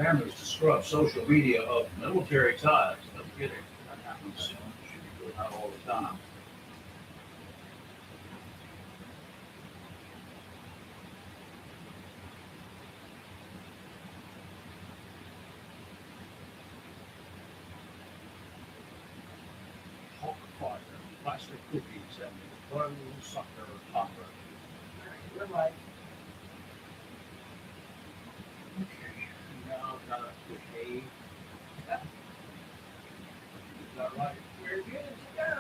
families to scrub social media of military ties. No kidding. That happens not all the time. Hawk fire, plastic cookies, and pro sucker topper. You're right. Okay, now I've got to behave. Is that right? We're good to go.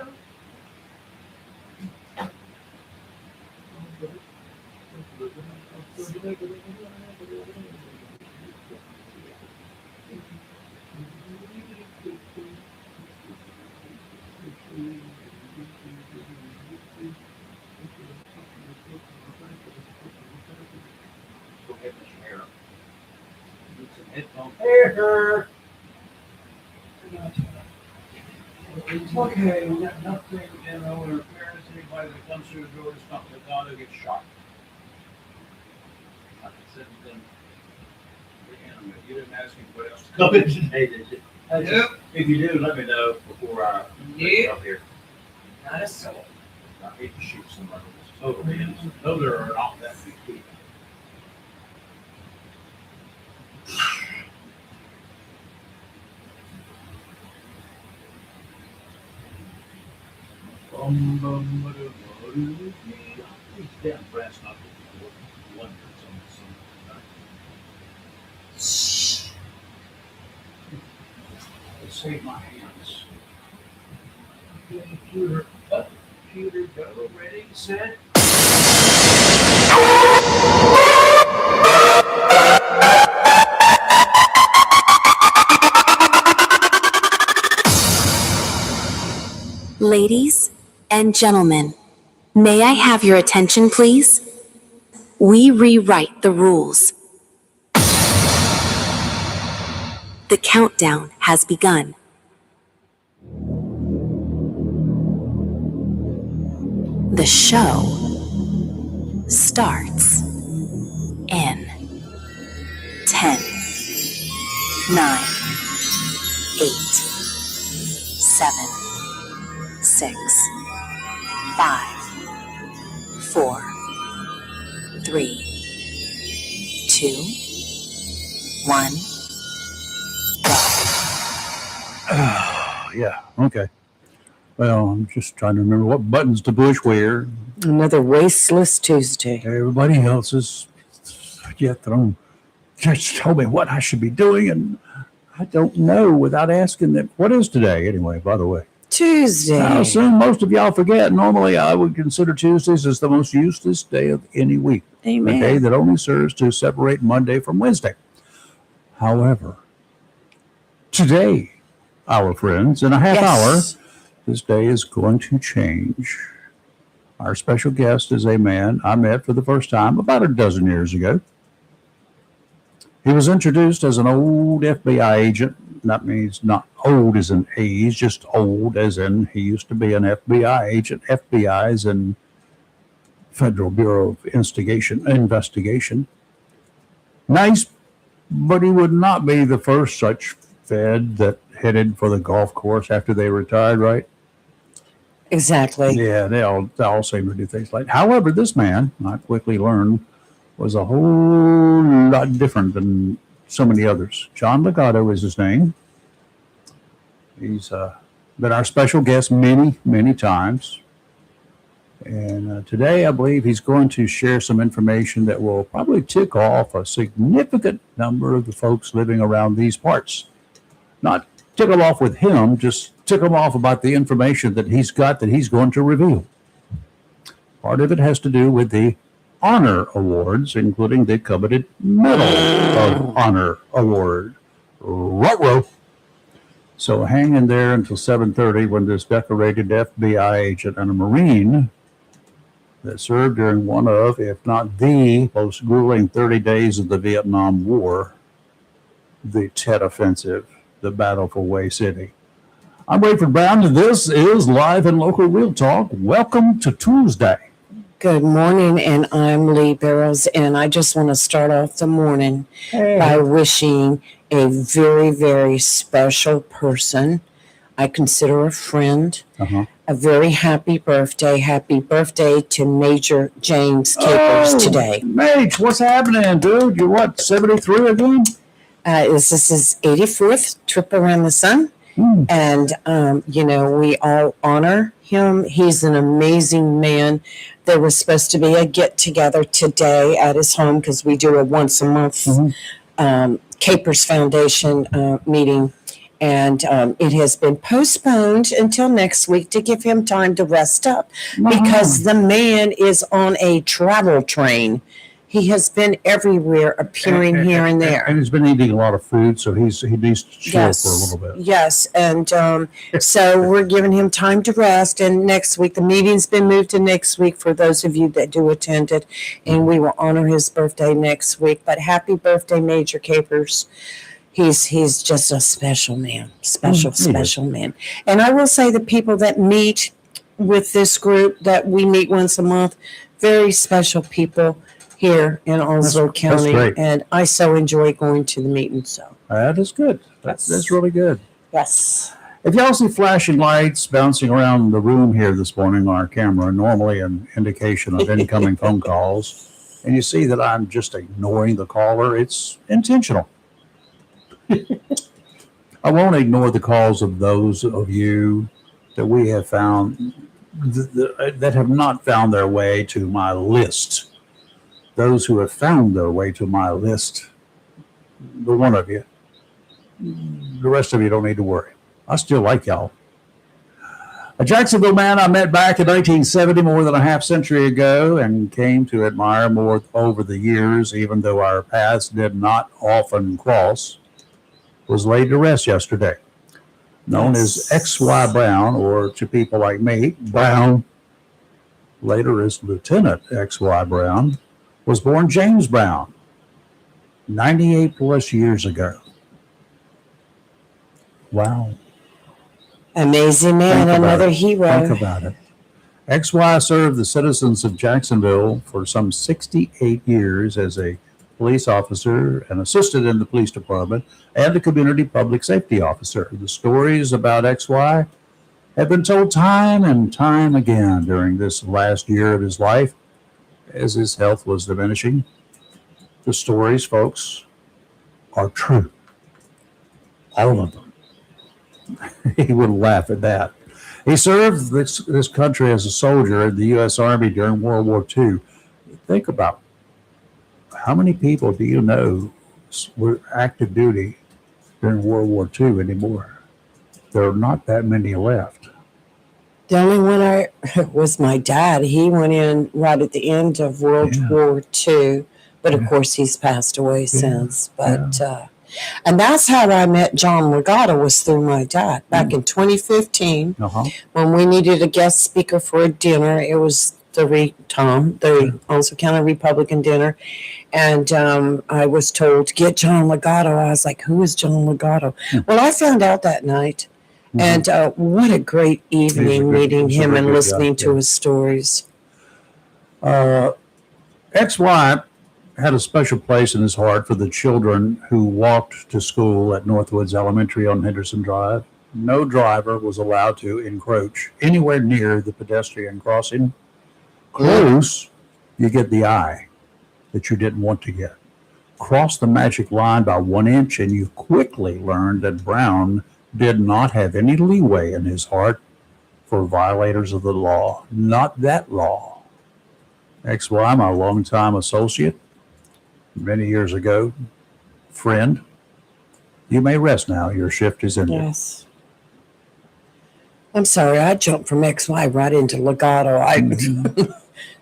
Go ahead, Mr. Harris. Need some headphones. Here. Okay, we got nothing, interference. Anybody that comes through the door is not the guy who gets shot. I can send them the enemy. You didn't ask me what else to come in today, did you? Yep. If you do, let me know before I get up here. Not a soul. I hate to shoot somebody that's totally innocent. No, there are not that many people. These damn brass knuckles are wonders on some. Let's save my hands. Computer up. Computer go. Ready, set. Ladies and gentlemen, may I have your attention, please? We rewrite the rules. The countdown has begun. The show starts in 10, 9, 8, 7, 6, 5, 4, 3, 2, 1, go. Yeah, okay. Well, I'm just trying to remember what buttons to push where. Another wasteless Tuesday. Everybody else is yet thrown. Just told me what I should be doing, and I don't know without asking them. What is today, anyway, by the way? Tuesday. I assume most of y'all forget. Normally, I would consider Tuesdays as the most useless day of any week. Amen. A day that only serves to separate Monday from Wednesday. However, today, our friends, in a half hour, this day is going to change. Our special guest is a man I met for the first time about a dozen years ago. He was introduced as an old FBI agent. That means not old as in age, just old as in he used to be an FBI agent. FBI is in Federal Bureau of Investigation. Nice, but he would not be the first such Fed that headed for the golf course after they retired, right? Exactly. Yeah, they all seem to do things like that. However, this man, I quickly learned, was a whole lot different than so many others. John Legato is his name. He's been our special guest many, many times. And today, I believe he's going to share some information that will probably tick off a significant number of the folks living around these parts. Not tick them off with him, just tick them off about the information that he's got that he's going to reveal. Part of it has to do with the honor awards, including the coveted Medal of Honor award. Ruh-roh. So hang in there until 7:30 when this decorated FBI agent and a Marine that served during one of, if not the most grueling 30 days of the Vietnam War, the Tet Offensive, the battle for Way City. I'm Rayford Brown, and this is Live and Local Real Talk. Welcome to Tuesday. Good morning, and I'm Lee Barrows, and I just want to start off the morning by wishing a very, very special person I consider a friend a very happy birthday. Happy birthday to Major James Capers today. Mage, what's happening, dude? You're what, 73 again? This is his 84th trip around the sun. And, we all honor him. He's an amazing man. There was supposed to be a get-together today at his home because we do a once-a-month Capers Foundation meeting. And it has been postponed until next week to give him time to rest up because the man is on a travel train. He has been everywhere, appearing here and there. And he's been eating a lot of food, so he needs to chill for a little bit. Yes, and so we're giving him time to rest. And next week, the meeting's been moved to next week for those of you that do attend it. And we will honor his birthday next week. But happy birthday, Major Capers. He's just a special man, special man. And I will say the people that meet with this group that we meet once a month, very special people here in Onslow County. That's great. And I so enjoy going to the meeting. So that is good. That's really good. Yes. If y'all see flashing lights bouncing around the room here this morning on our camera, normally an indication of incoming phone calls, and you see that I'm just ignoring the caller, it's intentional. I won't ignore the calls of those of you that we have found that have not found their way to my list. Those who have found their way to my list, the one of you, the rest of you don't need to worry. I still like y'all. A Jacksonville man I met back in 1970, more than a half century ago, and came to admire more over the years, even though our paths did not often cross, was laid to rest yesterday. Known as XY Brown, or to people like me, Brown, later as Lieutenant XY Brown, was born James Brown 98 plus years ago. Wow. Amazing man, another hero. Think about it. XY served the citizens of Jacksonville for some 68 years as a police officer and assisted in the police department and a community public safety officer. The stories about XY have been told time and time again during this last year of his life as his health was diminishing. The stories, folks, are true. All of them. He would laugh at that. He served this country as a soldier in the U.S. Army during World War II. Think about how many people do you know were active duty during World War II anymore? There are not that many left. The only one was my dad. He went in right at the end of World War II, but of course he's passed away since. But and that's how I met John Legato, was through my dad back in 2015 when we needed a guest speaker for a dinner. It was the Onslow County Republican dinner. And I was told to get John Legato. I was like, who is John Legato? Well, I found out that night. And what a great evening meeting him and listening to his stories. XY had a special place in his heart for the children who walked to school at Northwoods Elementary on Henderson Drive. No driver was allowed to encroach anywhere near the pedestrian crossing. Close, you get the eye that you didn't want to get. Cross the magic line by 1 inch, and you quickly learned that Brown did not have any leeway in his heart for violators of the law. Not that law. XY, my longtime associate, many years ago, friend, you may rest now. Your shift is ended. Yes. I'm sorry, I jumped from XY right into Legato.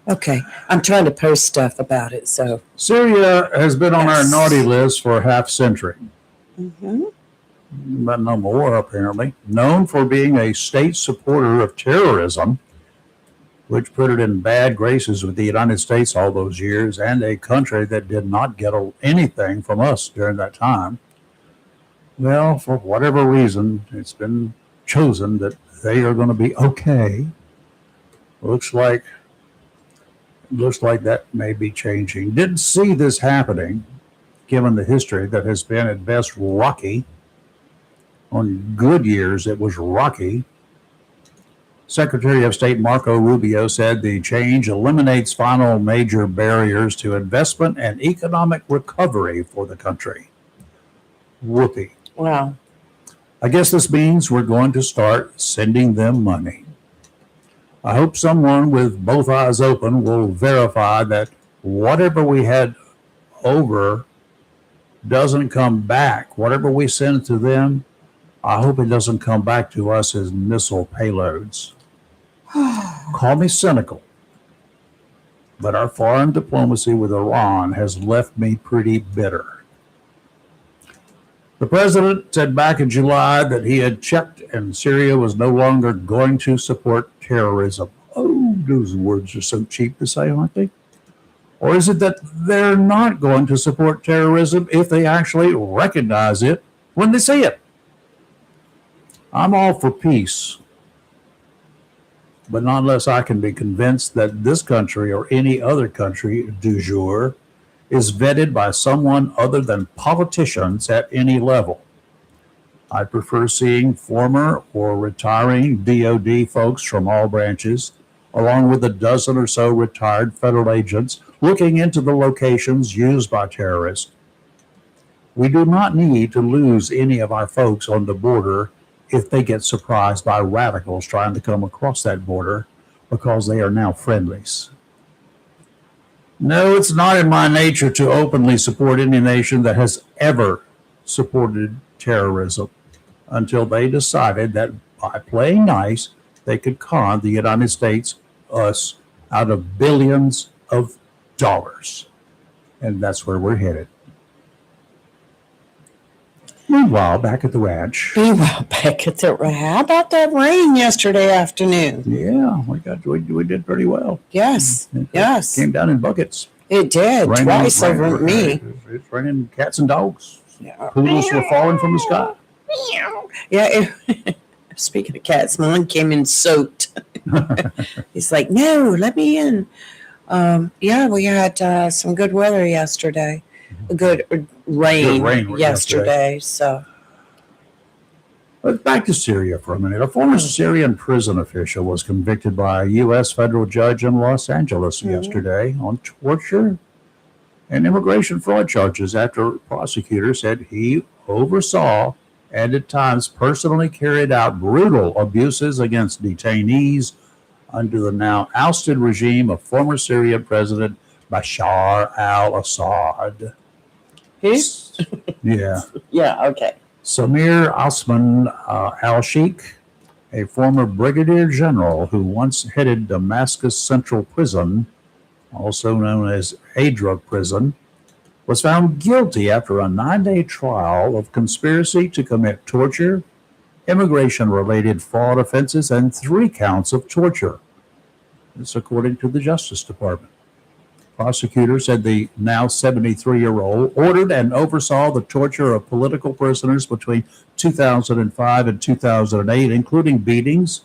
Okay, I'm trying to post stuff about it. So Syria has been on our naughty list for a half century. But no more, apparently. Known for being a state supporter of terrorism, which put it in bad graces with the United States all those years, and a country that did not get anything from us during that time. Well, for whatever reason, it's been chosen that they are going to be okay. Looks like looks like that may be changing. Didn't see this happening, given the history that has been at best rocky. On good years, it was rocky. Secretary of State Marco Rubio said the change eliminates final major barriers to investment and economic recovery for the country. Whoopee. Wow. I guess this means we're going to start sending them money. I hope someone with both eyes open will verify that whatever we had over doesn't come back. Whatever we send to them, I hope it doesn't come back to us as missile payloads. Call me cynical, but our foreign diplomacy with Iran has left me pretty bitter. The president said back in July that he had checked and Syria was no longer going to support terrorism. Oh, those words are so cheap to say, aren't they? Or is it that they're not going to support terrorism if they actually recognize it when they see it? I'm all for peace, but not unless I can be convinced that this country or any other country du jour is vetted by someone other than politicians at any level. I prefer seeing former or retiring DOD folks from all branches, along with a dozen or so retired federal agents, looking into the locations used by terrorists. We do not need to lose any of our folks on the border if they get surprised by radicals trying to come across that border because they are now friendlies. No, it's not in my nature to openly support any nation that has ever supported terrorism until they decided that by playing nice, they could con the United States, us, out of billions of dollars. And that's where we're headed. Meanwhile, back at the ranch. How about that rain yesterday afternoon? Yeah, we did pretty well. Yes, yes. Came down in buckets. It did, Raining- twice rain- over me. It's raining cats and dogs. Yeah. Poodles were falling from the sky. Yeah. Speaking of cats, mine came in soaked. He's like, no, let me in. Yeah, we had some good weather yesterday. Good rain, yesterday. So, But back to Syria for a minute. A former Syrian prison official was convicted by a U.S. federal judge in Los Angeles yesterday on torture and immigration fraud charges after prosecutors said he oversaw and at times personally carried out brutal abuses against detainees under the now ousted regime of former Syrian President Bashar al-Assad. Yeah. yeah, okay. Samir Osman al-Sheikh, a former brigadier general who once headed Damascus Central Prison, also known as Adra Prison, was found guilty after a 9-day trial of conspiracy to commit torture, immigration-related fraud offenses, and 3 counts of torture. This according to the Justice Department. Prosecutors said the now 73-year-old ordered and oversaw the torture of political prisoners between 2005 and 2008, including beatings,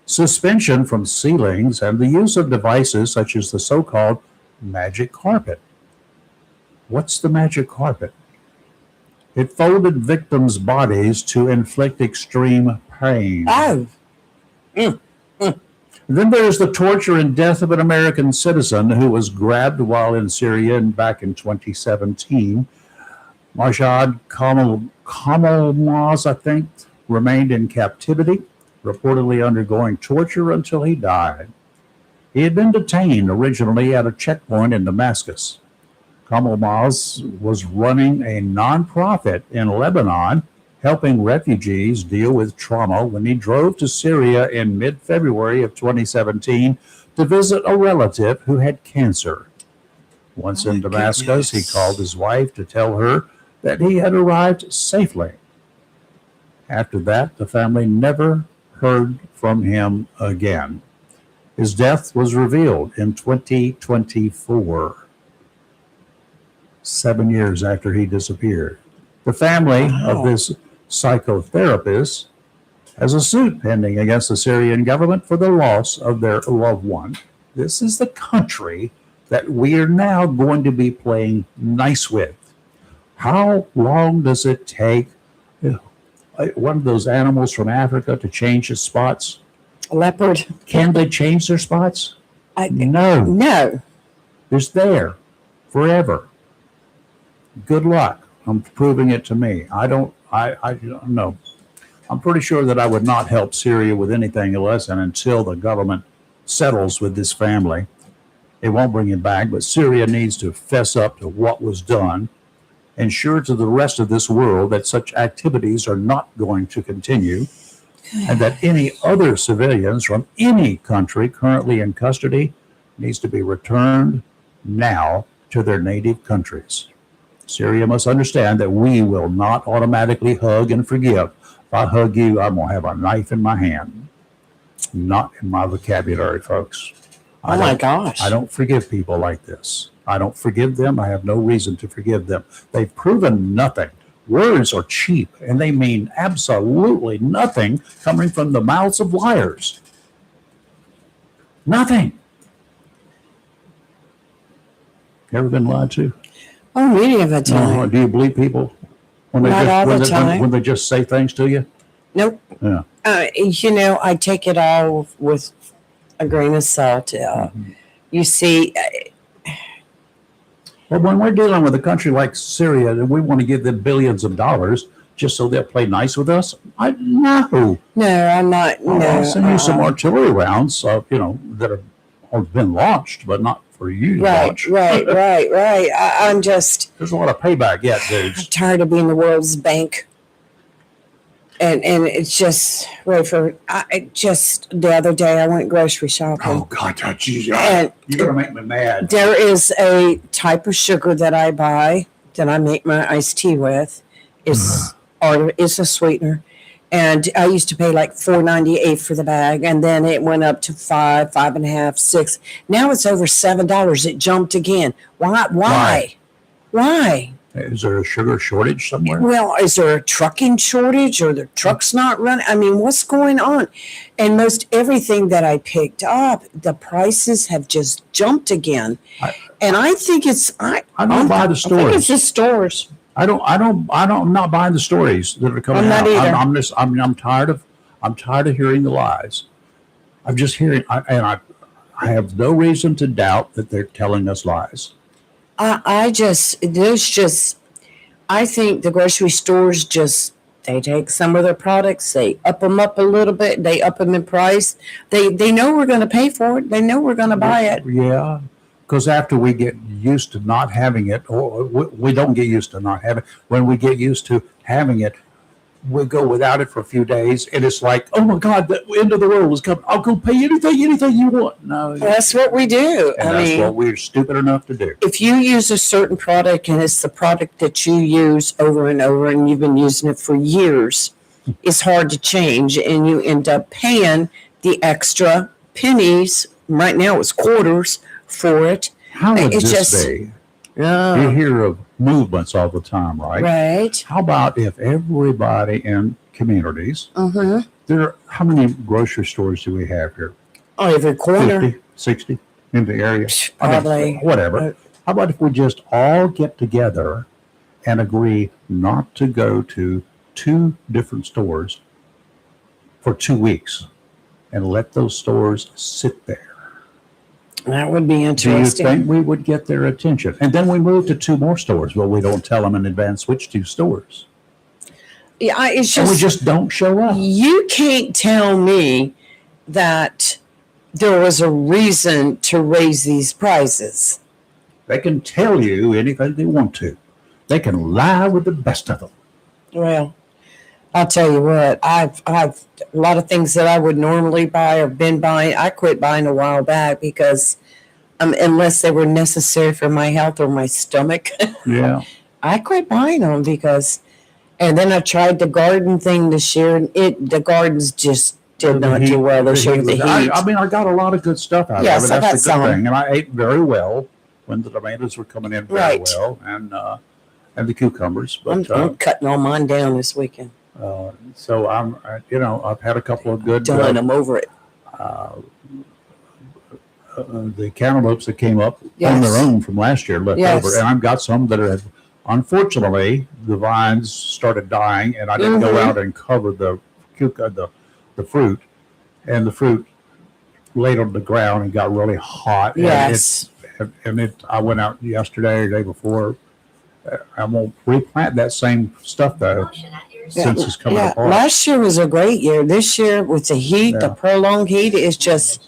suspension from ceilings, and the use of devices such as the so-called magic carpet. What's the magic carpet? It folded victims' bodies to inflict extreme pain. Oh. Then there's the torture and death of an American citizen who was grabbed while in Syria back in 2017. Majid Kamalmaz, I think, remained in captivity, reportedly undergoing torture until he died. He had been detained originally at a checkpoint in Damascus. Kamalmaz was running a nonprofit in Lebanon, helping refugees deal with trauma when he drove to Syria in mid-February of 2017 to visit a relative who had cancer. Once in Damascus, he called his wife to tell her that he had arrived safely. After that, the family never heard from him again. His death was revealed in 2024, 7 years after he disappeared. The family of this psychotherapist has a suit pending against the Syrian government for the loss of their loved one. This is the country that we are now going to be playing nice with. How long does it take one of those animals from Africa to change his spots? A leopard. Can they change their spots? No. No. It's there forever. Good luck. I'm proving it to me. I don't know. I'm pretty sure that I would not help Syria with anything less than until the government settles with this family. It won't bring him back, but Syria needs to fess up to what was done, ensure to the rest of this world that such activities are not going to continue, and that any other civilians from any country currently in custody needs to be returned now to their native countries. Syria must understand that we will not automatically hug and forgive. If I hug you, I'm going to have a knife in my hand. Not in my vocabulary, folks. Oh my gosh. I don't forgive people like this. I don't forgive them. I have no reason to forgive them. They've proven nothing. Words are cheap, and they mean absolutely nothing coming from the mouths of liars. Nothing. Ever been lied to? Oh, many of the time. Do you believe people when Not all the time. when they just say things to you? Nope. Yeah. I take it all with a grain of salt. You see, But when we're dealing with a country like Syria and we want to give them billions of dollars just so they'll play nice with us, no. no, I'm not. I'll send you some uh-uh. artillery rounds, that have been launched, but not for you to Right. launch. I'm just There's a lot of payback yet, dudes. tired of being the world's bank. And it's just right for just the other day I went grocery shopping. Oh God, geez, And you're gonna make me mad. there is a type of sugar that I buy that I make my iced tea with. It's a sweetener, and I used to pay like $4.98 for the bag, and then it went up to $5, $5.50, $6. Now it's over $7. It jumped again. Why? Is there a sugar shortage somewhere? Well, is there a trucking shortage or the truck's not running? I mean, what's going on? And most everything that I picked up, the prices have just jumped again. And I think it's I don't buy the I think stores. it's the stores. I'm not buying the stories that are coming I'm not out. either. I'm tired of hearing the lies. I'm just hearing, I have no reason to doubt that they're telling us lies. I think the grocery stores they take some of their products, they up them up a little bit, they up them in price. They know we're going to pay for it. They know we're going to buy it. Yeah, because after we get used to not having it, or we don't get used to not having it, when we get used to having it, we go without it for a few days, and it's like, oh my God, the end of the world is coming. I'll go pay anything you want. No, That's what we do. and that's what we're stupid enough to do. If you use a certain product and it's the product that you use over and over and you've been using it for years, it's hard to change and you end up paying the extra pennies. Right now it's quarters for it. How would It's this just- be? You hear of movements all the time, right? Right. How about if everybody in communities, Mm-hmm. how many grocery stores do we have here? Oh, every corner. 50, 60 in the area? Probably. Whatever. How about if we just all get together and agree not to go to 2 different stores for 2 weeks and let those stores sit there? That would be Do you interesting. think we would get their attention? And then we move to 2 more stores. Well, we don't tell them in advance which 2 stores. Yeah, it's And we just just don't show up. you can't tell me that there was a reason to raise these prices. They can tell you anything they want to. They can lie with the best of them. Well, I'll tell you what, I've a lot of things that I would normally buy or been buying. I quit buying a while back because unless they were necessary for my health or my stomach, Yeah. I quit buying them because, and then I tried the garden thing this year and the gardens just did not do well this year with the heat. I got a lot of good stuff out Yes, of it. I That's got the good some. thing. And I ate very well when the tomatoes were coming in very Right. well, and the cucumbers. But I'm cutting all mine down this weekend. so I've had a couple of good Done. I'm over it. the cantaloupes that came up on Yes. their own from last year left Yes. over. And I've got some that are, unfortunately, the vines started dying, and I didn't go Mhm. out and cover the fruit, and the fruit laid on the ground and got really hot. Yes. I went out yesterday or the day before. I'm gonna replant that same stuff though, since it's coming apart. Last year was a great year. This year, with the heat, the Yeah. prolonged heat, is just.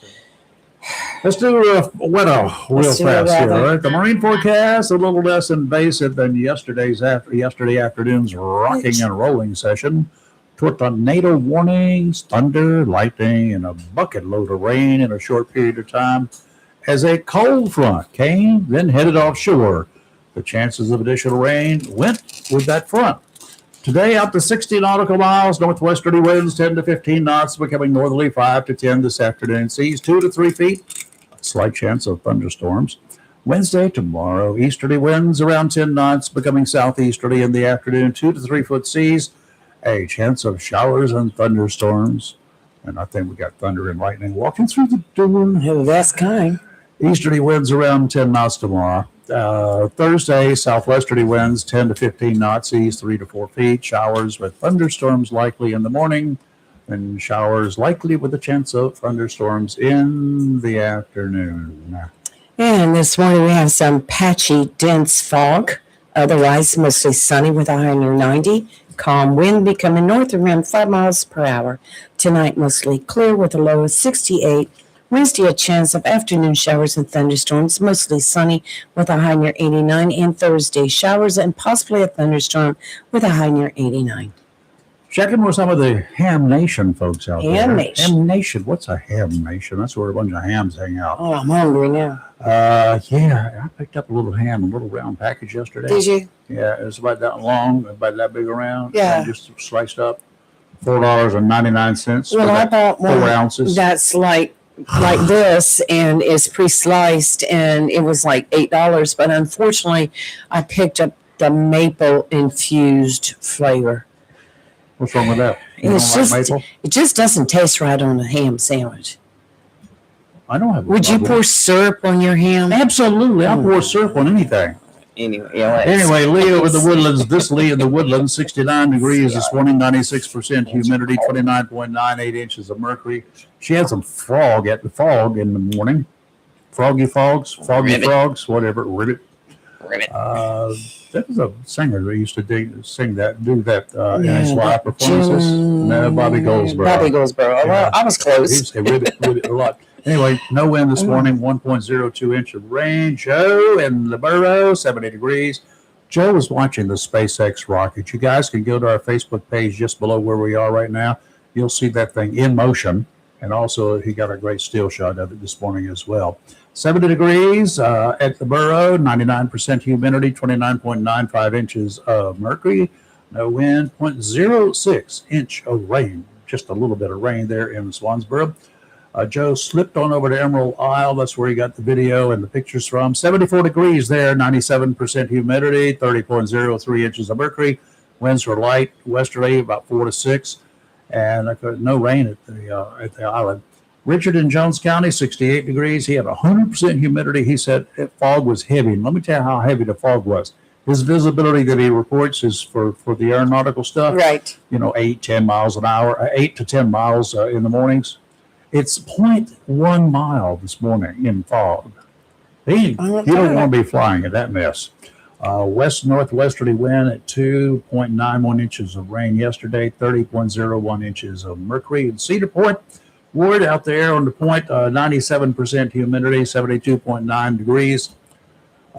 Let's do weather real Let's do the fast here. weather. All right, the marine forecast a little less invasive than yesterday afternoon's rocking and rolling session. Tornado warnings, thunder, lightning, and a bucket load of rain in a short period of time as a cold front came, then headed offshore. The chances of additional rain went with that front. Today, up to 60 nautical miles, northwesterly winds 10 to 15 knots, becoming northerly 5 to 10 this afternoon. Seas 2 to 3 feet, a slight chance of thunderstorms. Wednesday, tomorrow, easterly winds around 10 knots, becoming southeasterly in the afternoon, 2 to 3 foot seas, a chance of showers and thunderstorms. And I think we got thunder and lightning walking through the door. The best kind. Easterly winds around 10 knots tomorrow. Thursday, southwesterly winds 10 to 15 knots, seas 3 to 4 feet. Showers with thunderstorms likely in the morning, and showers likely with a chance of thunderstorms in the afternoon. And this morning we have some patchy, dense fog. Otherwise, mostly sunny with a high near 90. Calm wind becoming north around 5 miles per hour. Tonight, mostly clear with a low of 68. Wednesday, a chance of afternoon showers and thunderstorms, mostly sunny with a high near 89. And Thursday, showers and possibly a thunderstorm with a high near 89. Checking with some of the Ham Nation folks out there. Ham Nation. Ham Nation. What's a Ham Nation? That's where a bunch of hams hang out. Oh, I'm hungry now. Yeah, I picked up a little ham, a little round package yesterday. Did you? Yeah, it's about that long, about that big around. Yeah. And just sliced up. $4.99. Well, I bought 4 one ounces. that's like this and is pre-sliced, and it was like $8. But unfortunately, I picked up the maple infused flavor. What's wrong with that? You don't It's like just, maple? it just doesn't taste right on a ham sandwich. I don't have a Would you problem. pour syrup on your ham? Absolutely. I'll pour syrup on anything. Anyway, Leah with the Woodlands. This Leah in the Woodlands, 69 degrees this morning, 96% humidity, 29.98 inches of mercury. She had some fog in the morning. Foggy frogs, whatever. Ribbit. That was a singer that used to do that in his live performances. No, Bobby Goldsboro. Bobby Goldsboro. Well, I was He close. used to say ribbit a lot. Anyway, no wind this morning, 1.02 inch of rain. Joe in the Burrow, 70 degrees. Joe was watching the SpaceX rocket. You guys can go to our Facebook page just below where we are right now. You'll see that thing in motion. And also, he got a great still shot of it this morning as well. 70 degrees at the Burrow, 99% humidity, 29.95 inches of mercury. No wind, 0.06 inch of rain. Just a little bit of rain there in Swansboro. Joe slipped on over to Emerald Isle. That's where he got the video and the pictures from. 74 degrees there, 97% humidity, 30.03 inches of mercury. Winds were light, westerly, about 4 to 6. And no rain at the island. Richard in Jones County, 68 degrees. He had 100% humidity. He said fog was heavy. And let me tell you how heavy the fog was. His visibility that he reports is for the aeronautical stuff. Right. 8 to 10 miles in the mornings. It's 0.1 mile this morning in fog. You don't want to be flying in that mess. West-northwesterly wind at 2.91 inches of rain yesterday, 30.01 inches of mercury. In Cedar Point, Ward out there on the point, 97% humidity, 72.9 degrees,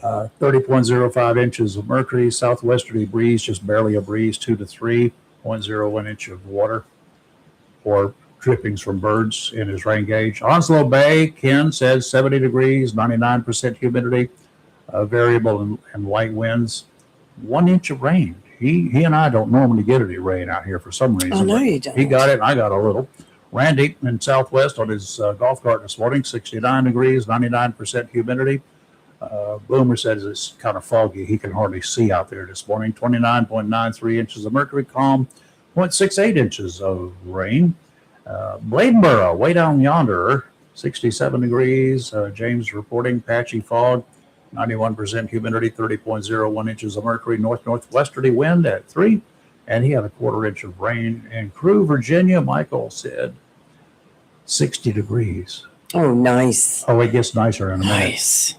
30.05 inches of mercury. Southwesterly breeze, just barely a breeze, 2 to 3.01 inch of water or drippings from birds in his rain gauge. Onslow Bay, Ken says 70 degrees, 99% humidity. Variable and light winds, 1 inch of rain. He and I don't normally get any rain out here for some reason. I know you don't. He got it, and I got a little. Randy in Southwest on his golf cart this morning, 69 degrees, 99% humidity. Boomer says it's kind of foggy. He can hardly see out there this morning. 29.93 inches of mercury, calm, 0.68 inches of rain. Bladenboro, way down yonder, 67 degrees. James reporting patchy fog, 91% humidity, 30.01 inches of mercury, northwesterly wind at 3. And he had a 1/4 inch of rain. In Crew, Virginia, Michael said 60 degrees. Oh, nice. Oh, it gets nicer in a minute. Nice.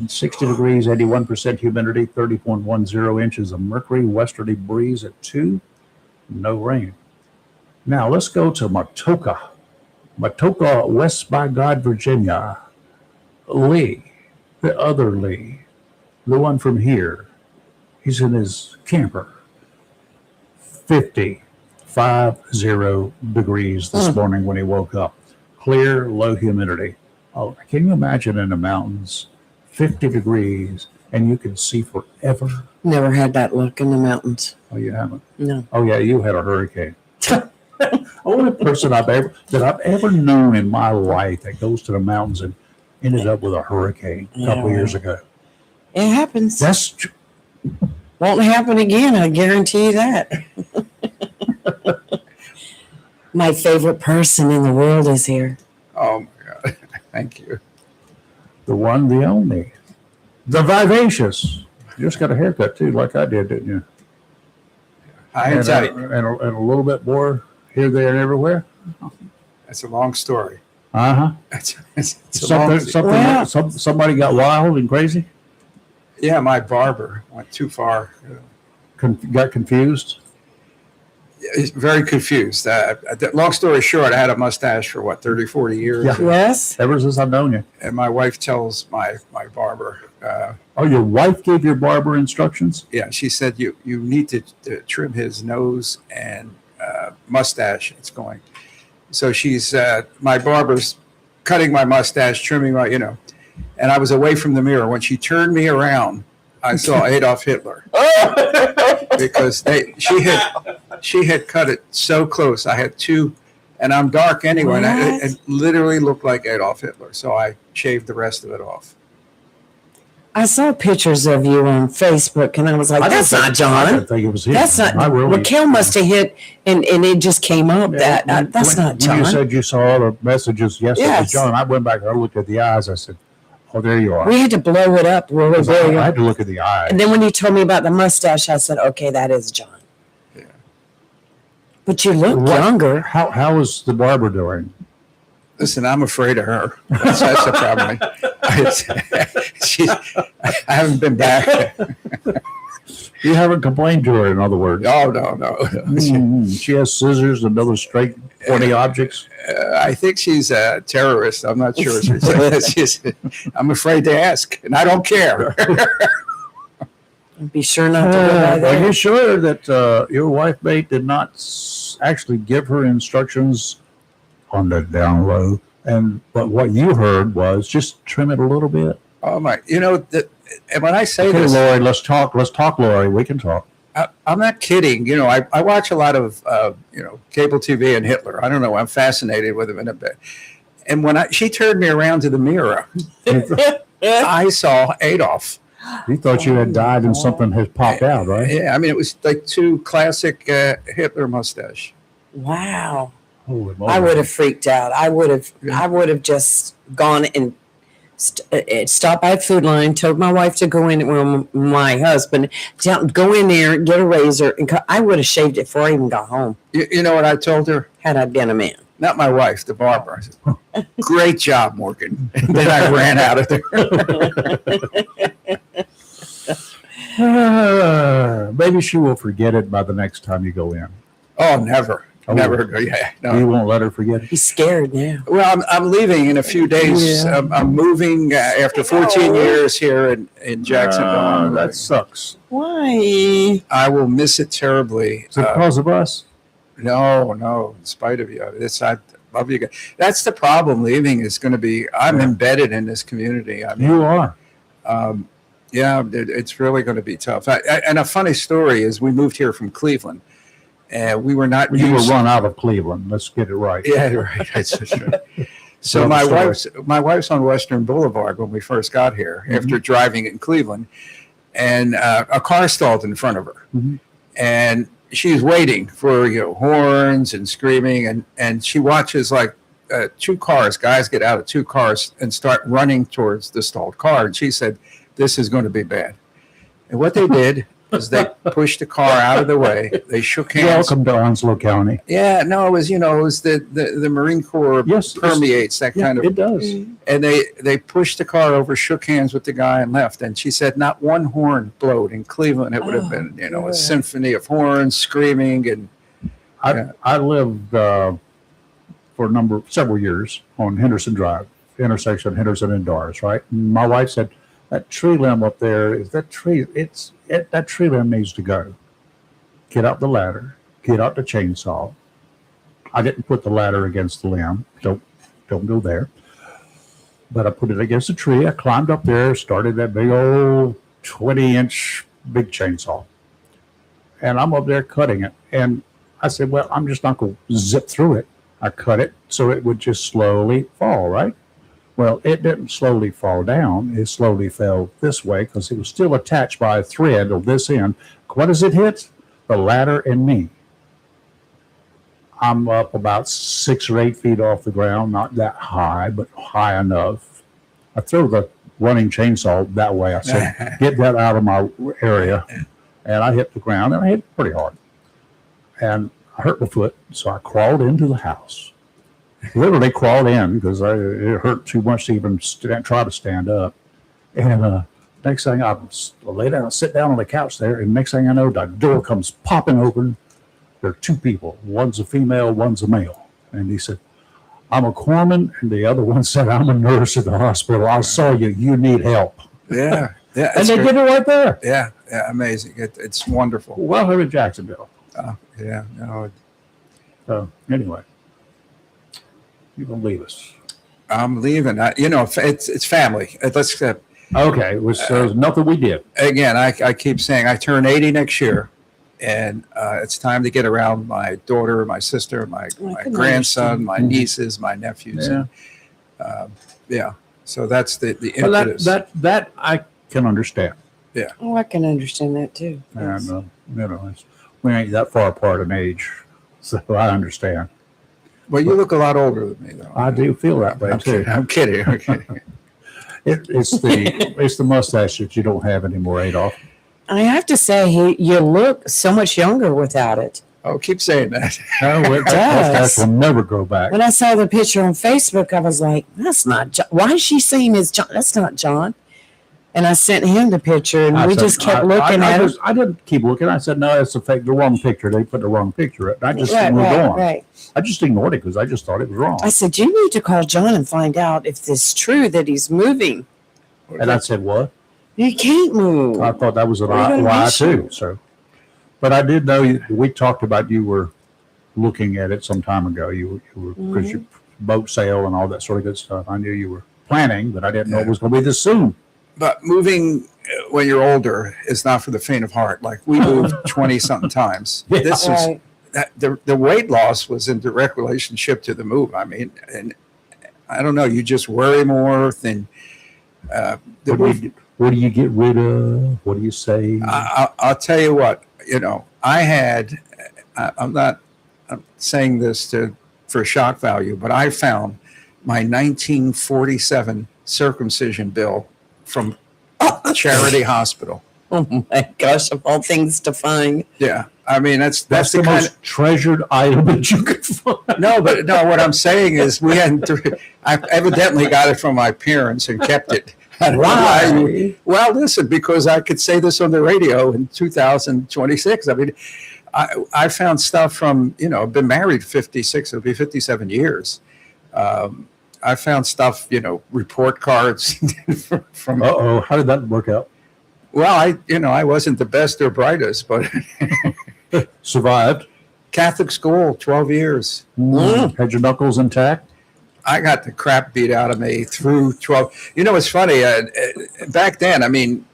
60 degrees, 81% humidity, 30.10 inches of mercury, westerly breeze at 2. No rain. Now let's go to Matoka, West by God, Virginia. Lee, the other Lee, the one from here, he's in his camper. 50 degrees this morning when he woke up. Clear, low humidity. Oh, can you imagine in the mountains, 50 degrees, and you can see forever? Never had that look in the mountains. Oh, you haven't? No. Oh, yeah, you had a hurricane. Only person I've ever known in my life that goes to the mountains and ended up with a hurricane a couple years ago. It happens. That's Won't happen again, I guarantee you that. My favorite person in the world is here. Oh my God. Thank you. the one, the only, the vivacious. You just got a haircut too, like I did, didn't you? I And, tell you, and a little bit more here, there, and everywhere. it's a long story. It's It's a long Wow. Somebody got wild and crazy. Yeah, my barber went too far. Got confused. He's very confused. Long story short, I had a mustache for 30, 40 years. Yeah. Yes. Ever since I've known you. And my wife tells my barber, Oh, your wife gave your barber instructions? yeah, she said, you need to trim his nose and mustache. It's going. So she's, my barber's cutting my mustache, trimming my, and I was away from the mirror. When she turned me around, I saw Adolf Hitler because she had cut it so close. I had two, and I'm dark anyway, and it literally looked like Adolf Hitler. So I shaved the rest of it off. I saw pictures of you on Facebook, and I was like, "That's not I John. didn't think it was him. That's not." I really, Raquel must have hit, and it just came up that that's not when John. you said you saw all the messages, yes, it was Yes. John. I went back and I looked at the eyes. I said, "Oh, there you are." We had to blow it up really I big. had to look at the eyes. And then when you told me about the mustache, I said, "Okay, that is John." Yeah. But you look younger. How is the barber doing? Listen, I'm afraid of her. That's the problem. I haven't been back. You haven't complained to her, in other words. Oh, no. She has scissors and other straight, pointy objects. I think she's a terrorist. I'm not sure. I'm afraid to ask, and I don't care. Be sure not to go by Are there. you sure that your wife mate did not actually give her instructions on the down low? But what you heard was just trim it a little bit. Oh my! And when I say Okay, this, Lori, let's talk. Let's talk, Lori. We can talk. I'm not kidding. I watch a lot of cable TV and Hitler. I don't know. I'm fascinated with him in a bit. And when she turned me around to the mirror, I saw Adolf. You thought you had died and something had popped out, right? Yeah, I mean, it was like two classic Hitler mustache. Wow. Holy moly. I would have freaked out. I would have just gone and stopped by a Food Line, told my wife to go in, well, my husband, go in there, get a razor, and I would have shaved it before I even got home, You know what I told her? had I been a man. Not my wife, the barber. I said, "Great job, Morgan." And then I ran out of there. Maybe she will forget it by the next time you go in. Oh, never. Oh, Never. Yeah, no. You won't let her forget it. He's scared now. Well, I'm leaving in a few days. Yeah. I'm moving after 14 years here in Jacksonville. That sucks. Why? I will miss it terribly. Is it because of us? No, in spite of you. I love you guys. That's the problem. Leaving is going to be, I'm embedded in this community. I mean, You are. yeah, it's really going to be tough. And a funny story is we moved here from Cleveland. And we were not You were used- run out of Cleveland. Let's get it right. Yeah, right. That's true. So Another story. my wife's on Western Boulevard when we first got here after driving in Cleveland, and a car stalled in front of her, and she's waiting for horns and screaming, and she watches like two cars. Guys get out of two cars and start running towards the stalled car. And she said, "This is going to be bad." And what they did is they pushed the car out of the way. They shook hands. Welcome to Onslow County. Yeah, no, it was the Marine Corps Yes, permeates that kind of. It does. And they pushed the car over, shook hands with the guy, and left. And she said, not one horn blowed. In Cleveland, it would have been a symphony of horns, screaming, and. I lived for several years on Henderson Drive, intersection Henderson and Doris, right? And my wife said, that tree limb up there is that tree. That tree limb needs to go. Get out the ladder. Get out the chainsaw. I didn't put the ladder against the limb. Don't go there. But I put it against the tree. I climbed up there, started that big old 20-inch big chainsaw, and I'm up there cutting it. And I said, well, I'm just not going to zip through it. I cut it so it would just slowly fall, right? Well, it didn't slowly fall down. It slowly fell this way because it was still attached by a thread on this end. What does it hit? The ladder and me. I'm up about 6 or 8 feet off the ground, not that high, but high enough. I threw the running chainsaw that way. I said, get that out of my area. And I hit the ground, and I hit it pretty hard. And I hurt my foot, so I crawled into the house. Literally crawled in because it hurt too much to even try to stand up. And next thing I lay down, sit down on the couch there, and next thing I know, the door comes popping open. There are 2 people. One's a female, one's a male. And he said, I'm a corpsman, and the other one said, I'm a nurse at the hospital. I saw you. You need help. Yeah. And they did it right there. Yeah, amazing. It's wonderful. Well, here in Jacksonville. Yeah, no. So anyway, you can leave us. I'm leaving. It's family. Let's okay. There's nothing we did. Again, I keep saying I turn 80 next year, and it's time to get around my daughter, my sister, my grandson, my nieces, my nephews. Yeah. And, so that's the Well, impetus. that I can understand. Oh, I can understand that too. And we ain't that far apart in age, so I understand. Well, you look a lot older than me, though. I do feel that way too. I'm kidding. It's the mustache that you don't have anymore, Adolf. I have to say, you look so much younger without it. Oh, keep saying that. No, It that does. mustache will never grow back. When I saw the picture on Facebook, I was like, that's not John. Why is she saying it's John? That's not John. And I sent him the picture, and we just kept looking at it. I didn't keep looking. I said, no, it's the wrong picture. They put the wrong picture up. I just moved on. Right. I just ignored it because I just thought it was wrong. I said, you need to call John and find out if it's true that he's moving. And I said, what? He can't move. I thought that was a What are you gonna lie do? too. So, but I did know we talked about you were looking at it some time ago. You were because your boat sale and all that sort of good stuff. I knew you were planning, but I didn't know it was going to be this soon. But moving when you're older is not for the faint of heart. Like we moved 20 something times. Yeah. This is the weight loss was in direct relationship to the move. I mean, and I don't know. You just worry more than What do you get rid of? What do you say? I'll tell you what. I'm saying this for shock value, but I found my 1947 circumcision bill from Charity Hospital. Oh my gosh, of all things to find. Yeah, I mean that's That's the kind most treasured item that you could find. No, what I'm saying is I evidently got it from my parents and kept it. Why? Well, listen, because I could say this on the radio in 2026. I mean, I found stuff from, I've been married 56, it'll be 57 years. I found stuff, report cards from. How did that work out? Well, I wasn't the best or brightest, but Survived. Catholic school, 12 years. Had your knuckles intact? I got the crap beat out of me through 12. It's funny. Back then, I mean,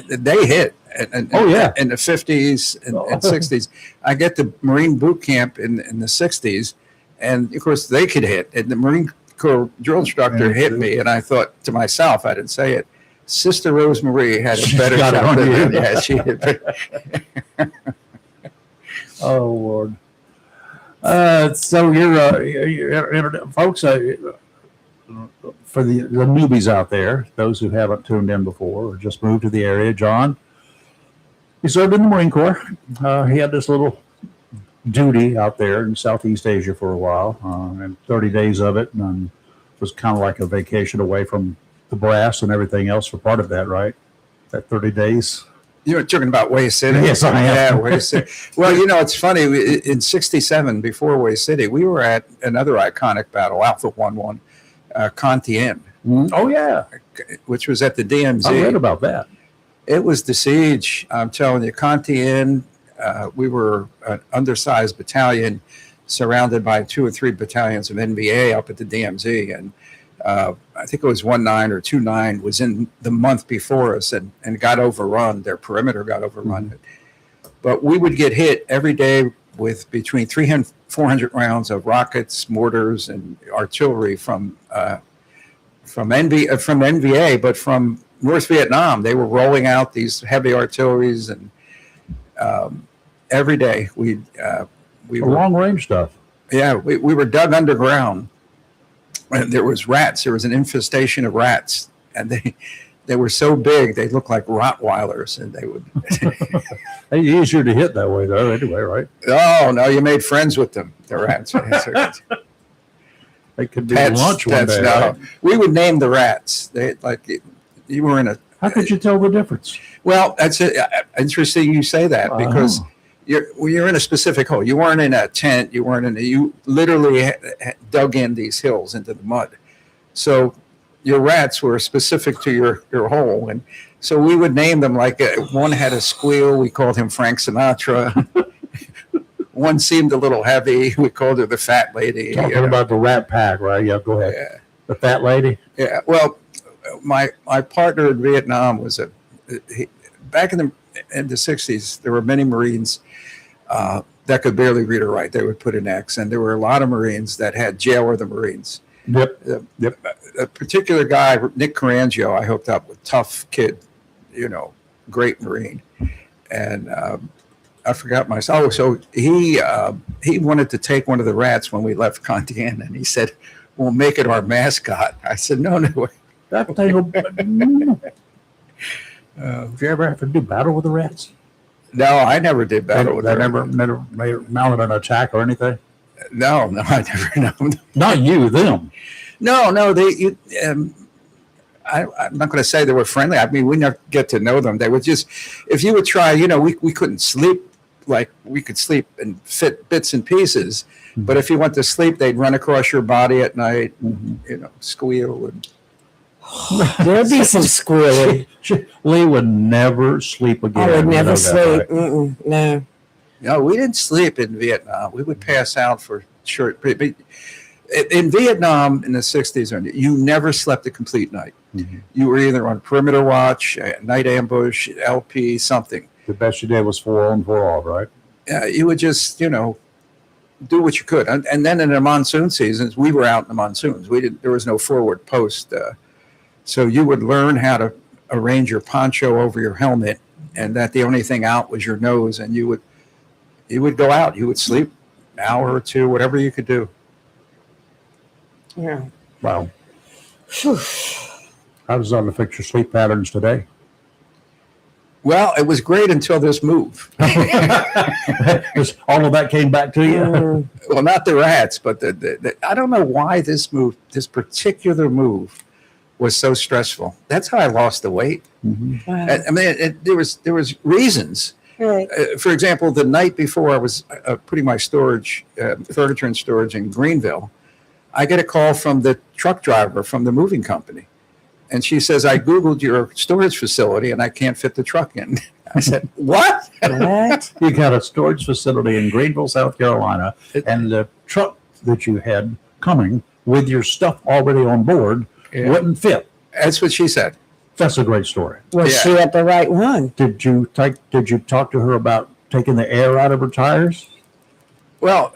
they hit. In the 50s and 60s. I get to Marine boot camp in the 60s, and of course they could hit. And the Marine Corps drill instructor hit me, and I thought to myself, I didn't say it, Sister Rosemarie had a better got it shot on than you. me. Yeah, she hit. Oh, Lord. So folks, for the newbies out there, those who haven't tuned in before or just moved to the area, John, he served in the Marine Corps. He had this little duty out there in Southeast Asia for a while, and 30 days of it, and was kind of like a vacation away from the brass and everything else for part of that, right? That 30 days. You're talking about Way City. Yes, I am. Yeah, Way City. Well, it's funny. In '67, before Way City, we were at another iconic battle, Alpha 11, Contien, Oh, yeah. which was at the DMZ. I read about that. It was the siege. I'm telling you, Contien. We were an undersized battalion surrounded by 2 or 3 battalions of NVA up at the DMZ. And I think it was 19 or 29 was in the month before us and got overrun. Their perimeter got overrun. Mm-hmm. But we would get hit every day with between 300 and 400 rounds of rockets, mortars, and artillery from NVA, but from North Vietnam. They were rolling out these heavy artilleries, and every day we were long range stuff. Yeah, we were dug underground, and there was rats. There was an infestation of rats, and they were so big they looked like Rottweilers, and they would. They're easier to hit that way, though. Anyway, right? Oh no, you made friends with them, the rats. They could be lunch one day. Right? We would name the rats. They you were in a. How could you tell the difference? Well, that's interesting you say that, because you're in a specific hole. You weren't in a tent. You weren't you literally dug in these hills into the mud. So your rats were specific to your hole. And so we would name them like one had a squeal. We called him Frank Sinatra. One seemed a little heavy. We called her the fat lady. Talking about the rat pack, right? Yeah, go ahead. Yeah. The fat lady? Yeah. Well, my partner in Vietnam was back in the 60s, there were many Marines that could barely read or write. They would put an X, and there were a lot of Marines that had jail of the Marines. Yep. A particular guy, Nick Carangio, I hooked up with, tough kid, great Marine. And I forgot myself. Oh, so he wanted to take one of the rats when we left Contien, and he said, "We'll make it our mascot." I said, "No. That thing. Did you ever have to do battle with the rats? No, I never did battle with them. Never mounted an attack or anything? No, I never know. Not you, them. No, I'm not going to say they were friendly. I mean, we never get to know them. They would just, if you would try, we couldn't sleep like we could sleep and fit bits and pieces. Mm-hmm. But if you went to sleep, they'd run across your body at night, and, squeal. And There'd be some squealing. Lee would never sleep again. I would never sleep. Right? No. No, we didn't sleep in Vietnam. We would pass out for short. In Vietnam in the 60s, you never slept a complete night. Mm-hmm. You were either on perimeter watch, night ambush, LP, something. The best you did was 4 on, 4 off, right? You would just, do what you could. And then in the monsoon seasons, we were out in the monsoons. There was no forward post. So you would learn how to arrange your poncho over your helmet, and that the only thing out was your nose, and you would go out. You would sleep an hour or two, whatever you could do. Yeah. Wow. How does that affect your sleep patterns today? Well, it was great until this move. All of that came back to you? Well, not the rats, but I don't know why this particular move was so stressful. That's how I lost the weight. Mm-hmm. Wow. I mean, there was reasons. Right. For example, the night before I was putting my furniture in storage in Greenville, I get a call from the truck driver from the moving company. And she says, "I Googled your storage facility and I can't fit the truck in." I said, "What?" You got a storage facility in Greenville, South Carolina, and the truck that you had coming with your stuff already on board wouldn't fit. That's what she said. That's a great story. Was she at the right one? Did you talk to her about taking the air out of her tires? Well,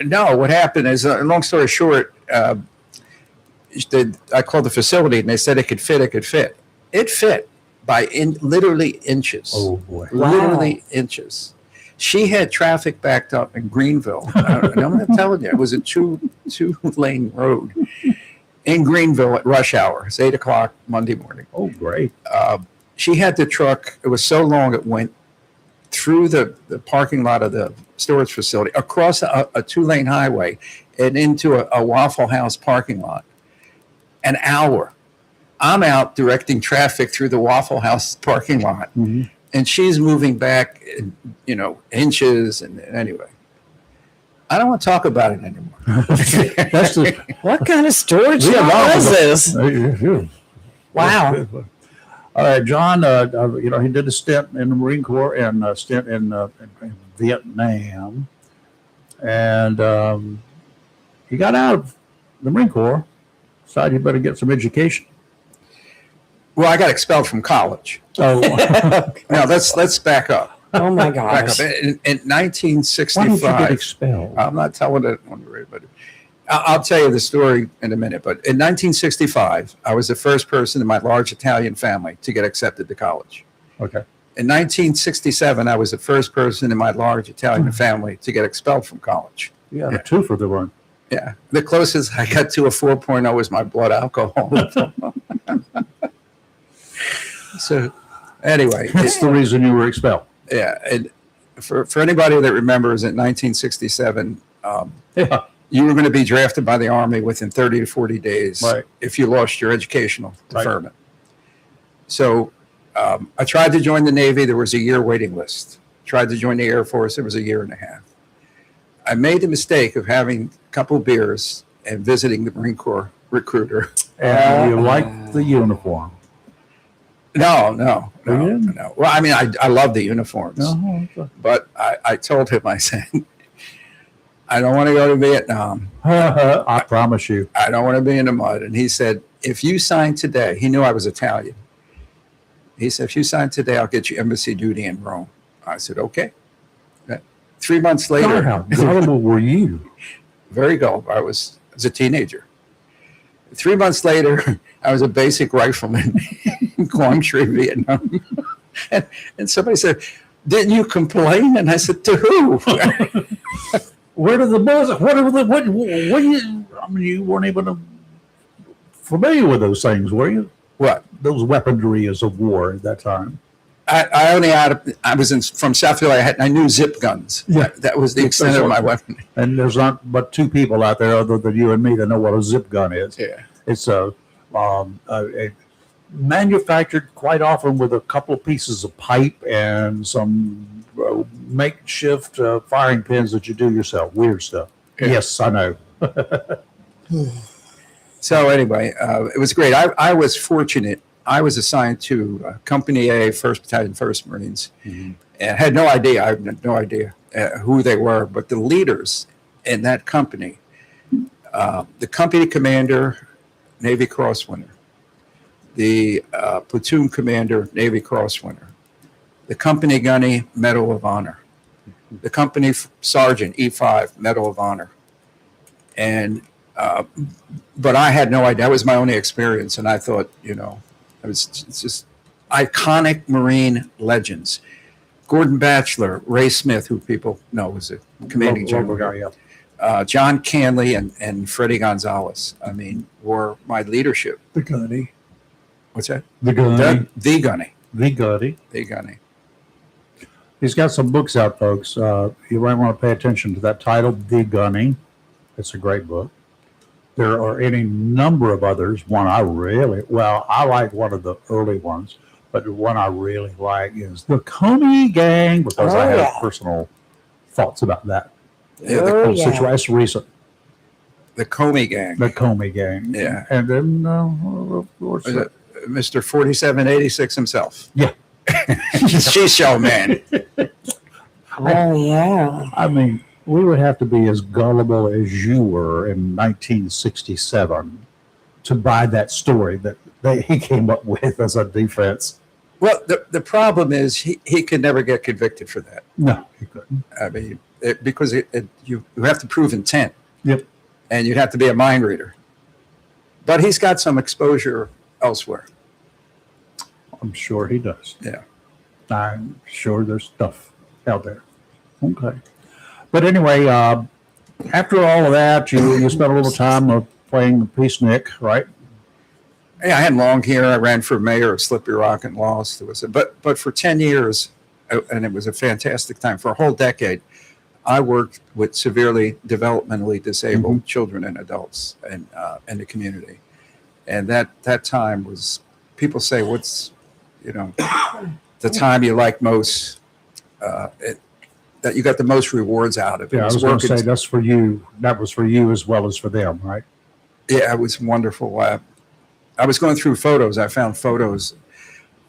no. What happened is, long story short, I called the facility and they said it could fit. It fit by literally inches. Oh boy! Literally inches. She had traffic backed up in Greenville. And I'm not telling you, it was a two-lane road in Greenville at rush hour. It's 8 o'clock Monday morning. Oh, great. She had the truck. It was so long it went through the parking lot of the storage facility, across a two-lane highway, and into a Waffle House parking lot. An hour. I'm out directing traffic through the Waffle House parking lot, and she's moving back, inches. And anyway, I don't want to talk about it anymore. That's the, What kind of storage Yeah, lot wow. was this? yeah. Wow. All right, John, he did a stint in the Marine Corps and a stint in Vietnam. And he got out of the Marine Corps, decided he better get some education. Well, I got expelled from college. Oh, Now let's back up. Oh my Back gosh. up. In why did you get 1965, expelled? I'm not telling it on the radio, but I'll tell you the story in a minute. But in 1965, I was the first person in my large Italian family to get accepted to college. Okay. In 1967, I was the first person in my large Italian family to get expelled from college. Yeah, the two for the run. Yeah. The closest I got to a 4.0 was my blood alcohol. So anyway, That's the reason you were expelled. yeah. And for anybody that remembers, in 1967, Yeah. you were going to be drafted by the Army within 30 to 40 days Right. if you lost your educational Right. deferment. So I tried to join the Navy. There was a year waiting list. Tried to join the Air Force. There was a year and a half. I made the mistake of having a couple beers and visiting the Marine Corps recruiter. And you liked the uniform. No. You didn't? Well, I mean, I love the uniforms, Uh-huh. but I told him, I said, I don't want to go to Vietnam. I promise you. I don't want to be in the mud. And he said, if you sign today, he knew I was Italian. He said, if you sign today, I'll get you embassy duty in Rome. I said, okay. 3 months God, later, how gullible were you? very gullible. I was a teenager. 3 months later, I was a basic rifleman in Quang Tri, Vietnam. And somebody said, didn't you complain? And I said, to who? Where did the buzz? What you? I mean, you weren't even familiar with those things, were you? What? Those weaponries of war at that time. I was from South Philly. I knew zip guns. Yeah. That was the extent of my weapon. And there's not but two people out there other than you and me that know what a zip gun is. Yeah. It's a manufactured quite often with a couple of pieces of pipe and some makeshift firing pins that you do yourself. Weird stuff. Yeah. Yes, I know. So anyway, it was great. I was fortunate. I was assigned to Company A, 1st Battalion, 1st Marines, and had no idea. I had no idea who they were, but the leaders in that company, the company commander, Navy Cross winner, the platoon commander, Navy Cross winner, the company gunny, Medal of Honor, the company sergeant, E5, Medal of Honor, but I had no idea. That was my only experience, and I thought, it's just iconic Marine legends. Gordon Batchelor, Ray Smith, who people know was a commanding general, Local guy, yeah. John Canley, and Freddie Gonzalez. I mean, were my leadership. The gunny. What's that? The gunny. The gunny. The gunny. The gunny. He's got some books out, folks. You might want to pay attention to that title, The Gunny. It's a great book. There are any number of others. One I like one of the early ones, but the one I really like is The Comey Gang, because I have personal thoughts about that. Yeah, The whole situation. It's recent. The Comey Gang. The Comey Gang. Yeah. And then, of course, Was it Mr. 4786 himself? Yeah. She show man. Oh yeah. I mean, we would have to be as gullible as you were in 1967 to buy that story that he came up with as a defense. Well, the problem is he could never get convicted for that. No, he couldn't. I mean, because you have to prove intent. Yep. And you'd have to be a mind reader. But he's got some exposure elsewhere. I'm sure he does. Yeah. I'm sure there's stuff out there. Okay. But anyway, after all of that, you spent a little time playing the peacenik, right? Yeah, I had long hair. I ran for mayor of Slippery Rock and lost. But for 10 years, and it was a fantastic time. For a whole decade, I worked with severely developmentally disabled children and adults in the community. And that time was, people say, what's, the time you like most, that you got the most rewards out of it. Yeah, I was going to say that's for you. That was for you as well as for them, right? Yeah, it was wonderful. I was going through photos. I found photos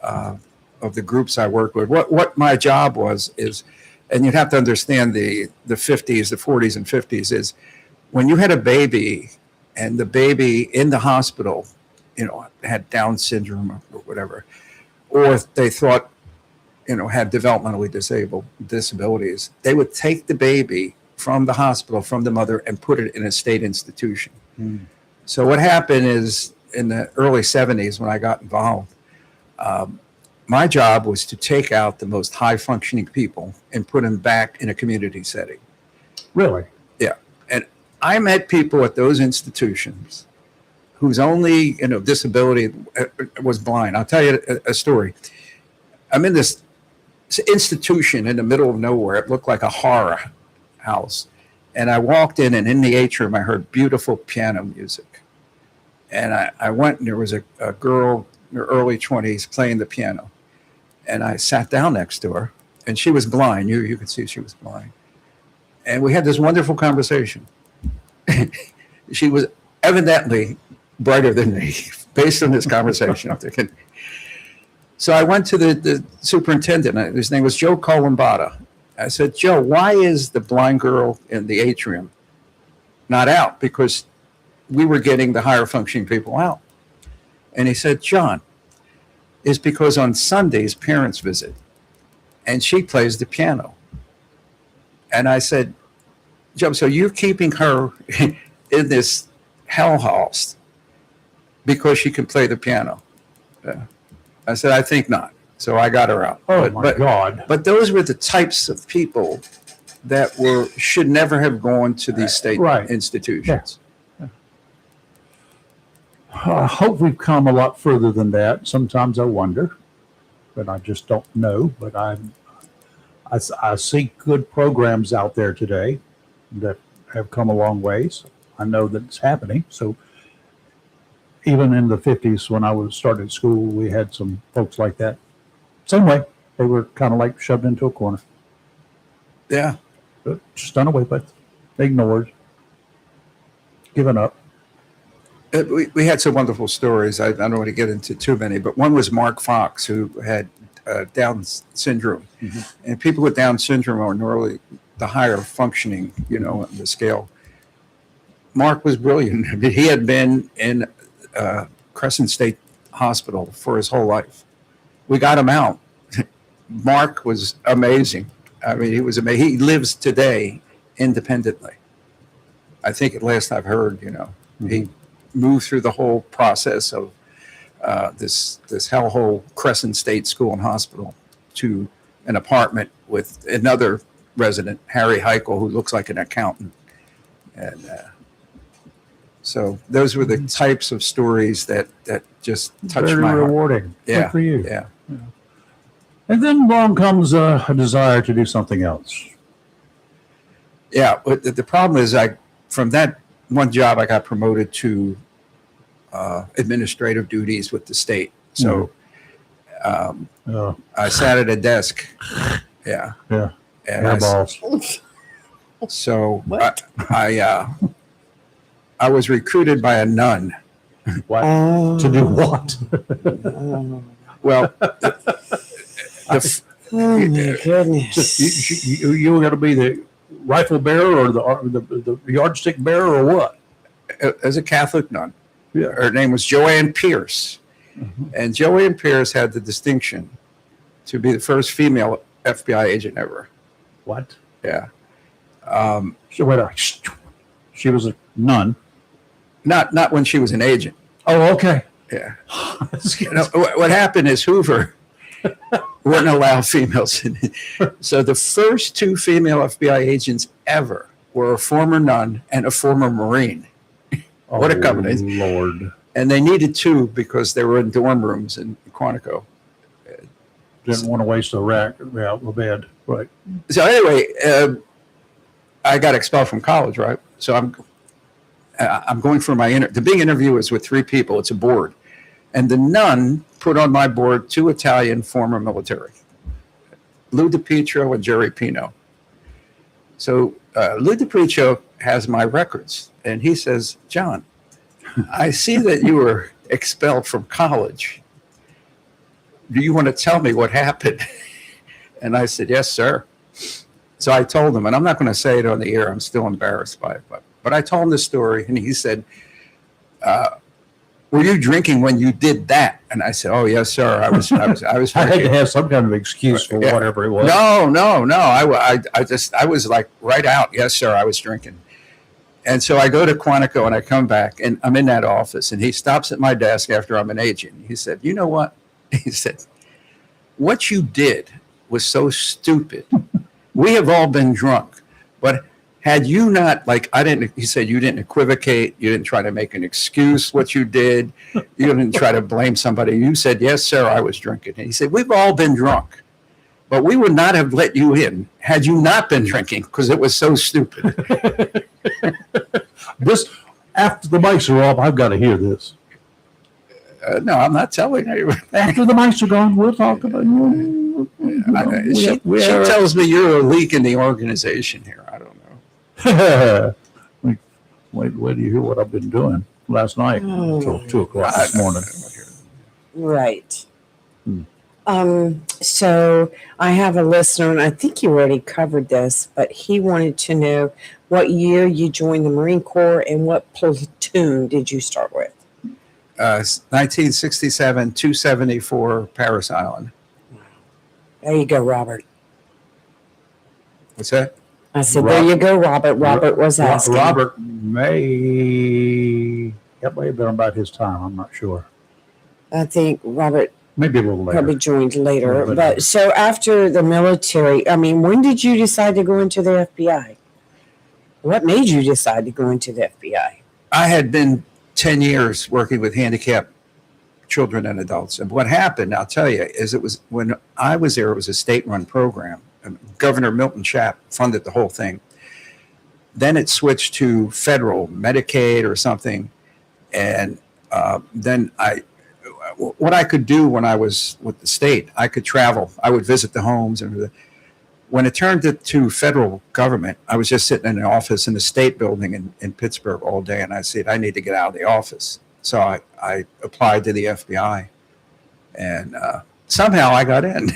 of the groups I worked with. What my job was is, and you'd have to understand the 50s, the 40s and 50s, is when you had a baby and the baby in the hospital, had Down syndrome or whatever, or they thought, had developmentally disabled disabilities, they would take the baby from the hospital, from the mother, and put it in a state institution. So what happened is, in the early 70s, when I got involved, my job was to take out the most high-functioning people and put them back in a community setting. Really? Yeah. And I met people at those institutions whose only disability was blind. I'll tell you a story. I'm in this institution in the middle of nowhere. It looked like a horror house. And I walked in, and in the atrium, I heard beautiful piano music. And I went, and there was a girl in her early 20s playing the piano. And I sat down next to her, and she was blind. You could see she was blind. And we had this wonderful conversation. She was evidently brighter than me, based on this conversation. I'm thinking. So I went to the superintendent. His name was Joe Colombata. I said, Joe, why is the blind girl in the atrium not out? Because we were getting the higher functioning people out. And he said, John, it's because on Sundays parents visit and she plays the piano. And I said, Joe, so you're keeping her in this hellhouse because she can play the piano? I said, I think not. So I got her out. Oh, my God. But those were the types of people that should never have gone to these state institutions. Yeah. I hope we've come a lot further than that. Sometimes I wonder, but I just don't know. But I see good programs out there today that have come a long ways. I know that it's happening. So even in the 50s, when I started school, we had some folks like that. Same way, they were kind of like shoved into a corner. Yeah. But just done away with, ignored, given up. We had some wonderful stories. I don't want to get into too many, but one was Mark Fox, who had Down syndrome. And people with Down syndrome are normally the higher functioning, on the scale. Mark was brilliant. I mean, he had been in Crescent State Hospital for his whole life. We got him out. Mark was amazing. I mean, he was amazing. He lives today independently. I think at last I've heard, he moved through the whole process of this hellhole Crescent State School and Hospital to an apartment with another resident, Harry Heichel, who looks like an accountant. And so those were the types of stories that just touched my heart. Very rewarding. Yeah. Good for you. Yeah. And then along comes a desire to do something else. Yeah. But the problem is from that one job, I got promoted to administrative duties with the state. So I sat at a desk. Yeah. Yeah. And Hairballs. So I was recruited by a nun. What? To do what? Well, Oh my goodness. You were going to be the rifle bearer or the yardstick bearer or what? as a Catholic nun. Yeah. Her name was Joanne Pierce. And Joanne Pierce had the distinction to be the first female FBI agent ever. What? Yeah. She was a nun. Not when she was an agent. Oh, okay. Yeah. What happened is Hoover wouldn't allow females in. So the first 2 female FBI agents ever were a former nun and a former Marine. What a covenant. Lord. And they needed 2 because they were in dorm rooms in Quantico. Didn't want to waste a bed. Right. So anyway, I got expelled from college, right? So I'm going for my the big interview is with 3 people. It's a board. And the nun put on my board 2 Italian former military, Lou DiPietro and Jerry Pino. So Lou DiPietro has my records, and he says, John, I see that you were expelled from college. Do you want to tell me what happened? And I said, yes, sir. So I told him, and I'm not going to say it on the air. I'm still embarrassed by it. But I told him the story, and he said, were you drinking when you did that? And I said, oh, yes, sir. I was I had drinking. to have some kind of excuse for Yeah. whatever it was. No. I was like right out. Yes, sir. I was drinking. And so I go to Quantico and I come back and I'm in that office and he stops at my desk after I'm an agent. He said, you know what? He said, what you did was so stupid. We have all been drunk, but had you not, he said, you didn't equivocate. You didn't try to make an excuse what you did. You didn't try to blame somebody. You said, yes, sir, I was drinking. And he said, we've all been drunk, but we would not have let you in had you not been drinking because it was so stupid. This, after the mics are off, I've got to hear this. No, I'm not telling you. After the mics are gone, we'll talk about you. She tells me you're a leak in the organization here. I don't know. Wait do you hear what I've been doing last night until 2 o'clock this morning. Right. So I have a listener, and I think you already covered this, but he wanted to know what year you joined the Marine Corps and what platoon did you start with? 1967, 274 Paris Island. There you go, Robert. What's that? I said, there you go, Robert. Robert was asking. Robert that may have been about his time. I'm not sure. I think Robert Maybe a little later. probably joined later. Little bit But later. so after the military, I mean, when did you decide to go into the FBI? What made you decide to go into the FBI? I had been 10 years working with handicapped children and adults. And what happened, I'll tell you, is it was when I was there, it was a state-run program. And Governor Milton Chapp funded the whole thing. Then it switched to federal, Medicaid or something. And then what I could do when I was with the state, I could travel. I would visit the homes. And when it turned to federal government, I was just sitting in an office in the state building in Pittsburgh all day. And I said, I need to get out of the office. So I applied to the FBI. And somehow I got in.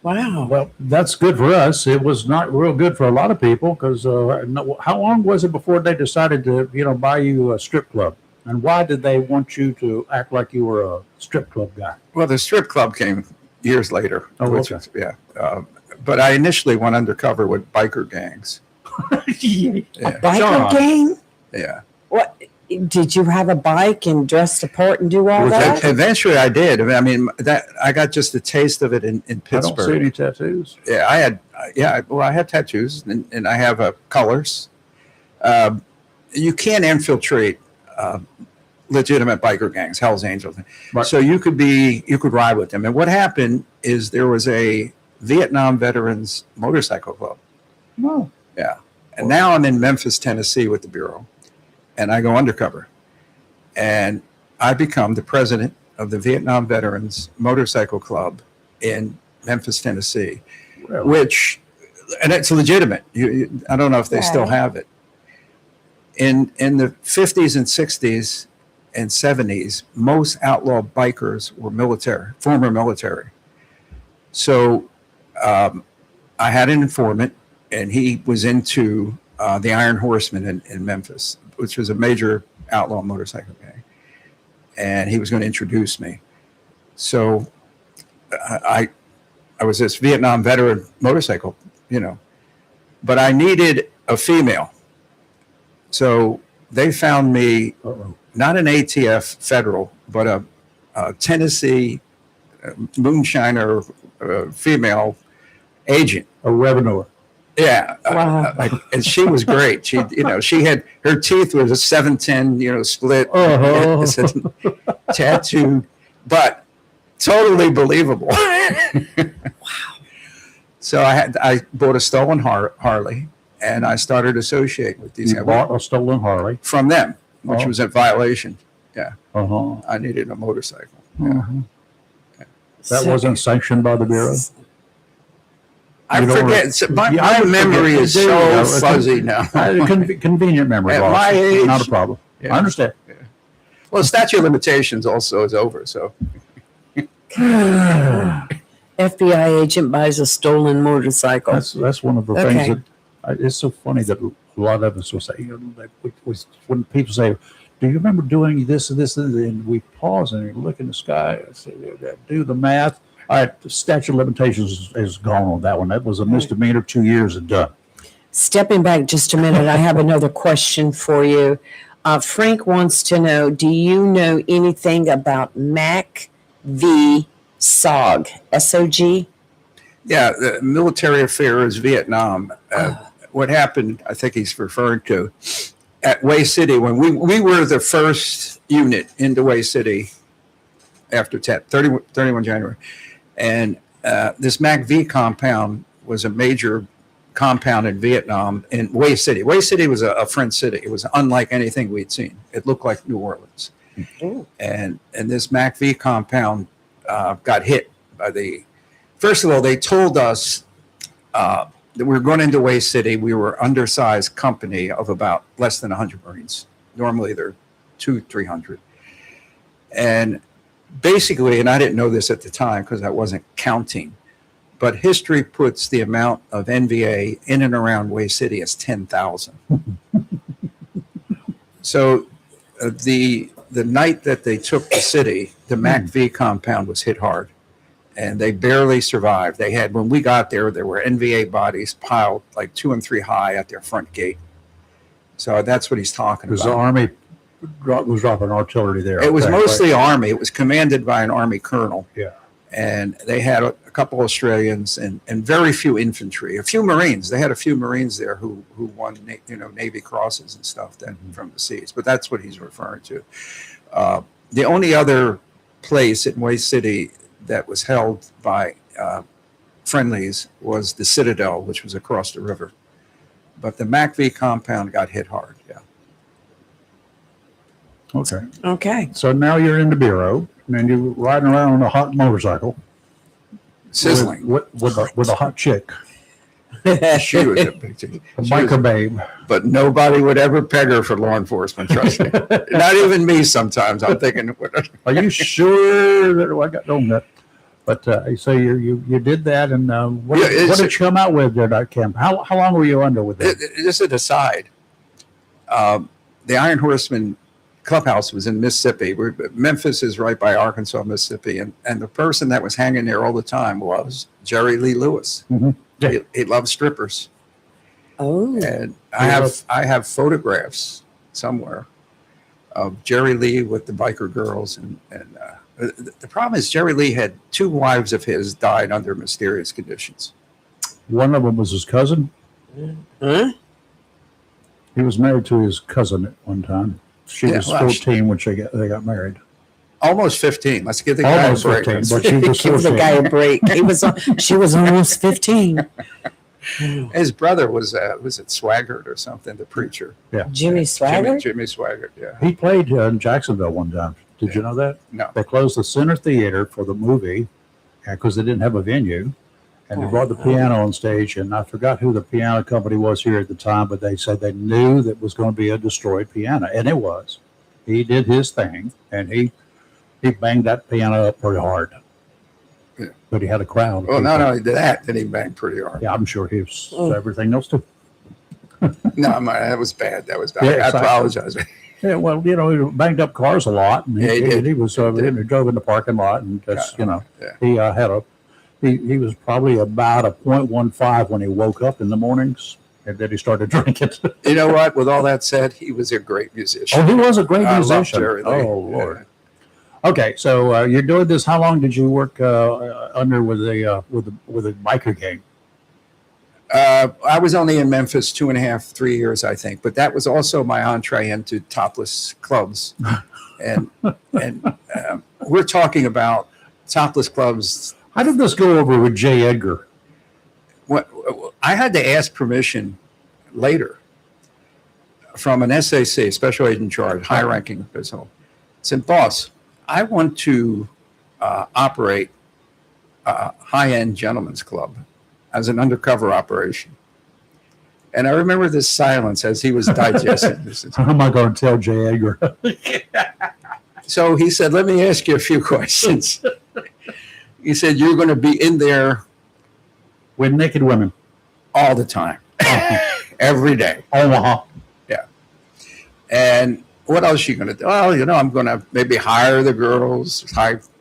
Wow. Well, that's good for us. It was not real good for a lot of people because how long was it before they decided to, buy you a strip club? And why did they want you to act like you were a strip club guy? Well, the strip club came years later. Oh, which okay. was, but I initially went undercover with biker gangs. A Yeah. biker John. gang? Yeah. What? Did you have a bike and dress the part and do all Was that? Eventually I did. I mean, that I got just a taste of it in I don't see Pittsburgh. any tattoos. Yeah, I had tattoos and I have colors. You can't infiltrate legitimate biker gangs, Hell's Angels. Right. So you could ride with them. And what happened is there was a Vietnam veterans motorcycle club. No. Yeah. And now I'm in Memphis, Tennessee with the Bureau. And I go undercover. And I become the president of the Vietnam Veterans Motorcycle Club in Memphis, Tennessee, Really? and it's legitimate. I don't know if they still Right. have it. In the 50s and 60s and 70s, most outlaw bikers were former military. So I had an informant, and he was into the Iron Horsemen in Memphis, which was a major outlaw motorcycle gang. And he was going to introduce me. So I was this Vietnam veteran motorcycle, but I needed a female. So they found me Uh-oh. not an ATF federal, but a Tennessee moonshiner female agent. A revenue. Yeah, Wow. and she was great. She, she had her teeth was a 710, split, Oh. tattoo, but totally believable. So I bought a stolen Harley, and I started associating with these You guys bought a stolen Harley. from them, which Oh. was a violation. Uh-huh. I needed a motorcycle. Yeah. Uh-huh. That wasn't sanctioned by the Bureau. I You don't forget. So my Yeah, I would memory forget. is You do, so it's fuzzy now. Convenient memory At loss. my age- Not a problem. Yeah. I understand. Well, statute of limitations also is over. So FBI agent buys a stolen motorcycle. That's one of the Okay. things that it's so funny that a lot of us will say, like when people say, "Do you remember doing this and this?" and we pause and we look in the sky and say, "Do the math." All right, the statute of limitations is gone on that one. That was a misdemeanor, 2 years and done. Stepping back just a minute, I have another question for you. Frank wants to know, do you know anything about Mac v. SOG? S-O-G? yeah, the military affairs, Vietnam. What happened? I think he's referring to at Way City when we were the first unit into Way City after 31 January. And this MAC-V compound was a major compound in Vietnam in Way City. Way City was a French city. It was unlike anything we'd seen. It looked like New Orleans. And this MAC-V compound got hit by first of all, they told us that we were going into Way City. We were undersized company of about less than 100 Marines. Normally they're 200-300. And basically, and I didn't know this at the time because I wasn't counting, but history puts the amount of NVA in and around Way City as 10,000. So the night that they took the city, the MAC-V compound was hit hard, and they barely survived. They had, when we got there were NVA bodies piled like 2 and 3 high at their front gate. So that's what he's talking Because the about. Army was dropping artillery there. It was Okay, mostly right. Army. It was commanded by an Army colonel. Yeah. And they had a couple Australians and very few infantry, a few Marines. They had a few Marines there who won, Navy crosses and stuff from the seas. But that's what he's referring to. The only other place in Way City that was held by friendlies was the Citadel, which was across the river. But the MAC-V compound got hit hard. Yeah. Okay. Okay. So now you're in the Bureau, and you're riding around on a hot motorcycle. Sizzling. With a hot chick, She was a big chick. a She was- biker babe. But nobody would ever peg her for law enforcement, trust me. Not even me sometimes. I'm thinking, Are you sure that I got on that? But so you did that, and what did you come out with there at camp? How long were you under with that? just an aside. The Iron Horseman clubhouse was in Mississippi. Memphis is right by Arkansas, Mississippi. And the person that was hanging there all the time was Jerry Lee Lewis. Mhm. Yeah. He loved strippers. Oh. And I have photographs somewhere of Jerry Lee with the biker girls. And the problem is Jerry Lee had 2 wives of his died under mysterious conditions. One of them was his cousin. Huh? He was married to his cousin at one time. She Yeah, was well, 14 when they got married. Almost 15. Let's give the guy Almost a break. 15, but she was Give the 14. guy a break. She was almost 15. His brother was it Swaggart or something, the preacher. Jimmy Swagger? Jimmy Swaggart, yeah. He played in Jacksonville one time. Did you know that? No. They closed the Center Theater for the movie because they didn't have a venue. And they brought the piano on stage, and I forgot who the piano company was here at the time, but they said they knew that was going to be a destroyed piano, and it was. He did his thing, and he banged that piano up pretty hard. Yeah. But he had a crowd. of Well, not people. only did that, then he banged pretty hard. Yeah, I'm sure he was Oh. everything else too. No, that was bad. That was bad. Yeah, I exactly. apologize. Yeah, well, he banged up cars a lot, and Yeah, he did. he was he drove in the parking lot, and just Yeah. he had he was probably about a .15 when he woke up in the mornings, and then he started drinking. You know what? With all that said, he was a great musician. Oh, he was a great I love musician. Jerry Lee. Oh Lord. Okay, so you're doing this. How long did you work under with a biker gang? I was only in Memphis 2.5, 3 years, I think, but that was also my entree into topless clubs. and we're talking about topless clubs. How did this go over with J. Edgar? I had to ask permission later from an SAC, Special Agent in Charge, high-ranking official. Said, boss, I want to operate a high-end gentleman's club as an undercover operation. And I remember this silence as he was digesting this. How am I going to tell J. Edgar? So he said, let me ask you a few questions. He said, you're going to be in there With naked women. all the time, every day. Omaha. Yeah. And what else are you going to do? Well, you know, I'm going to maybe hire the girls,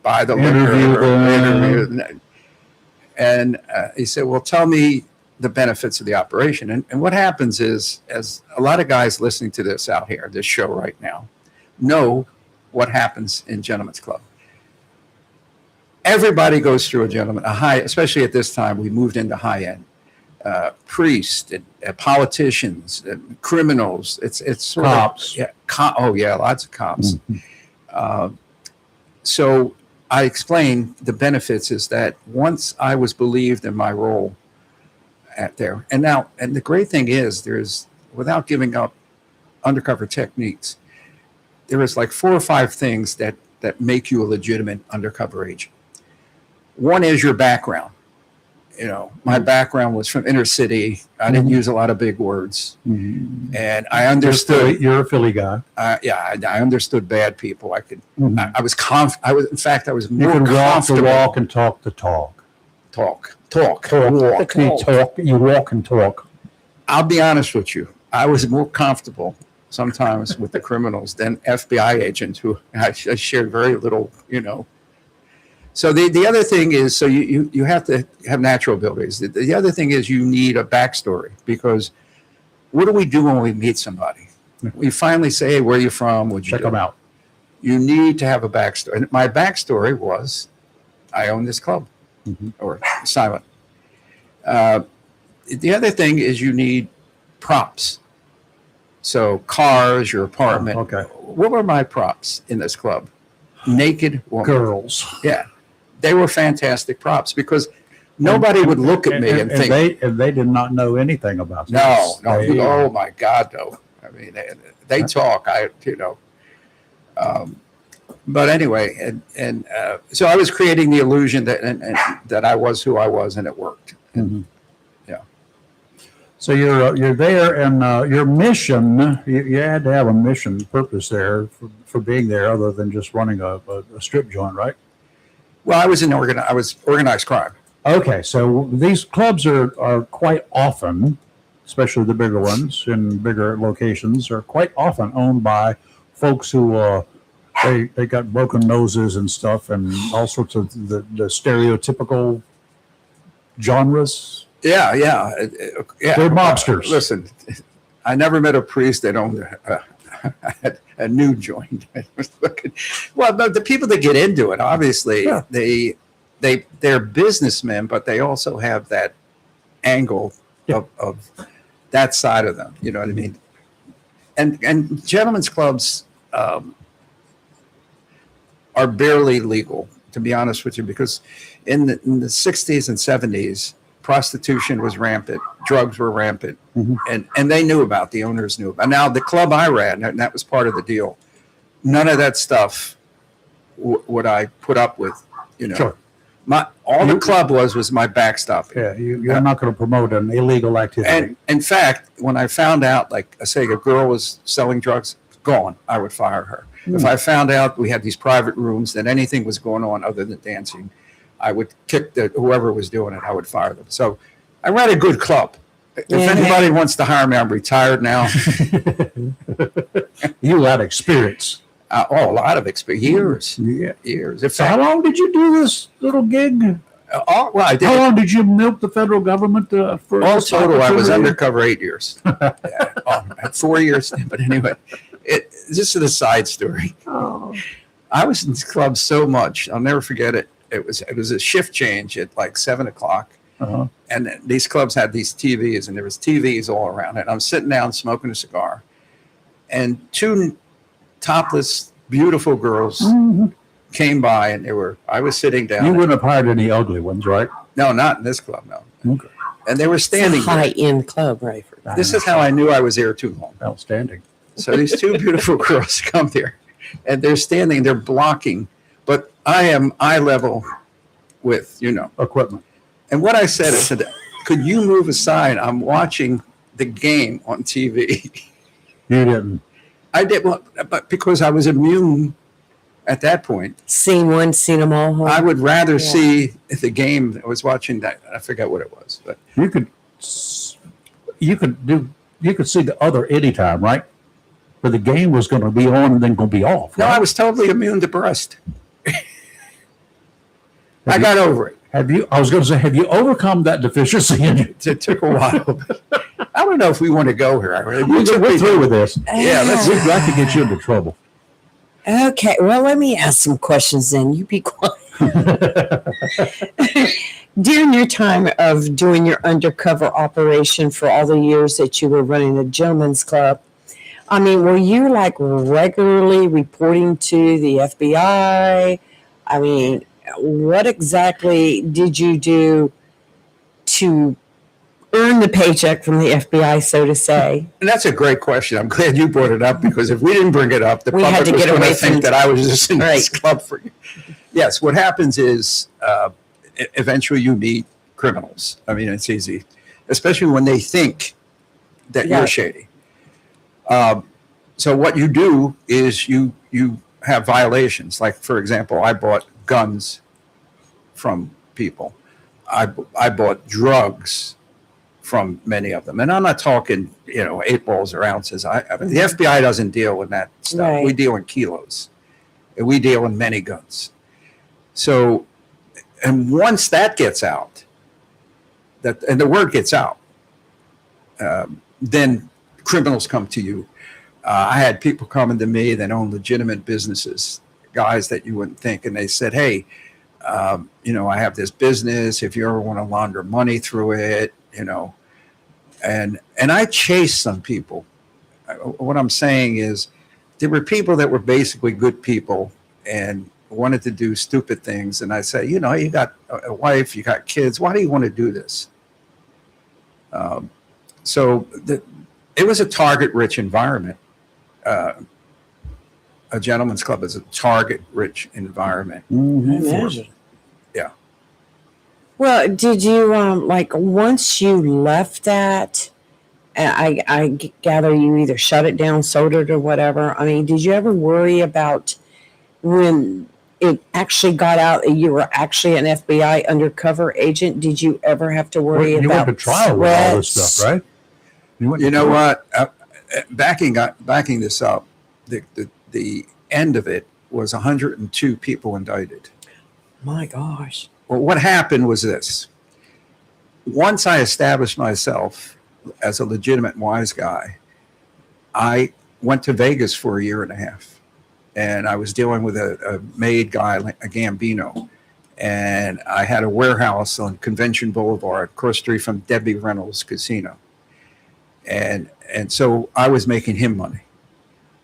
buy the Interview liquor, them. interview. And he said, well, tell me the benefits of the operation. And what happens is, as a lot of guys listening to this out here, this show right now, know what happens in Gentlemen's Club. Everybody goes through a high, especially at this time, we moved into high end. Priests, politicians, criminals. It's sort Cops. of lots of cops. So I explained the benefits is that once I was believed in my role at there, and the great thing is there's, without giving up undercover techniques, there is like 4 or 5 things that make you a legitimate undercover agent. One is your background. You know, my background was from inner city. I didn't use a lot of big words, and I understood. You're a Philly guy. I understood bad people. I could. I was in fact, I was You more can walk the comfortable. walk and talk the talk. Talk. Walk. talk. You walk and talk. I'll be honest with you. I was more comfortable sometimes with the criminals than FBI agents who I shared very little, you know. So the other thing is, so you have to have natural abilities. The other thing is you need a backstory, because what do we do when we meet somebody? We finally say, hey, where are you from? What'd you Check do? them out. You need to have a backstory. And my backstory was I own this club, or silent. The other thing is you need props. So cars, your apartment. Okay. What were my props in this club? Naked woman. Girls. Yeah. They were fantastic props, because nobody would look at me and think. They did not know anything about No. this. Oh my God, no. I mean, they talk. But anyway, so I was creating the illusion that I was who I was, and it worked. Yeah. So you're there, and your mission, you had to have a mission purpose there for being there, other than just running a strip joint, right? Well, I was organized crime. Okay, so these clubs are quite often, especially the bigger ones in bigger locations, are quite often owned by folks who they got broken noses and stuff, and all sorts of the stereotypical genres. Yeah. They're mobsters. Listen, I never met a priest that owned a new joint. Well, but the people that get into it, obviously, they're businessmen, but they also have that angle of that side of them. You know what I mean? And gentlemen's clubs are barely legal, to be honest with you, because in the 60s and 70s, prostitution was rampant, drugs were rampant, and they knew about, the owners knew about. Now, the club I ran, and that was part of the deal, none of that stuff would I put up with, you know. Sure. The club was my backstop. Yeah, you're not going to promote an illegal activity. And in fact, when I found out, like, say a girl was selling drugs, gone, I would fire her. If I found out we had these private rooms, that anything was going on other than dancing, I would kick whoever was doing it, I would fire them. So I ran a good club. If anybody wants to hire me, I'm retired now. You had experience. A lot of experience. Years. So how long did you do this little gig? Well, I did. How long did you milk the federal government for? All total, I was undercover 8 years. 4 years, but anyway, just a side story. I was in this club so much. I'll never forget it. It was a shift change at like 7:00. Uh-huh. And these clubs had these TVs, and there was TVs all around it. I'm sitting down smoking a cigar, and two topless, beautiful girls came by, and I was sitting down. You wouldn't have hired any ugly ones, right? No, not in this club, no. Okay. And they were standing there. High-end club, right? This is how I knew I was there too long. Outstanding. So these two beautiful girls come there, and they're standing, they're blocking, but I am eye level with, Equipment. And what I said, could you move aside? I'm watching the game on TV. You didn't. I did, well, but because I was immune at that point. Seen one, seen them all. Huh? I would rather see the game. I was watching that. I forget what it was, but You could see the other anytime, right? But the game was going to be on and then going to be off. no, Right? I was totally immune to breast. I got over it. I was going to say, have you overcome that deficiency in you? It took a while. I don't know if we want to go here. We're through with this. Yeah, We'd like to get you into trouble. Okay, well, let me ask some questions then. You be quiet. During your time of doing your undercover operation for all the years that you were running the gentlemen's club, I mean, were you like regularly reporting to the FBI? I mean, what exactly did you do to earn the paycheck from the FBI, so to say? And that's a great question. I'm glad you brought it up, because if we didn't bring it up, the We had public to was get going to away think from- that I was just in this Right. club for you. Yes, what happens is eventually you meet criminals. I mean, it's easy, especially when they think that Yeah. you're shady. So what you do is you have violations. Like, for example, I bought guns from people. I bought drugs from many of them. And I'm not talking, 8 balls or ounces. I mean, the FBI doesn't deal in that stuff. Right. We deal in kilos. And we deal in many guns. So, and once that gets out, and the word gets out, then criminals come to you. I had people coming to me that own legitimate businesses, guys that you wouldn't think, and they said, "Hey, I have this business. If you ever want to launder money through it, and I chased some people. What I'm saying is, there were people that were basically good people and wanted to do stupid things, and I say, you got a wife, you got kids. Why do you want to do this? It was a target-rich environment. A gentleman's club is a target-rich environment. Imagine. Yeah. Well, did you once you left that? I gather you either shut it down, sold it, or whatever. I mean, did you ever worry about when it actually got out that you were actually an FBI undercover agent? Did you ever have to worry You about went to trial with all this threats? stuff, right? You know what? Backing this up, the end of it was 102 people indicted. My gosh. Well, what happened was this. Once I established myself as a legitimate wise guy, I went to Vegas for 1.5 years. And I was dealing with a made guy, a Gambino. And I had a warehouse on Convention Boulevard, across the street from Debbie Reynolds Casino. And so I was making him money.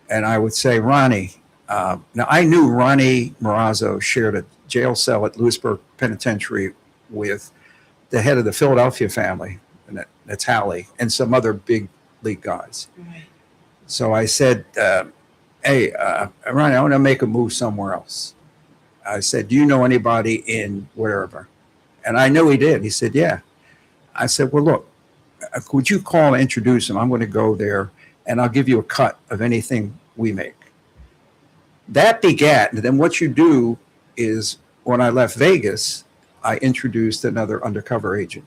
And I would say, Ronnie, now I knew Ronnie Marazzo shared a jail cell at Lewisburg Penitentiary with the head of the Philadelphia family, and that's Hallie, and some other big league guys. Right. So I said, hey, Ronnie, I want to make a move somewhere else. I said, do you know anybody in wherever? And I know he did. He said, yeah. I said, well, look, would you call and introduce him? I'm going to go there, and I'll give you a cut of anything we make. That begat, and then what you do is, when I left Vegas, I introduced another undercover agent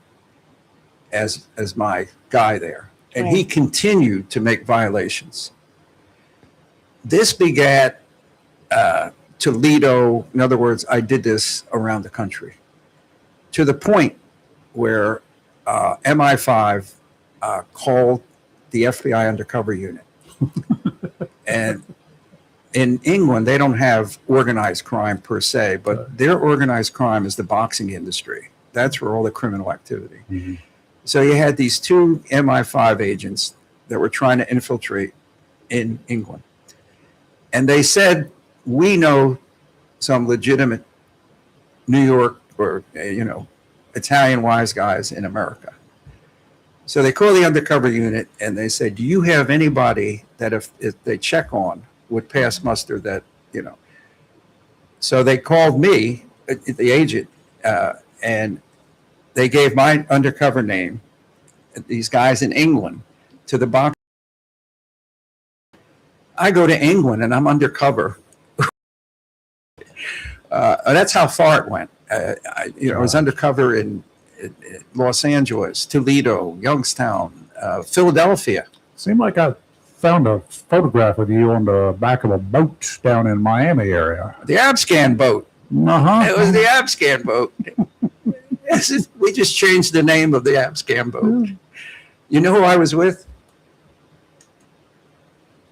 as my guy there. And he continued to make violations. This begat Toledo. In other words, I did this around the country, to the point where MI5 called the FBI undercover unit. And in England, they don't have organized crime per se, but their organized crime is the boxing industry. That's where all the criminal activity. Mm-hmm. So you had these two MI5 agents that were trying to infiltrate in England. And they said, we know some legitimate New York or, Italian wise guys in America. So they call the undercover unit and they say, do you have anybody that if they check on would pass muster that, So they called me, the agent, and they gave my undercover name, these guys in England, to the box. I go to England and I'm undercover. That's how far it went. I was undercover in Los Angeles, Toledo, Youngstown, Philadelphia. Seemed like I found a photograph of you on the back of a boat down in Miami area. The Abscan boat. Uh-huh. It was the Abscan boat. We just changed the name of the Abscan boat. You know who I was with?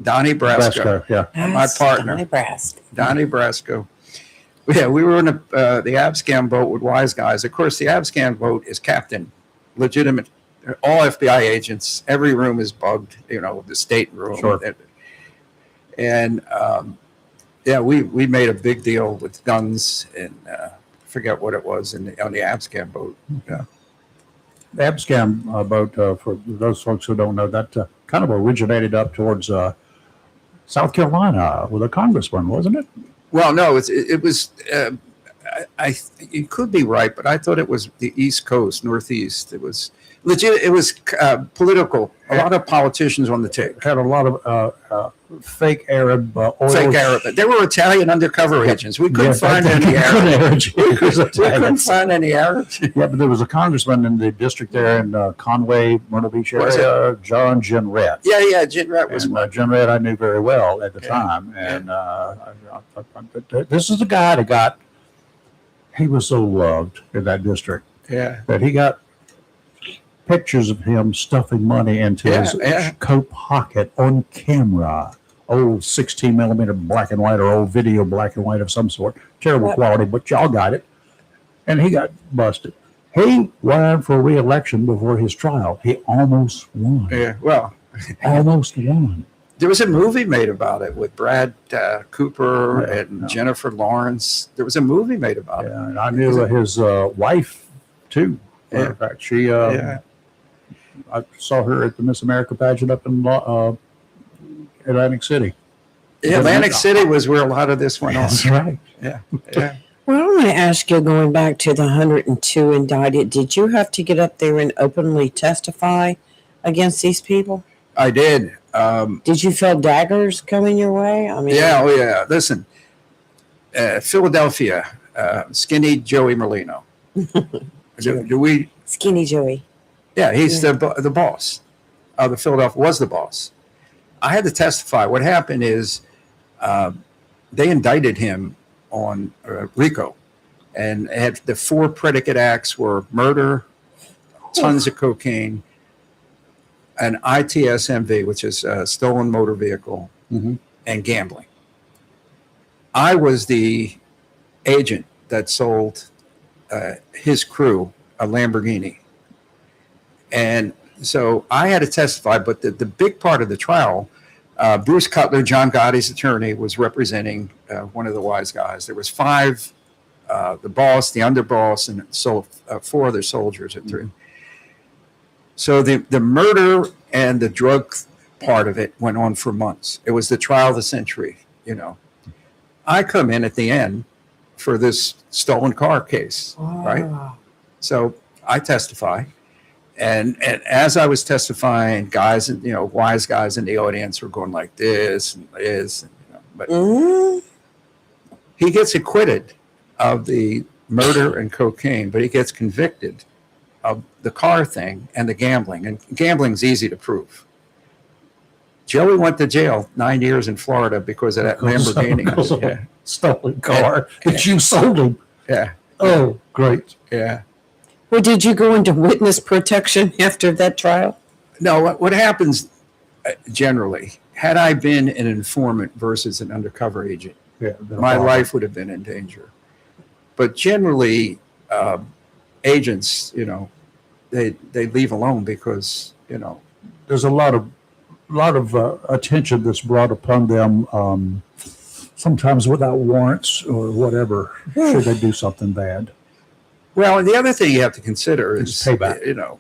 Donnie Brasco. Yeah. My partner. Donnie Brasco. Donnie Brasco. Yeah, we were in the Abscan boat with wise guys. Of course, the Abscan boat is captain, legitimate, all FBI agents. Every room is bugged, the state room. Sure. And we made a big deal with guns and forget what it was on the Abscan boat. Yeah. The Abscam boat, for those folks who don't know, that kind of originated up towards South Carolina with a congressman, wasn't it? Well, no, it was. You could be right, but I thought it was the East Coast, Northeast. It was legit. It was political. A lot of politicians on the tape. Had a lot of fake Arab oil. Fake Arab. They were Italian undercover agents. We couldn't find any Arabs. We couldn't find any Arabs. Yeah, but there was a congressman in the district there in Conway, Myrtle Beach area, John Jenrette. Yeah, Jenrette was one. Jenrette I knew very well at the time. And this is the guy that he was so loved in that district that he got pictures of him stuffing money into his coat pocket on camera. Old 16 millimeter black and white or old video black and white of some sort. Terrible quality, but y'all got it. And he got busted. He ran for re-election before his trial. He almost won. Yeah, well. Almost won. There was a movie made about it with Brad Cooper and Jennifer Lawrence. There was a movie made about it. And I knew his wife, too. Matter of fact, she... I saw her at the Miss America pageant up in Atlantic City. Yeah, Atlantic City was where a lot of this went on. That's right. Yeah. Well, I want to ask you, going back to the 102 indicted, did you have to get up there and openly testify against these people? I did. Did you feel daggers coming your way? I mean, yeah. Listen, Philadelphia, Skinny Joey Merlino. Do we? Skinny Joey. Yeah, he's the boss. The Philadelphia was the boss. I had to testify. What happened is they indicted him on RICO, and had the 4 predicate acts were murder, tons of cocaine, an ITSMV, which is a stolen motor vehicle, and gambling. I was the agent that sold his crew a Lamborghini. And so I had to testify, but the big part of the trial, Bruce Cutler, John Gotti's attorney, was representing one of the wise guys. There was 5, the boss, the underboss, and 4 other soldiers at 3. So the murder and the drug part of it went on for months. It was the trial of the century, I come in at the end for this stolen car case, right? So I testify. And as I was testifying, guys, wise guys in the audience were going like this and this. But he gets acquitted of the murder and cocaine, but he gets convicted of the car thing and the gambling. And gambling's easy to prove. Joey went to jail 9 years in Florida because of that Lamborghini. Because of a stolen car that you sold him. Yeah. Oh, great. Yeah. Well, did you go into witness protection after that trial? No, what happens generally had I been an informant versus an undercover agent, Yeah, my life would have been in danger. But generally, agents, they leave alone because, there's a lot of attention that's brought upon them, sometimes without warrants or whatever, should they do something bad. well, and the other thing you have to consider is, It's payback.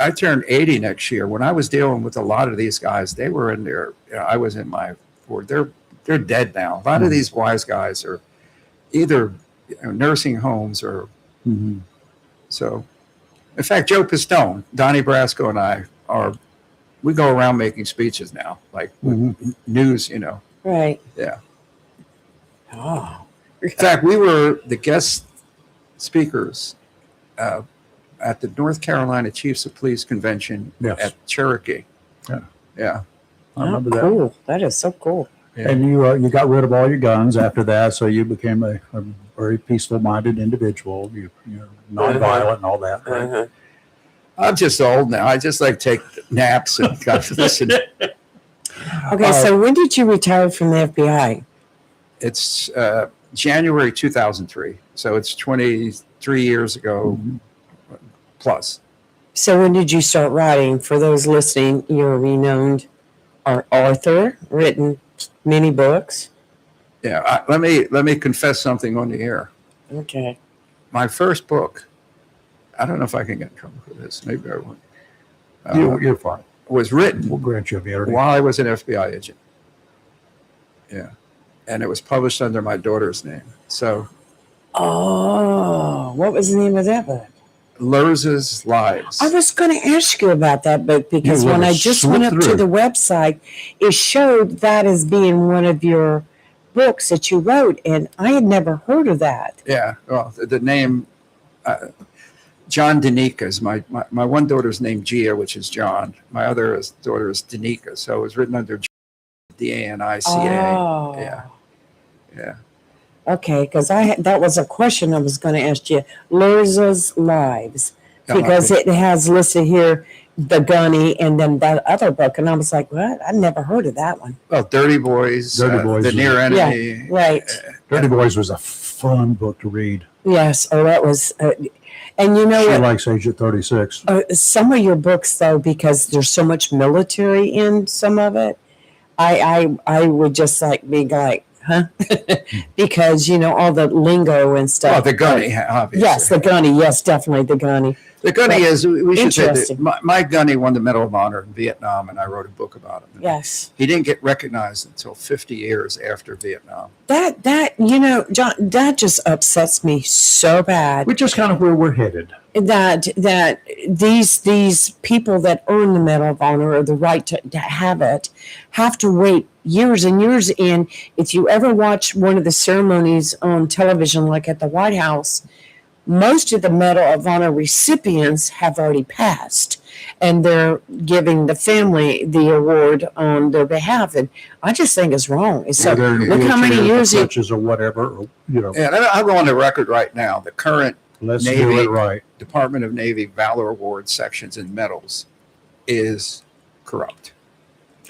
I turned 80 next year. When I was dealing with a lot of these guys, they were in their, I was in my, they're dead now. A lot of these wise guys are either nursing homes or, so. In fact, Joe Pistone, Donnie Brasco and I we go around making speeches now, like news, Right. Yeah. Oh. In fact, we were the guest speakers at the North Carolina Chiefs of Police Convention at Cherokee. Yeah. I remember that. Cool. That is so cool. Yeah. And you got rid of all your guns after that, so you became a very peaceful-minded individual. You're nonviolent and all that. Right? I'm just old now. I just like take naps and listen. Okay, so when did you retire from the FBI? It's January 2003, so it's 23 years ago plus. So when did you start writing? For those listening, you're a renowned author, written many books. Yeah, let me confess something on the air. Okay. My first book, I don't know if I can get in trouble for this. Maybe I won't. You're fine. Was written We'll grant you immunity. while I was an FBI agent. Yeah, and it was published under my daughter's name. So Oh, what was the name of that book? Lurza's Lives. I was going to ask you about that book because You when wanna I just slip went up to through. the website, it showed that as being one of your books that you wrote, and I had never heard of that. Yeah, well, the name John Danica is my one daughter's name Gia, which is John. My other daughter is Danica, so it was written under Danica. Oh. Yeah. Okay, because that was a question I was going to ask you. Lurza's Lives, because it has listed here The Gunny and then that other book, and I was like, what? I never heard of that one. Well, Dirty Boys, The Near Enemy. Right. Dirty Boys was a fun book to read. Yes. Oh, that was. And you know She what? likes Agent 36. Some of your books, though, because there's so much military in some of it, I would just be like, huh? Because all the lingo and stuff. Oh, The Gunny, obviously. Yes, the Gunny. Yes, definitely the Gunny. The Gunny is, we should say, Interesting. my Gunny won the Medal of Honor in Vietnam, and I wrote a book about him. Yes. He didn't get recognized until 50 years after Vietnam. That John, that just upsets me so bad. Which is kind of where we're headed. That these people that earn the Medal of Honor or the right to have it have to wait years and years. And if you ever watch one of the ceremonies on television, like at the White House, most of the Medal of Honor recipients have already passed, and they're giving the family the award on their behalf. And I just think it's wrong. So Whether look how many wheelchairs or years it. crutches or whatever, And I'm on the record right now. The current let's Navy. do it right. Department of Navy Valor Award sections and medals is corrupt.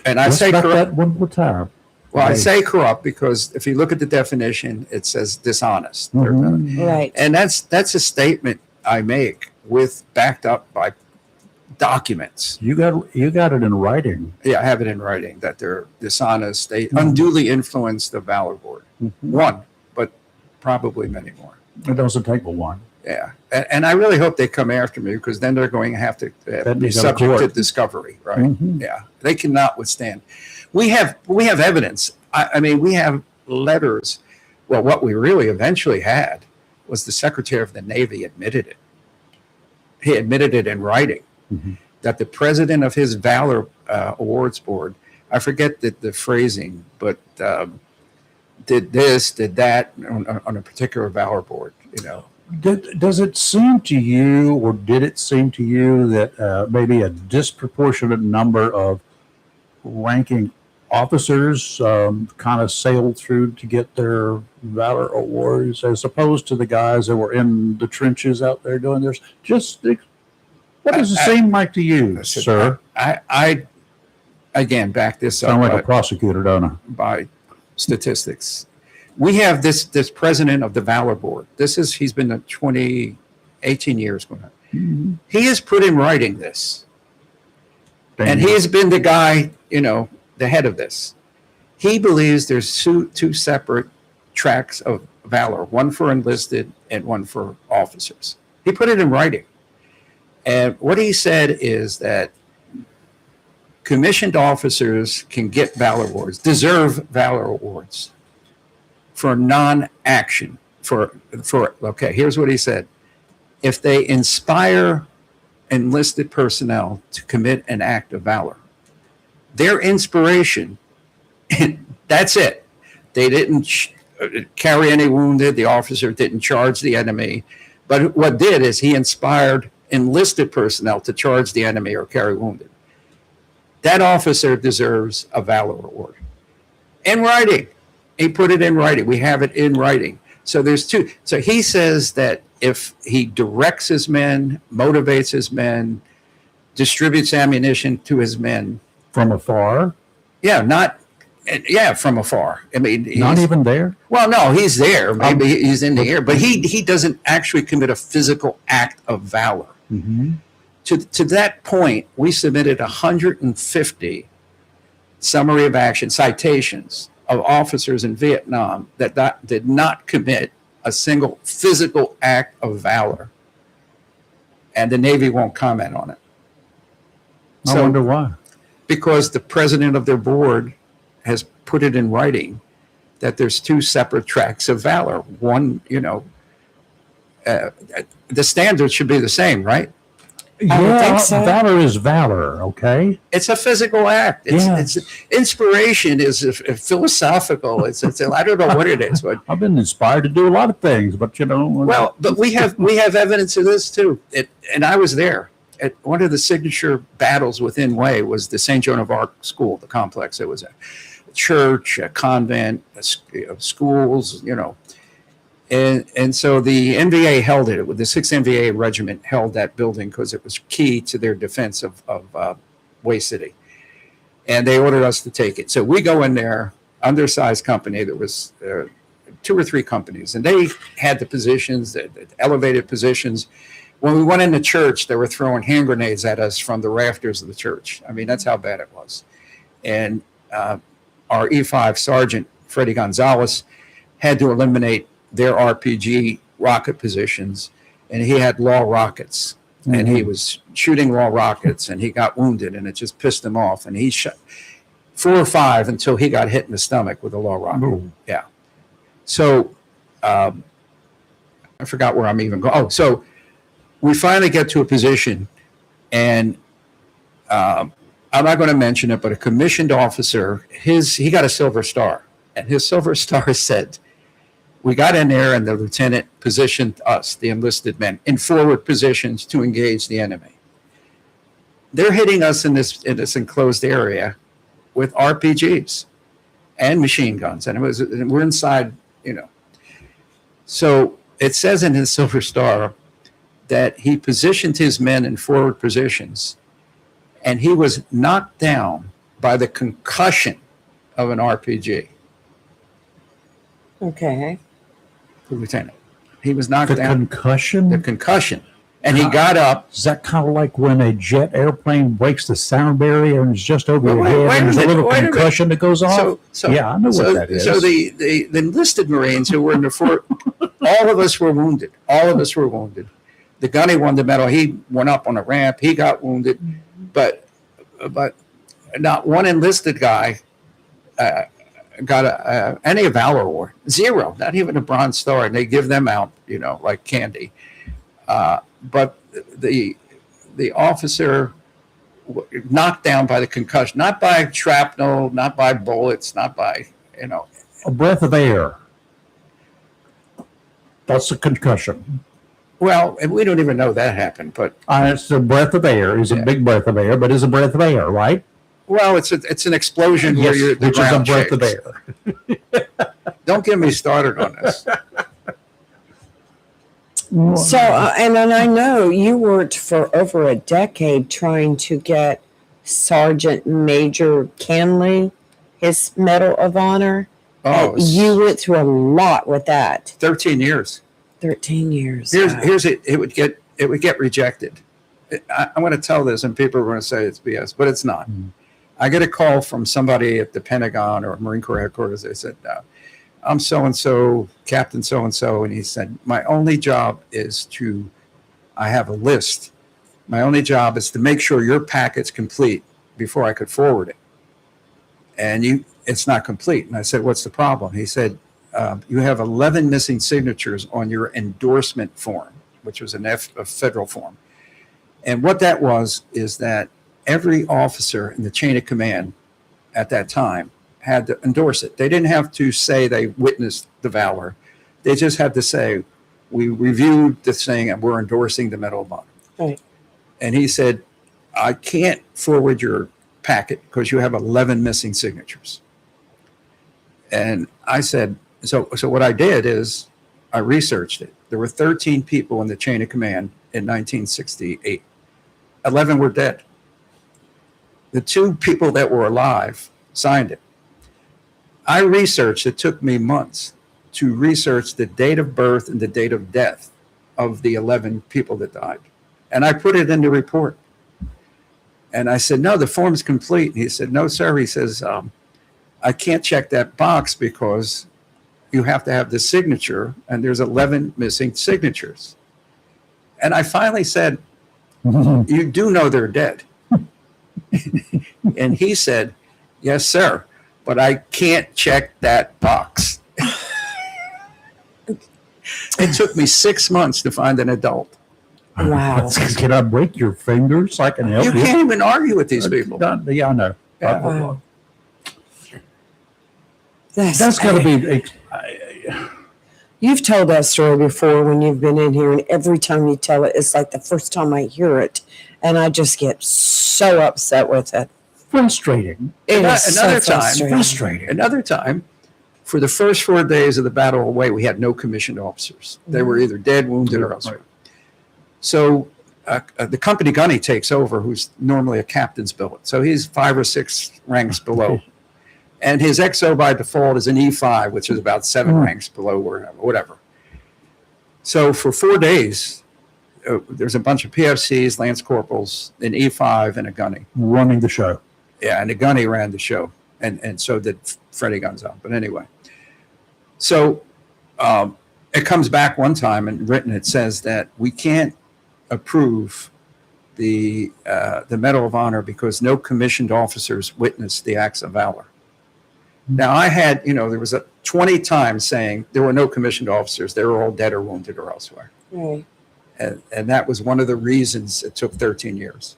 And I Let's say back corrupt. that one more time. Well, I Right. say corrupt because if you look at the definition, it says dishonest. Mhm. Right. And that's a statement I make backed up by documents. You got it in writing. Yeah, I have it in writing that they're dishonest. They unduly influenced the Valor Board. One, but probably many more. It doesn't take but one. Yeah, and I really hope they come after me because then they're going to have to be Go to subject to court. discovery, right? Mhm. Yeah, they cannot withstand. We have evidence. I mean, we have letters. Well, what we really eventually had was the Secretary of the Navy admitted it. He admitted it in writing that the president of his Valor Awards Board, I forget the phrasing, but did this, did that on a particular Valor Board, Does it seem to you, or did it seem to you, that maybe a disproportionate number of ranking officers kind of sailed through to get their Valor Awards, as opposed to the guys that were in the trenches out there doing this? What does it seem like to you, sir? again, back this Sound like a up prosecutor, don't I? by statistics. We have this president of the Valor Board. He's been 18 years going on. Mhm. He has put in writing this. And Damn. he has been the guy, the head of this. He believes there's two separate tracks of valor, one for enlisted and one for officers. He put it in writing. And what he said is that commissioned officers can get valor awards, deserve valor awards for non-action. Okay, here's what he said. If they inspire enlisted personnel to commit an act of valor, their inspiration, that's it. They didn't carry any wounded. The officer didn't charge the enemy. But what did is he inspired enlisted personnel to charge the enemy or carry wounded. That officer deserves a valor award. In writing. He put it in writing. We have it in writing. So there's two. So he says that if he directs his men, motivates his men, distributes ammunition to his men. From afar? From afar. I mean, Not even there? Well, no, he's there. Maybe he's in the air, but he doesn't actually commit a physical act of valor. Mm-hmm. To that point, we submitted 150 summary of action citations of officers in Vietnam that did not commit a single physical act of valor. And the Navy won't comment on it. I wonder why. Because the president of their board has put it in writing that there's two separate tracks of valor. One, the standards should be the same, right? I would think so. Valor is valor, okay? It's a physical act. It's inspiration is philosophical. It's I don't know what it is, but I've been inspired to do a lot of things, but well, but we have evidence of this too. And I was there. At one of the signature battles within Way was the St. Joan of Arc school, the complex. It was a church, a convent, schools, And so the NVA held it. The 6th NVA regiment held that building because it was key to their defense of Way City. And they ordered us to take it. So we go in there, undersized company. There was 2 or 3 companies. And they had the positions, the elevated positions. When we went in the church, they were throwing hand grenades at us from the rafters of the church. I mean, that's how bad it was. And our E5 Sergeant, Freddie Gonzalez, had to eliminate their RPG rocket positions, and he had law rockets, and he was shooting law rockets, and he got wounded, and it just pissed him off, and he shot 4 or 5 until he got hit in the stomach with a law rocket. Ooh. Yeah. So I forgot where I'm even going. Oh, so we finally get to a position, and I'm not going to mention it, but a commissioned officer, he got a Silver Star, and his Silver Star said, we got in there and the lieutenant positioned us, the enlisted men, in forward positions to engage the enemy. They're hitting us in this enclosed area with RPGs and machine guns. And we're inside, So it says in his Silver Star that he positioned his men in forward positions and he was knocked down by the concussion of an RPG. Okay. The lieutenant. He was knocked down. Concussion? The concussion. And he got up. Is that kind of like when a jet airplane breaks the sound barrier and it's just over your Wait head a and there's a minute, little wait a concussion that goes off? Yeah, I know what that is. So the enlisted Marines who were in the fort, all of us were wounded. All of us were wounded. The gunny won the medal. He went up on a ramp. He got wounded. But not one enlisted guy got any Valor Award. 0, not even a Bronze Star. And they give them out, like candy. But the officer knocked down by the concussion, not by shrapnel, not by bullets, not by, A breath of air. That's a concussion. Well, we don't even know that happened, but It's a breath of air. It's a big breath of air, but it's a breath of air, right? well, it's an explosion Yes, where the which is a ground breath of shakes. air. Don't get me started on this. So, and then I know you worked for over a decade trying to get Sergeant Major Canley, his Medal of Honor. Oh, You went through a lot with that. 13 years. 13 years. Here's it. It would get rejected. I'm going to tell this, and people are going to say it's BS, but it's not. I get a call from somebody at the Pentagon or Marine Corps headquarters. They said, I'm so-and-so, Captain so-and-so. And he said, my only job is I have a list. My only job is to make sure your packet's complete before I could forward it. And it's not complete. And I said, what's the problem? He said, you have 11 missing signatures on your endorsement form, which was a federal form. And what that was is that every officer in the chain of command at that time had to endorse it. They didn't have to say they witnessed the valor. They just had to say, we reviewed this thing and we're endorsing the Medal of Honor. Right. And he said, I can't forward your packet because you have 11 missing signatures. And I said, so what I did is I researched it. There were 13 people in the chain of command in 1968. 11 were dead. The 2 people that were alive signed it. I researched, it took me months to research the date of birth and the date of death of the 11 people that died. And I put it in the report. And I said, no, the form's complete. And he said, no, sir. He says, I can't check that box because you have to have the signature, and there's 11 missing signatures. And I finally said, you do know they're dead. And he said, yes, sir, but I can't check that box. It took me 6 months to find an adult. Wow. Can I break your fingers? I can help You you. can't even argue with these people. Yeah, I know. Yeah. Wow. That's got to be. You've told that story before when you've been in here, and every time you tell it, it's like the first time I hear it, and I just get so upset with it. Frustrating. It is Another so time, Frustrating. Another time, for the first 4 days of the Battle away, we had no commissioned officers. They were either dead, wounded, or elsewhere. So the company gunny takes over, who's normally a captain's billet. So he's 5 or 6 ranks below. And his XO by default is an E5, which is about 7 ranks below or whatever. So for 4 days, there's a bunch of PFCs, Lance Corporals, an E5, and a gunny. Running the show. Yeah, and the gunny ran the show. And so did Freddie Gunzow. But anyway. So it comes back one time and written, it says that we can't approve the Medal of Honor because no commissioned officers witnessed the acts of valor. Now I had, there was 20 times saying there were no commissioned officers. They were all dead or wounded or elsewhere. Right. And that was one of the reasons it took 13 years.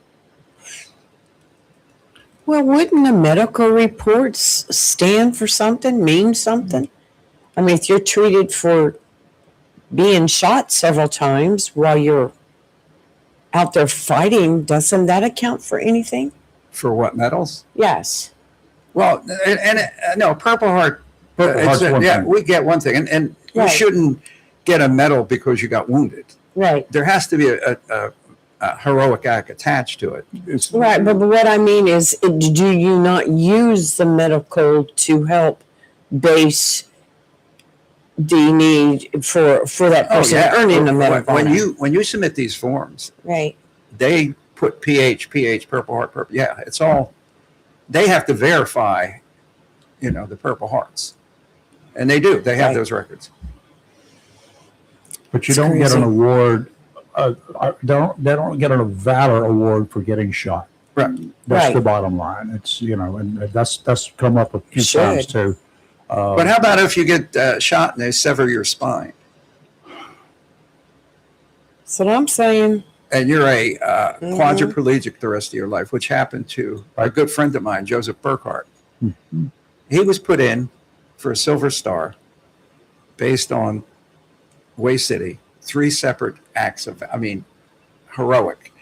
Well, wouldn't the medical reports stand for something, mean something? I mean, if you're treated for being shot several times while you're out there fighting, doesn't that account for anything? For what, medals? Yes. Well, no, Purple Heart. Purple Heart's one yeah, thing. we get one thing. And you Right. shouldn't get a medal because you got wounded. Right. There has to be a heroic act attached to it. Right. But what I mean is, do you not use the medical to help base the need for that person earning the Medal of Honor? When you submit these forms, Right. they put PH, Purple Heart, Purple. Yeah, it's all. They have to verify, the Purple Hearts, and they do. They have Right. those records. But you It's don't get an crazy. award. They don't get a valor award for getting shot. Right. That's Right. the bottom line. It's and that's come up a few Should. times too. But how about if you get shot and they sever your spine, That's what I'm saying. and you're a quadriplegic the rest of your life, which happened to a good friend of mine, Joseph Burkhart. Mhm. He was put in for a Silver Star based on Way City, 3 separate acts of, heroic,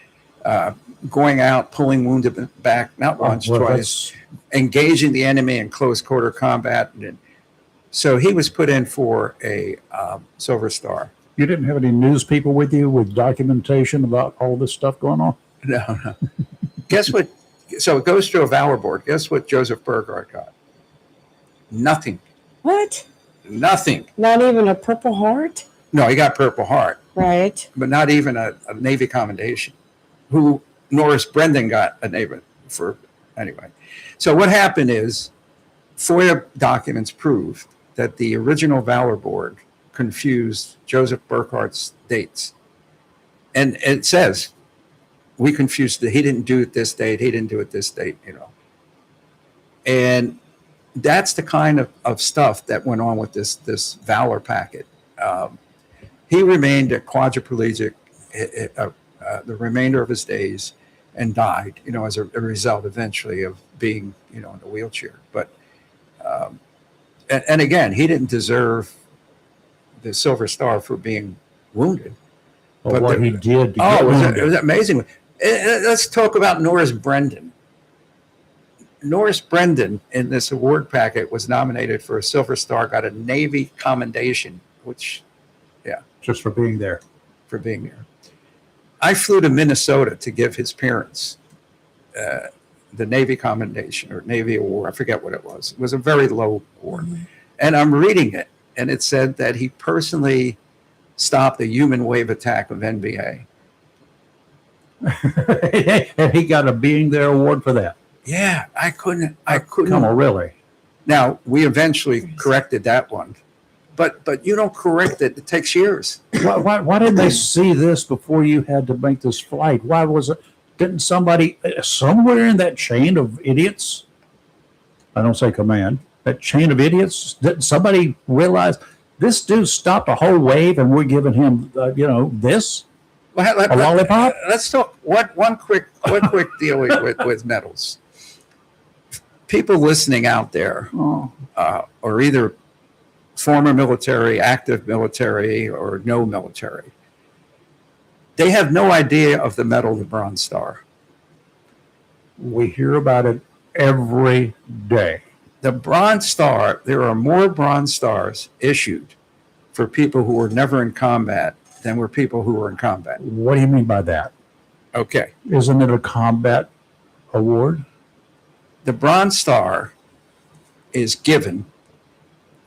going out, pulling wounded back, not once, Well, twice, engaging the enemy in close quarter combat. And so he was put in for a Silver Star. You didn't have any news people with you with documentation about all this stuff going on? No. Guess what So it goes to a Valor board. Guess what Joseph Burghardt got? Nothing. What? Nothing. Not even a Purple Heart? No, he got Purple Heart, Right. but not even a Navy commendation. Who Norris Brendan got a Navy for anyway. So what happened is FOIA documents proved that the original Valor board confused Joseph Burkhardt's dates. And it says, we confused it. He didn't do it this date. He didn't do it this date, you know. And that's the kind of stuff that went on with this Valor packet. He remained a quadriplegic the remainder of his days and died, you know, as a result eventually of being, you know, in a wheelchair. But, and again, he didn't deserve the Silver Star for being wounded. But what he did. It was amazing. Let's talk about Norris Brendan. Norris Brendan in this award packet was nominated for a Silver Star, got a Navy commendation, which, just for being there. for being there. I flew to Minnesota to give his parents the Navy commendation or Navy award. I forget what it was. It was a very low award. And I'm reading it, and it said that he personally stopped the human wave attack of NBA. And he got a being there award for that. Yeah, I couldn't. Come on, really? Now, we eventually corrected that one. But you don't correct it. It takes years. Why didn't they see this before you had to make this flight? Why was it? Didn't somebody somewhere in that chain of idiots? I don't say command. That chain of idiots. Didn't somebody realize this dude stopped a whole wave, and we're giving him, this a lollipop? Let's talk. One quick deal with medals. People listening out there are either former military, active military, or no military. They have no idea of the Medal of the Bronze Star. We hear about it every day. The Bronze Star, there are more Bronze Stars issued for people who were never in combat than were people who were in combat. What do you mean by that? Okay. Isn't it a combat award? The Bronze Star is given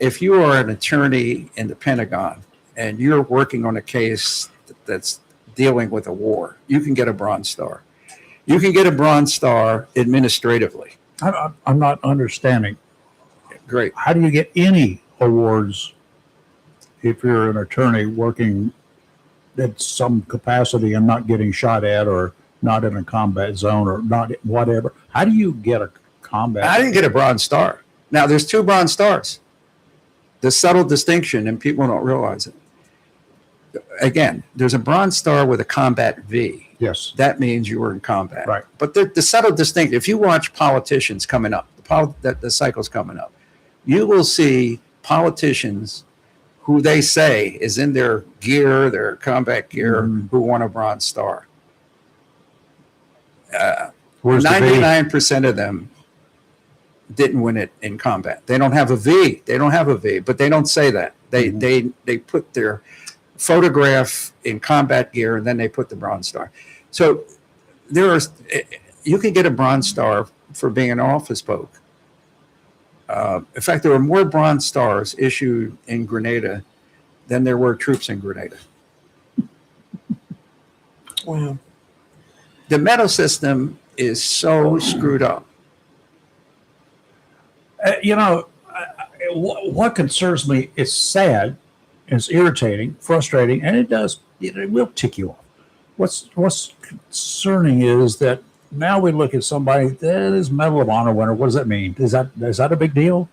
if you are an attorney in the Pentagon and you're working on a case that's dealing with a war, you can get a Bronze Star. You can get a Bronze Star administratively. I'm not understanding. Great. How do you get any awards if you're an attorney working at some capacity and not getting shot at or not in a combat zone or not whatever? How do you get a combat? I didn't get a Bronze Star. Now, there's 2 Bronze Stars. The subtle distinction, and people don't realize it. Again, there's a Bronze Star with a combat V. Yes. That means you were in combat. Right. But the subtle distinction, if you watch politicians coming up, the cycle's coming up, you will see politicians who they say is in their gear, their combat gear, who won a Bronze Star. Where's the V? 99% of them didn't win it in combat. They don't have a V. They don't have a V, but they don't say that. They put their photograph in combat gear and then they put the Bronze Star. So you can get a Bronze Star for being an office spoke. In fact, there were more Bronze Stars issued in Grenada than there were troops in Grenada. Wow. The medal system is so screwed up. What concerns me is sad, it's irritating, frustrating, and it will tick you off. What's concerning is that now we look at somebody that is Medal of Honor winner. What does that mean? Is that a big deal?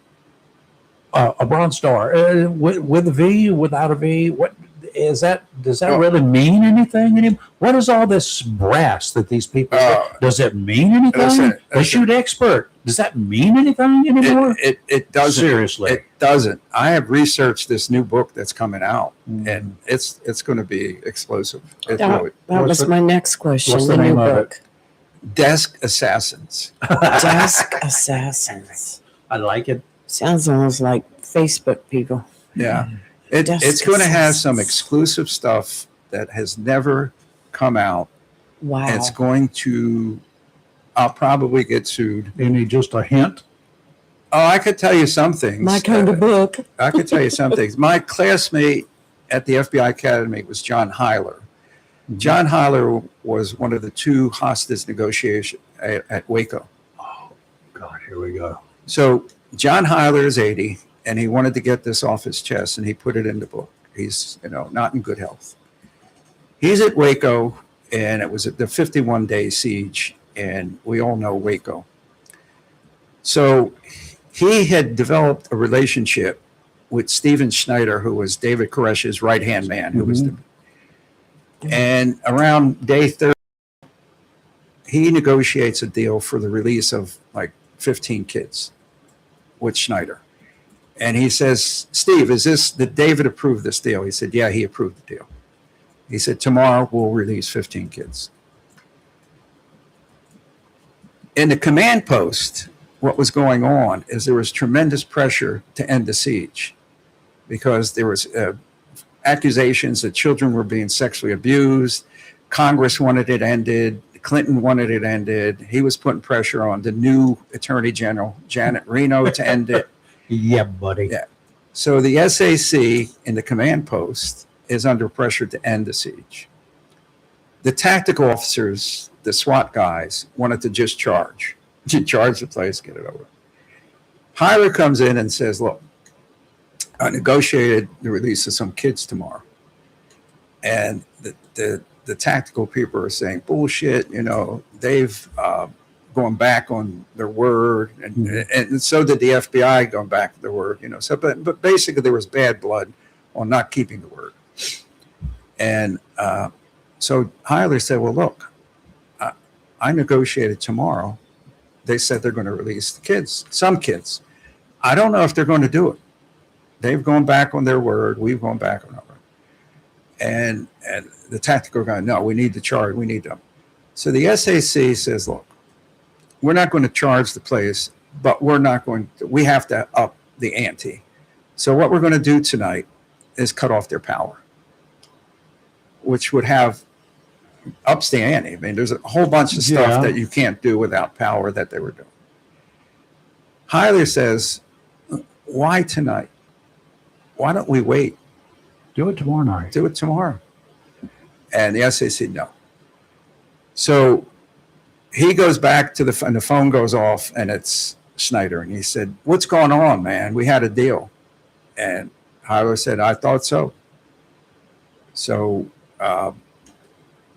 A Bronze Star with a V, without a V? What is that? Does that really mean anything anymore? What is all this brass that these people? Does it mean anything? They shoot expert. Does that mean anything anymore? It doesn't. Seriously, it doesn't. I have researched this new book that's coming out, and it's going to be explosive. That was my next question. What's the name of it? Desk Assassins. Desk Assassins. I like it. Sounds almost like Facebook people. Yeah. Desk It's going to have some Assassins. exclusive stuff that has never come out. Wow. And it's going to I'll probably get sued. Any just a hint? Oh, I could tell you some things. My kind of book. I could tell you some things. My classmate at the FBI Academy was John Hyler. John Hyler was one of the 2 hostage negotiations at Waco. Oh, God, here we go. So John Hyler is 80, and he wanted to get this off his chest, and he put it in the book. He's, not in good health. He's at Waco, and it was the 51-day siege, and we all know Waco. So he had developed a relationship with Steven Schneider, who was David Koresh's right-hand man, who was and around day 30, he negotiates a deal for the release of like 15 kids with Schneider. And he says, Steve, did David approve this deal? He said, yeah, he approved the deal. He said, tomorrow we'll release 15 kids. In the command post, what was going on is there was tremendous pressure to end the siege because there was accusations that children were being sexually abused. Congress wanted it ended. Clinton wanted it ended. He was putting pressure on the new Attorney General, Janet Reno, to end it. Yeah, buddy. Yeah. So the SAC in the command post is under pressure to end the siege. The tactical officers, the SWAT guys, wanted to just charge the place, get it over. Hyler comes in and says, look, I negotiated the release of some kids tomorrow. And the tactical people are saying, bullshit, they've gone back on their word. And so did the FBI going back to their word, So, but basically there was bad blood on not keeping the word. And so Hyler said, well, look, I negotiated tomorrow. They said they're going to release the kids, some kids. I don't know if they're going to do it. They've gone back on their word. We've gone back on our word. And the tactical guy, no, we need to charge. We need them. So the SAC says, look, we're not going to charge the place, but we have to up the ante. So what we're going to do tonight is cut off their power, which would have ups the ante. I mean, there's a whole bunch of stuff that you can't do without power that they were doing. Hyler says, why tonight? Why don't we wait? Do it tomorrow night. Do it tomorrow. And the SAC said no. So he goes back to and the phone goes off, and it's Schneider. And he said, what's going on, man? We had a deal. And Hyler said, I thought so. So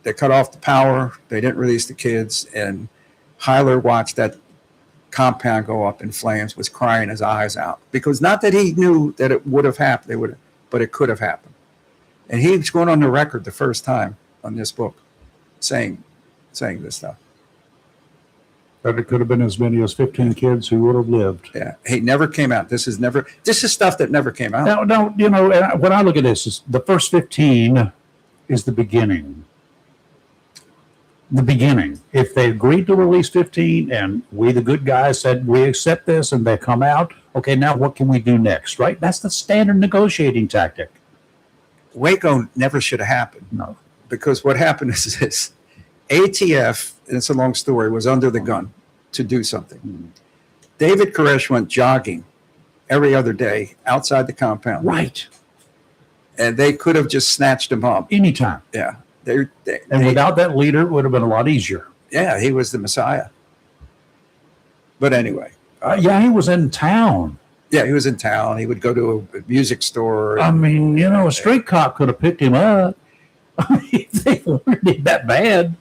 they cut off the power. They didn't release the kids. And Hyler watched that compound go up in flames, was crying his eyes out, because not that he knew that it would have happened, but it could have happened. And he's going on the record the first time on this book saying this stuff. That it could have been as many as 15 kids who would have lived. Yeah, he never came out. This is stuff that never came out. Now, when I look at this, the first 15 is the beginning. The beginning. If they agreed to release 15 and we, the good guys, said we accept this and they come out, okay, now what can we do next, right? That's the standard negotiating tactic. Waco never should have happened. No. Because what happened is this. ATF, and it's a long story, was under the gun to do something. David Koresh went jogging every other day outside the compound. Right. And they could have just snatched him up. Anytime. Yeah. And without that leader, it would have been a lot easier. Yeah, he was the Messiah. But anyway. Yeah, he was in town. Yeah, he was in town. He would go to a music store. I mean, a street cop could have picked him up. They wanted it that bad.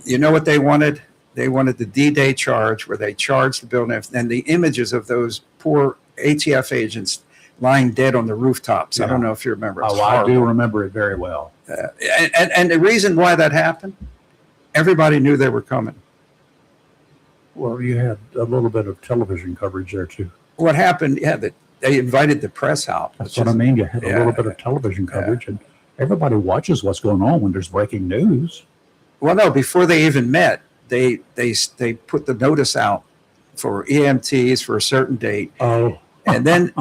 You know what they wanted? They wanted the D-Day charge, where they charged the building, and the images of those poor ATF agents lying dead on the rooftops. Yeah. I don't know if you remember. Oh, I do remember it very well. And the reason why that happened, everybody knew they were coming. Well, you had a little bit of television coverage there too. What happened? Yeah, that they invited the press out. That's what I mean. You had a little bit of television coverage, and everybody watches what's going on when there's breaking news. Well, no, before they even met, they put the notice out for EMTs for a certain date. Oh. And then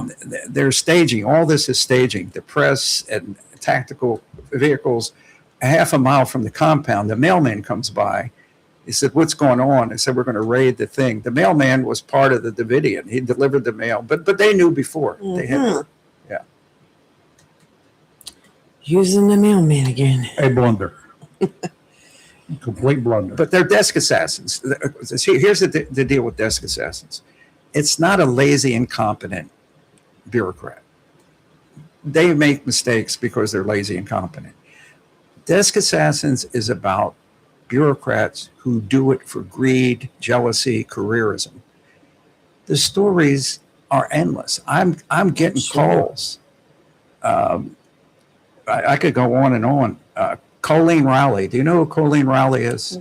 they're staging. All this is staging. The press and tactical vehicles, a half a mile from the compound, the mailman comes by, He said, "What's going on?" I said, "We're going to raid the thing." The mailman was part of the Davidian. He delivered the mail, but they knew before. They had, Using the mailman again. A blunder. Complete blunder. but they're desk assassins. See, here's the deal with desk assassins. It's not a lazy, incompetent bureaucrat. They make mistakes because they're lazy, incompetent. Desk assassins is about bureaucrats who do it for greed, jealousy, careerism. The stories are endless. I'm getting calls. I could go on and on. Colleen Rowley. Do you know who Colleen Rowley is?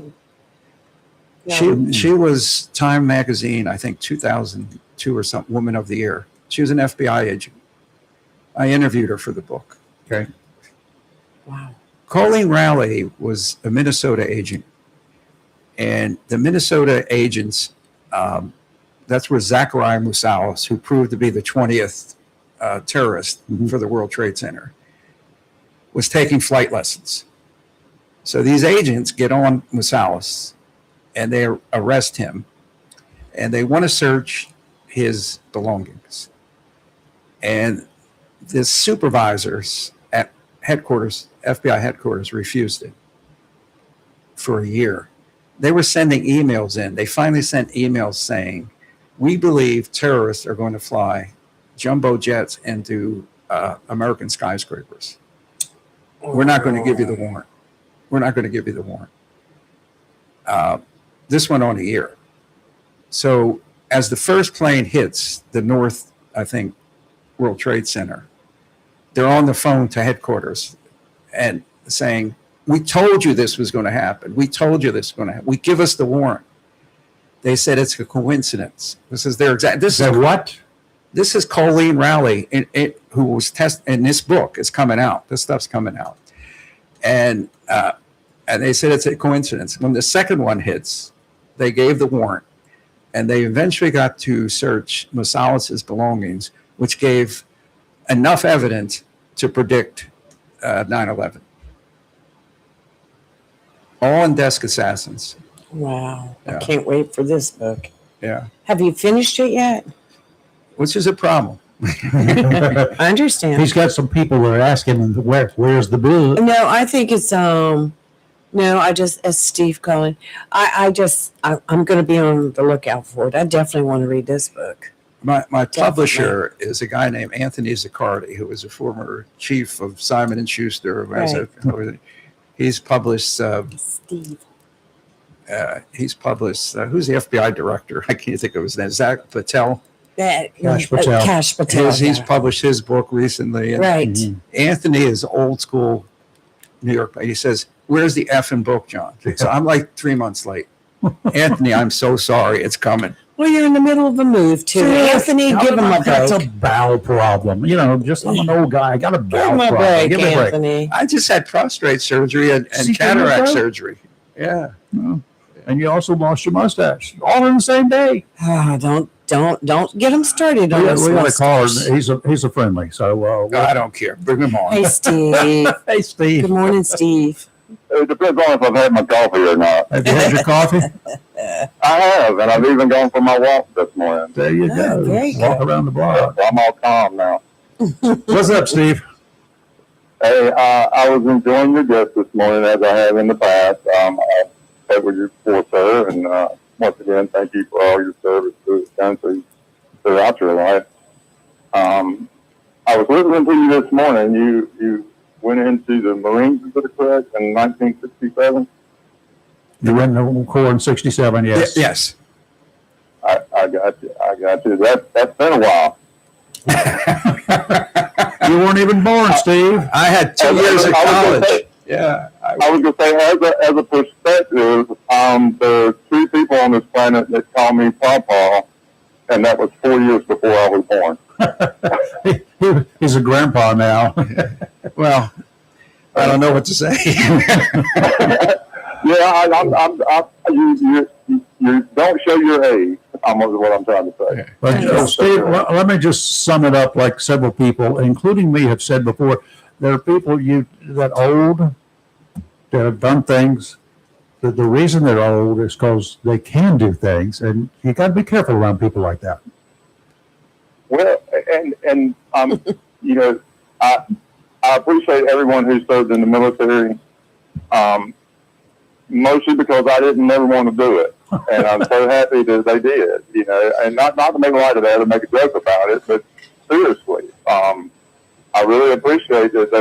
No. She was Time Magazine, I think 2002 or something, Woman of the Year. She was an FBI agent. I interviewed her for the book. Okay. Wow. Colleen Rowley was a Minnesota agent. And the Minnesota agents, that's where Zachariah Musawas, who proved to be the 20th terrorist for the World Trade Center, was taking flight lessons. So these agents get on Musawas and they arrest him and they want to search his belongings. And the supervisors at headquarters, FBI headquarters, refused it for a year. They were sending emails in. They finally sent emails saying, "We believe terrorists are going to fly jumbo jets into American skyscrapers. We're not going to give you the warrant. We're not going to give you the warrant." This went on a year. So as the first plane hits the North, I think, World Trade Center, they're on the phone to headquarters and saying, "We told you this was going to happen. We told you this was going to happen. We give us the warrant." They said it's a coincidence. This is their exact. This is what? This is Colleen Rowley, who was tested in this book. Is coming out. This stuff's coming out, and they said it's a coincidence. When the second one hits, they gave the warrant, and they eventually got to search Musawas's belongings, which gave enough evidence to predict 9/11. All in desk assassins. Wow. Yeah. I can't wait for this book. Yeah, Have you finished it yet? which is a problem. I understand. He's got some people that are asking him, where's the book? No, I think it's as Steve calling. I'm going to be on the lookout for it. I definitely want to read this book. My publisher is a guy named Anthony Zaccardi, who was a former chief of Simon and Schuster. Right. He's published. Steve. He's published. Who's the FBI director? I can't think of his name. Zach Patel. Cash Patel. Cash Patel. He's published his book recently. And right. Anthony is old school New York. He says, "Where's the effing book, John?" So I'm like 3 months late. Anthony, I'm so sorry. It's coming. Well, you're in the middle of a move too. Anthony, give him a break. That's a bowel problem. Just I'm an old guy. I got a Give bowel him a problem. break, Give me a break. Anthony. I just had prostate surgery and See, cataract there you go. surgery. Yeah. And you also lost your mustache. All in the same day. Don't get him started on this. We got to call mustache. him. He's a friendly. So I don't care. Bring him on. Hey, Steve. hey, Steve. Good morning, Steve. It depends on if I've had my coffee or not. Have you had your coffee? I have, and I've even gone for my walk this morning. There you go. very Walk good. around the block. I'm all calm now. What's up, Steve? Hey, I was enjoying your guest this morning, as I have in the past. I spoke with you before, sir, and once again, thank you for all your service to this country throughout your life. I was listening to you this morning. You went into the Marines, is that correct, in 1967? You went in the Corps in 67, yes. Yes. I got you. That's been a while. You weren't even born, Steve. I had 2 years of college. Yeah. I was going to say, as a perspective, there are 3 people on this planet that call me Pawpaw, and that was 4 years before I was born. He's a grandpa now. Well, I don't know what to say. Yeah, you don't show your age. What I'm trying to say. But Steve, let me just sum it up like several people, including me, have said before. There are people that have done things the reason they're old is because they can do things, and you got to be careful around people like that. Well, and you know, I appreciate everyone who served in the military, mostly because I didn't never want to do it, and I'm so happy that they did. You know, and not to make light of that or make a joke about it, but seriously, I really appreciate that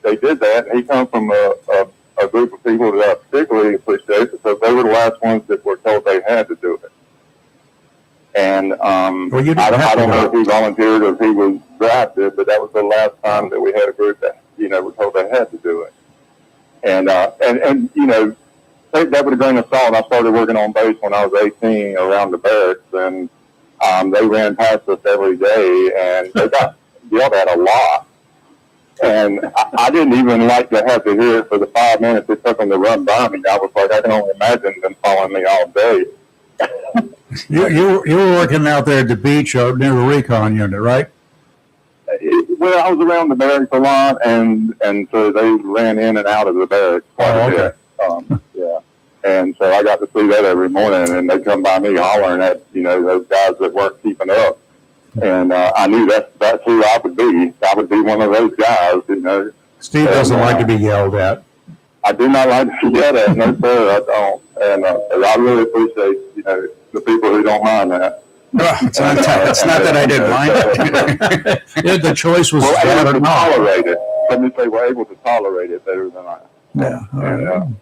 they did that. And he comes from a group of people that I particularly appreciate because they were the last ones that were told they had to do it. And Well, you didn't I have to don't do know it. if he volunteered or if he was drafted, but that was the last time that we had a group that, you know, were told they had to do it. And you know, take that with a grain of salt. I started working on base when I was 18 around the barracks, and they ran past us every day, and they got yelled at a lot. And I didn't even like to have to hear it for the 5 minutes it took them to run by me. I was like, I can only imagine them following me all day. You were working out there at the beach near the recon unit, right? Well, I was around the barracks a lot, and so they ran in and out of the barracks quite a bit. Yeah. And so I got to see that every morning, and they come by me hollering at, you know, those guys that weren't keeping up. And I knew that's who I would be. I would be one of those guys, you know. Steve doesn't like to be yelled at. I do not like to be yelled at, no sir, I don't. And I really appreciate, you know, the people who don't mind that. It's not that I didn't mind it. Yeah, the choice was We're that able or to not. tolerate it. Let me say we're able to tolerate it better than I. Yeah. And,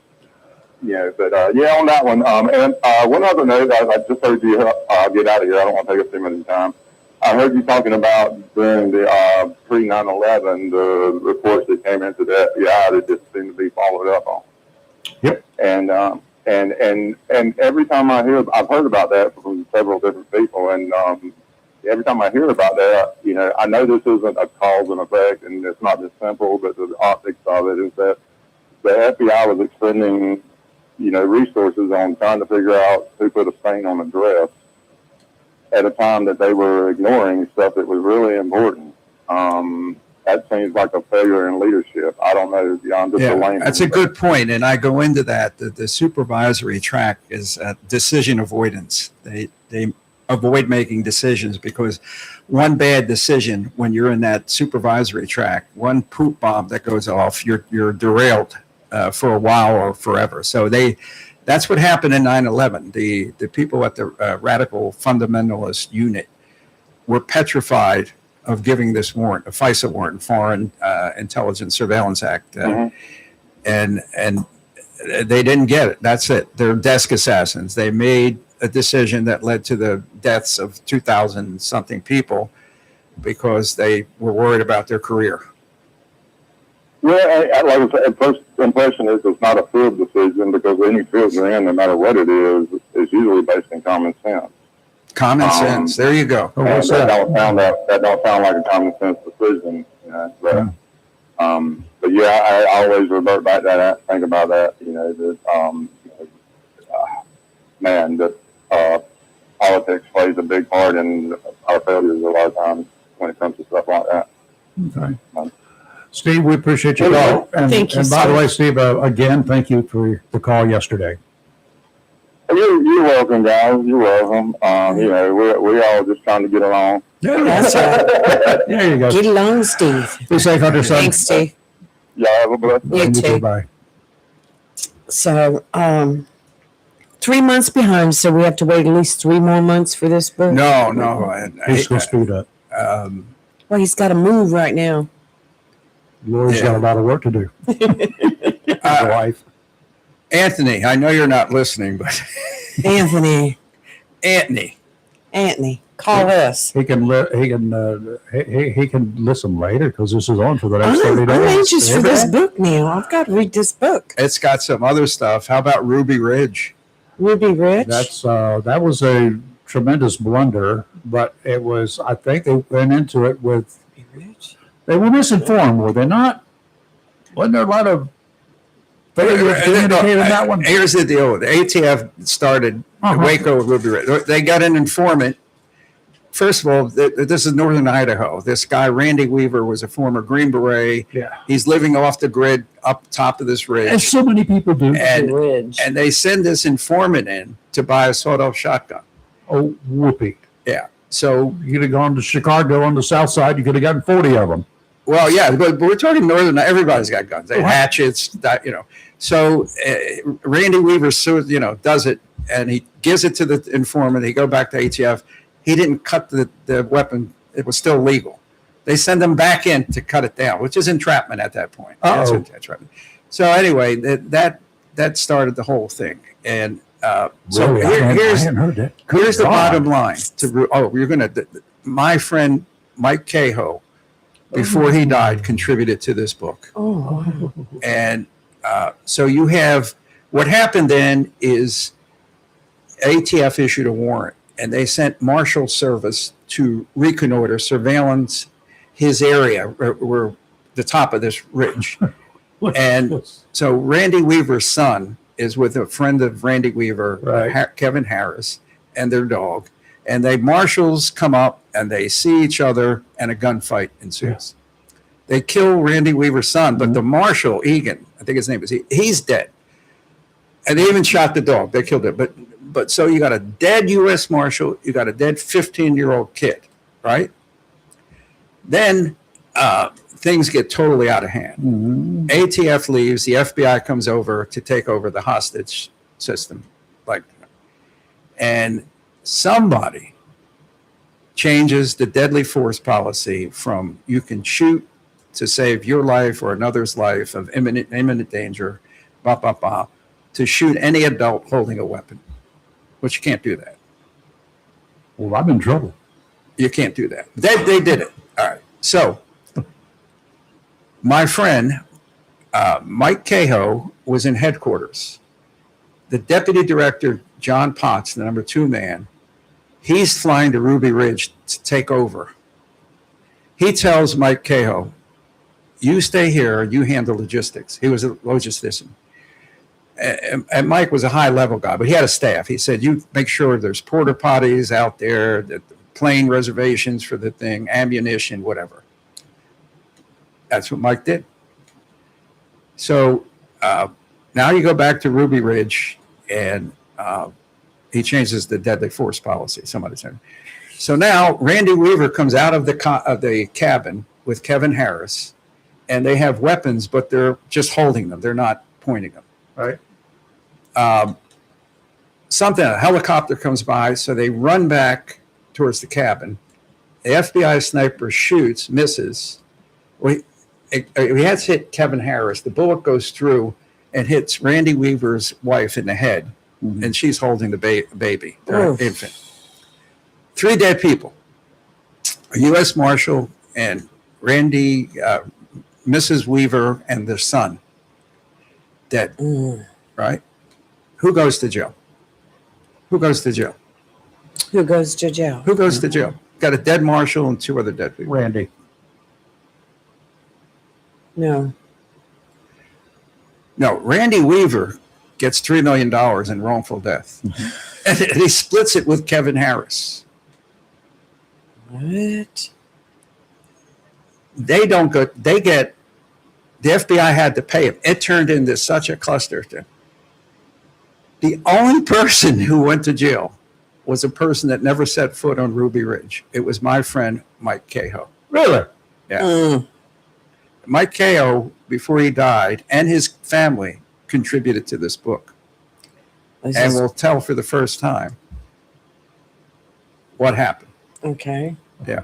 yeah, but yeah, on that one. And one other note, I just heard you get out of here. I don't want to take up too much time. I heard you talking about during the pre-9/11, the reports that came into the FBI that just seemed to be followed up on. Yep. And every time I've heard about that from several different people, and every time I hear about that, you know, I know this isn't a cause and effect, and it's not just simple, but the optics of it is that the FBI was expending, you know, resources on trying to figure out who put a stain on a dress at a time that they were ignoring stuff that was really important. That seems like a failure in leadership. I don't know. I'm just a layman. That's a good point, and I go into that. The supervisory track is decision avoidance. They avoid making decisions because one bad decision when you're in that supervisory track, one poop bomb that goes off, you're derailed for a while or forever. So that's what happened in 9/11. The people at the radical fundamentalist unit were petrified of giving this warrant, a FISA warrant, Foreign Intelligence Surveillance Act, and they didn't get it. That's it. They're desk assassins. They made a decision that led to the deaths of 2,000 something people because they were worried about their career. Well, like I said, first impression is it's not a field decision because any field you're in, no matter what it is usually based in common sense. Common sense. There you go. That don't sound like a common sense decision. You know, but yeah, I always revert back to that. Think about that. You know, that man, that politics plays a big part in our failures a lot of times when it comes to stuff like that. Okay. Steve, we appreciate your call. And, Thank you, and by the sir. way, Steve, again, thank you for the call yesterday. You're welcome, guys. You're welcome. You know, we all just trying to get along. That's right. There you go. Get along, Steve. Be safe out there, son. Thanks, Steve. Y'all have a blessed day. You too. Bye. So, 3 months behind, so we have to wait at least 3 more months for this book? No. He's going to speed up. Well, he's got to move right now. Lori's got a lot of work to do. His wife. Anthony, I know you're not listening, but Anthony, call us. He can listen later because this is on for the next 30 days. I'm anxious for this Yeah. book now. I've got to read this book. it's got some other stuff. How about Ruby Ridge? Ruby Rich. That was a tremendous blunder, but it was. I think they went into it with. Ruby Rich. They were misinformed, were they not? Wasn't there a lot of failure communicated in that one? Here's the deal. The ATF started Waco Ruby Ridge. They got an informant first of all, this is northern Idaho. This guy, Randy Weaver, was a former Green Beret. Yeah. He's living off the grid up top of this ridge. And so many people do. And, Ridge. and they send this informant in to buy a sawed-off shotgun. Oh, whoopee. Yeah. So, You could have gone to Chicago on the south side. You could have gotten 40 of them. well, yeah, but we're talking northern. Everybody's got guns. They Right. hatchets, that, you know. So Randy Weaver, you know, does it, and he gives it to the informant. They go back to ATF. He didn't cut the weapon. It was still legal. They send him back in to cut it down, which is entrapment at that point. That's Uh-oh. entrapment. So anyway, that started the whole thing. And so Really? I here's hadn't heard that. Good here's the God. bottom line. You're gonna. My friend Mike Cahoe, before he died, contributed to this book. Oh, And so you have what happened then is ATF issued a warrant, and they sent Marshal Service to reconnoiter, surveillance his area, where the top of this ridge. And so Randy Weaver's son is with a friend of Randy Weaver, Right. Kevin Harris, and their dog. And they marshals come up and they see each other, and a gunfight ensues. They kill Randy Weaver's son, but the marshal, Egan, I think his name is, he's dead. And they even shot the dog. They killed it. But so you got a dead U.S. Marshal, you got a dead 15-year-old kid, right? Then things get totally out of hand. Mhm. ATF leaves, the FBI comes over to take over the hostage system, and somebody changes the deadly force policy from you can shoot to save your life or another's life of imminent danger, to shoot any adult holding a weapon, which you can't do that. Well, I'm in trouble. You can't do that. They did it. All right. So my friend, Mike Cahoe, was in headquarters. The deputy director, John Potts, the number 2 man, he's flying to Ruby Ridge to take over. He tells Mike Cahoe, you stay here, you handle logistics. He was a logistician. And Mike was a high-level guy, but he had a staff. He said, you make sure there's porta potties out there, that plane reservations for the thing, ammunition, whatever. That's what Mike did. So now you go back to Ruby Ridge, and he changes the deadly force policy. Somebody said. So now Randy Weaver comes out of the cabin with Kevin Harris, and they have weapons, but they're just holding them. They're not pointing them. Right. A helicopter comes by, so they run back towards the cabin. The FBI sniper shoots, misses. He has hit Kevin Harris. The bullet goes through and hits Randy Weaver's wife in the head, and she's holding the baby, their infant. 3 dead people: a U.S. Marshal and Randy, Mrs. Weaver, and their son. Dead. Right? Who goes to jail? Who goes to jail? who goes to jail? Who goes to jail? Got a dead marshal and 2 other dead people. Randy. No. No, Randy Weaver gets $3 million in wrongful death. And he splits it with Kevin Harris. What? They don't go, they get, the FBI had to pay him. It turned into such a cluster. The only person who went to jail was a person that never set foot on Ruby Ridge. It was my friend, Mike Cahoe. Really? Yeah. Mike Cahoe, before he died, and his family contributed to this book. And we'll tell for the first time what happened. Okay. Yeah.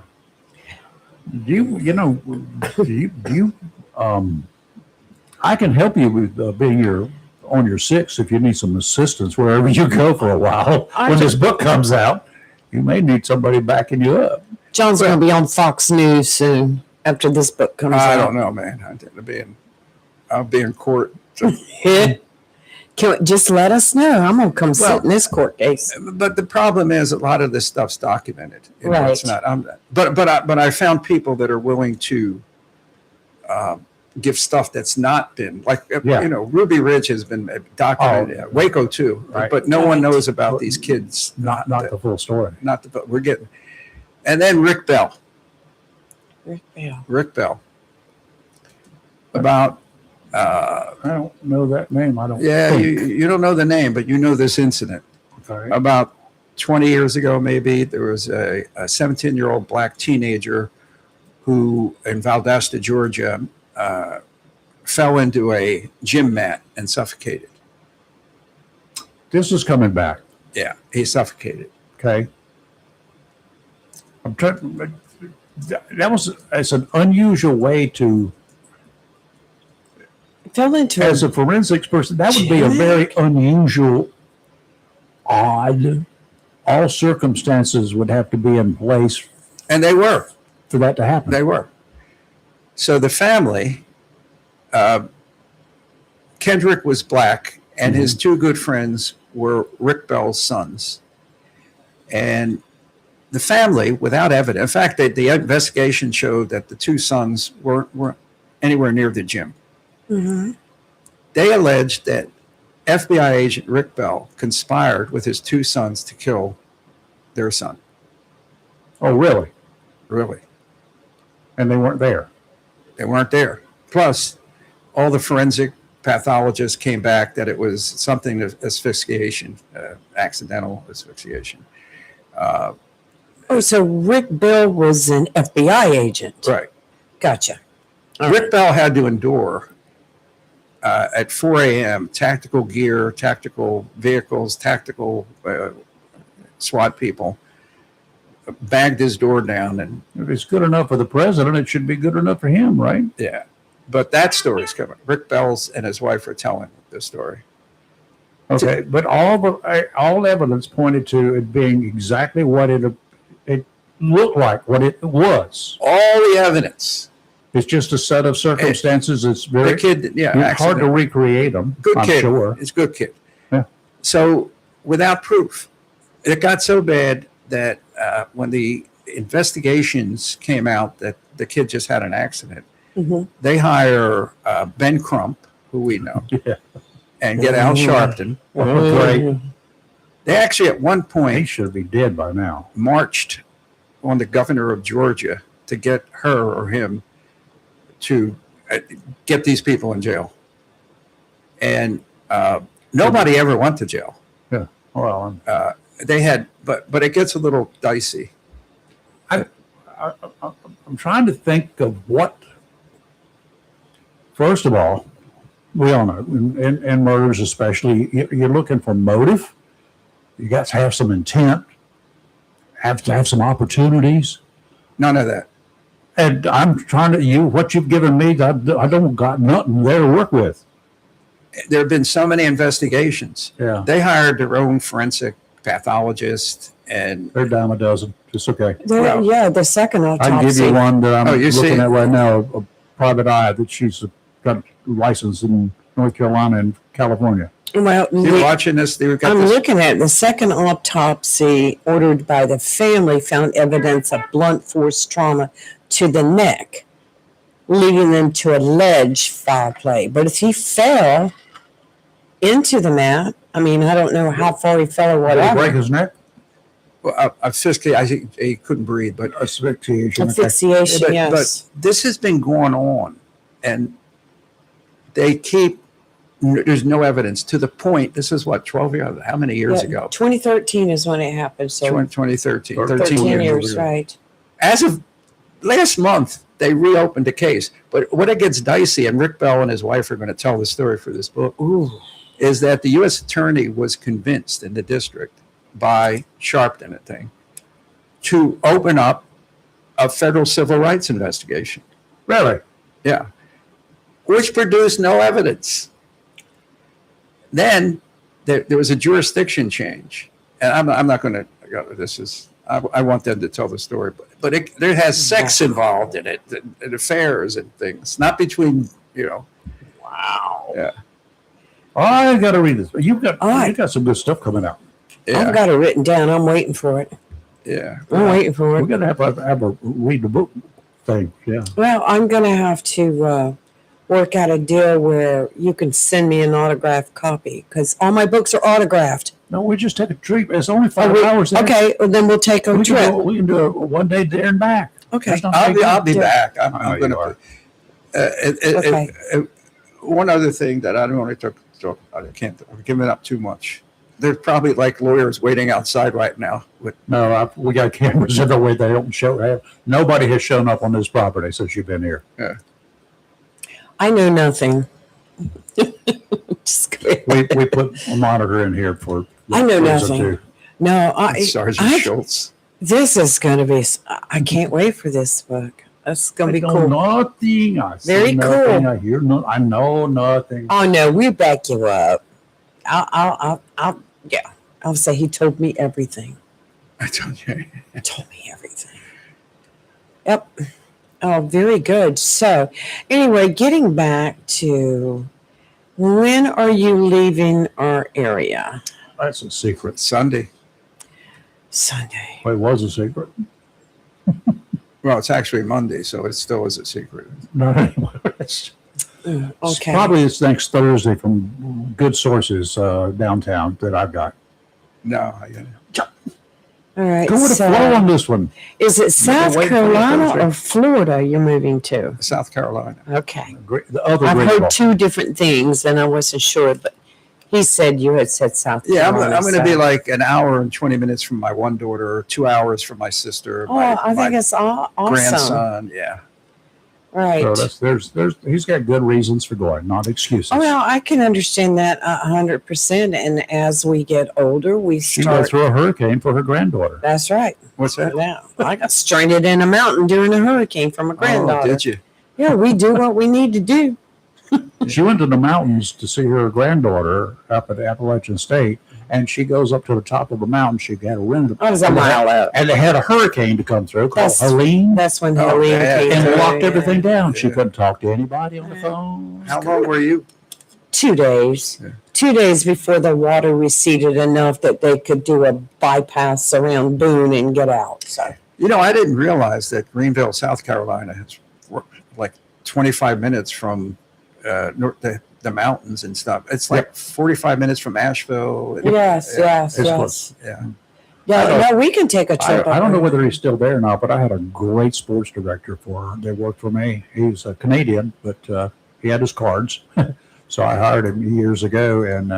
I can help you with being on your 6 if you need some assistance wherever you go for a while. When this book comes out, you may need somebody backing you up. John's going to be on Fox News soon after this book comes out. I don't know, man. I'll be in court. Just let us know. I'm going to come sit in this court case. But the problem is a lot of this stuff's documented. Right. It's not. But I found people that are willing to give stuff that's not been Ruby Ridge has been documented. Waco too. Right. But no one knows about these kids. Not the full story. We're getting. And then Rick Bell. Yeah. Rick Bell. About, I don't know that name. I don't. yeah, think. you don't know the name, but you know this incident. Okay. About 20 years ago, maybe, there was a 17-year-old black teenager who, in Valdosta, Georgia, fell into a gym mat and suffocated. This is coming back. Yeah, he suffocated. Okay. I'm trying. It's an unusual way to, Fell into as a forensics person, that would be a very unusual, odd. All circumstances would have to be in place And they were. for that to happen. They were. So the family, Kendrick was black, and his two good friends were Rick Bell's sons. And the family, without evidence, in fact, the investigation showed that the two sons weren't anywhere near the gym. Mhm. They alleged that FBI agent Rick Bell conspired with his two sons to kill their son. Oh, really? Really. And they weren't there. They weren't there. Plus, all the forensic pathologists came back that it was something of asphyxiation, accidental asphyxiation. Oh, so Rick Bell was an FBI agent. Right. Gotcha. Rick Bell had to endure at 4 a.m. tactical gear, tactical vehicles, tactical SWAT people bagged his door down. And If it's good enough for the president, it should be good enough for him, right? yeah, but that story's coming. Rick Bell's and his wife are telling this story. Okay, but all evidence pointed to it being exactly what it looked like, what it was. All the evidence. It's just a set of circumstances. It's very The kid, yeah, hard to accident. recreate them. Good I'm kid. sure. It's a good kid. Yeah. So without proof, it got so bad that when the investigations came out that the kid just had an accident, Mhm. they hire Ben Crump, who we know, Yeah. and get Al Sharpton. Well, great. They actually at one He point should be dead by now. marched on the governor of Georgia to get her or him to get these people in jail. And nobody ever went to jail. Well, They had, but it gets a little dicey. I'm trying to think of what. First of all, we all know in murders, especially, you're looking for motive. You got to have some intent. Have to have some opportunities. None of that. And I'm trying to what you've given me. I don't got nothing there to work with. There have been so many investigations. Yeah, They hired their own forensic pathologist, and they're dime a dozen. It's okay. Well, Yeah, the second I can give autopsy. you one that I'm Oh, you see? looking at right now. A private eye that she's got a license in North Carolina and California. Well, you're watching this. They've got I'm this. looking at the second autopsy ordered by the family found evidence of blunt force trauma to the neck, leading them to allege foul play. But if he fell into the mat, I mean, I don't know how far he fell or Did he break whatever. his neck? Well, I think he couldn't breathe, but Asphyxiation. Okay. Asphyxiation, but yes. this has been going on, and they keep. There's no evidence to the point. This is what 12 years. How many years Yeah, ago? 2013 is when it happened. So 2013. 13 13 years. years, right? As of last month, they reopened the case. But what it gets dicey, and Rick Bell and his wife are going to tell the story for this book, is that the U.S. attorney was convinced in the district by Sharpton, I think, to open up a federal civil rights investigation. Really? Yeah. Which produced no evidence. Then there was a jurisdiction change. And I'm not going to go, this is, I want them to tell the story, but there has sex involved in it, and affairs and things, not between, Wow. Yeah. I got to read this. You right. got some good stuff coming out. I've Yeah. got it written down. I'm waiting for it. Yeah. I'm waiting for We it. got to have a read the book thing. Yeah. Well, I'm going to have to work out a deal where you can send me an autographed copy because all my books are autographed. No, we just take a trip. It's only Oh, 5 hours. There. okay, well, then we'll take a We trip. can do a 1 day there and back. Okay. There's no I'll be Yeah. back. I know I'm you going to. are. Okay. One other thing that I don't want to talk about, I can't, I'm giving up too much. There's probably like lawyers waiting outside right now. No, we got cameras everywhere. They don't show. Nobody has shown up on this property since you've been here. I know nothing. Just kidding. We put a monitor in here for. I know years or nothing. two. No, Sergeant Schultz. this is going to be, I can't wait for this book. That's going to be I know cool. nothing. I see Very nothing. cool. I hear no. I know nothing. Oh, no, we back you up. I'll say he told me everything. I told you. He told me everything. Yep. Oh, very good. So, anyway, getting back to when are you leaving our area? That's a secret. Sunday. Sunday. Well, it was a secret. Well, it's actually Monday, so it still is a secret. Not anymore. Okay. Probably it's next Thursday from good sources downtown that I've got. No, All right. Go with the flow on this one. Is it South wait for the Carolina Thursday. or Florida you're moving to? South Carolina. Okay. The other I've great heard ball. two different things and I wasn't sure, but he said you had said South Yeah, Carolina. I'm going to be like an hour and 20 minutes from my one daughter, or 2 hours from my sister, Oh, I think it's awesome. grandson. Yeah. Right. So there's he's got good reasons for going, not excuses. Oh, well, I can understand that 100%. And as we get older, we She went start. through a hurricane for her granddaughter. That's right. What's that? Yeah. I got stranded in a mountain during a hurricane from a Oh, granddaughter. did you? Yeah, we do what we need to do. She went to the mountains to see her granddaughter up at Appalachian State, and she goes up to the top of the mountain. She got a wind, I was a mile up. and they had a hurricane to come through called That's- Helene, That's when Oh, Helene bad. came and through. locked everything down. She Yeah. couldn't talk to anybody on the phone. How long were you? 2 days. Yeah. 2 days before the water receded enough that they could do a bypass around Boone and get out. So You know, I didn't realize that Greenville, South Carolina, is like 25 minutes from the mountains and stuff. It's like 45 minutes from Asheville. And- yes, yeah, yes, it's yes. close. Yeah. Yeah, no, we can take a trip. I don't up know there. whether he's still there or not, but I had a great sports director for her that worked for me. He's a Canadian, but he had his cards. So I hired him years ago, and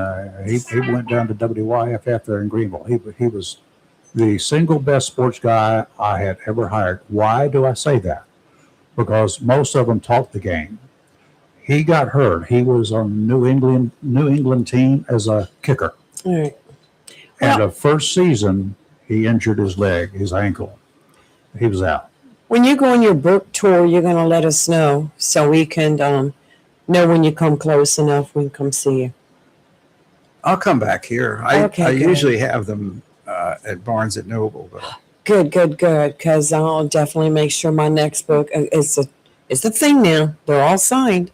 he went down to WYFF there in Greenville. He was the single best sports guy I had ever hired. Why do I say that? Because most of them talked the game. He got hurt. He was on the New England team as a kicker. All right. And Well- the first season, he injured his leg, his ankle. He was out. When you go on your book tour, you're going to let us know so we can know when you come close enough. We can come see you. I'll come back here. Okay, I good. usually have them at Barnes & Noble, but Good. Because I'll definitely make sure my next book is the thing now. They're all signed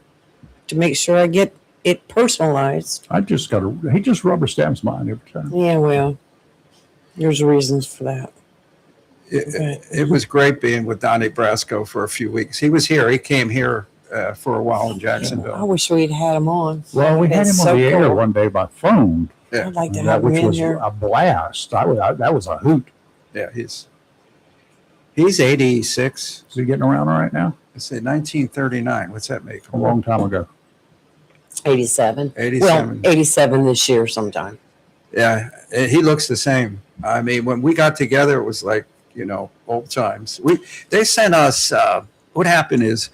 to make sure I get it personalized. He just rubber stamps mine every time. Yeah, well, there's reasons for that. it was great being with Donnie Brasco for a few weeks. He was here. He came here for a while in I Jacksonville. wish we'd had him on. Well, we had him That's on so the air cool. one day by phone, I'd like to have him which in was here. a blast. That was a hoot. Yeah, he's 86. Is he getting around right now? I say 1939. What's that make A him? long time ago. 87. 87. Well, 87 this year sometime. Yeah, he looks the same. I mean, when we got together, it was like, old times. They sent us. What happened is,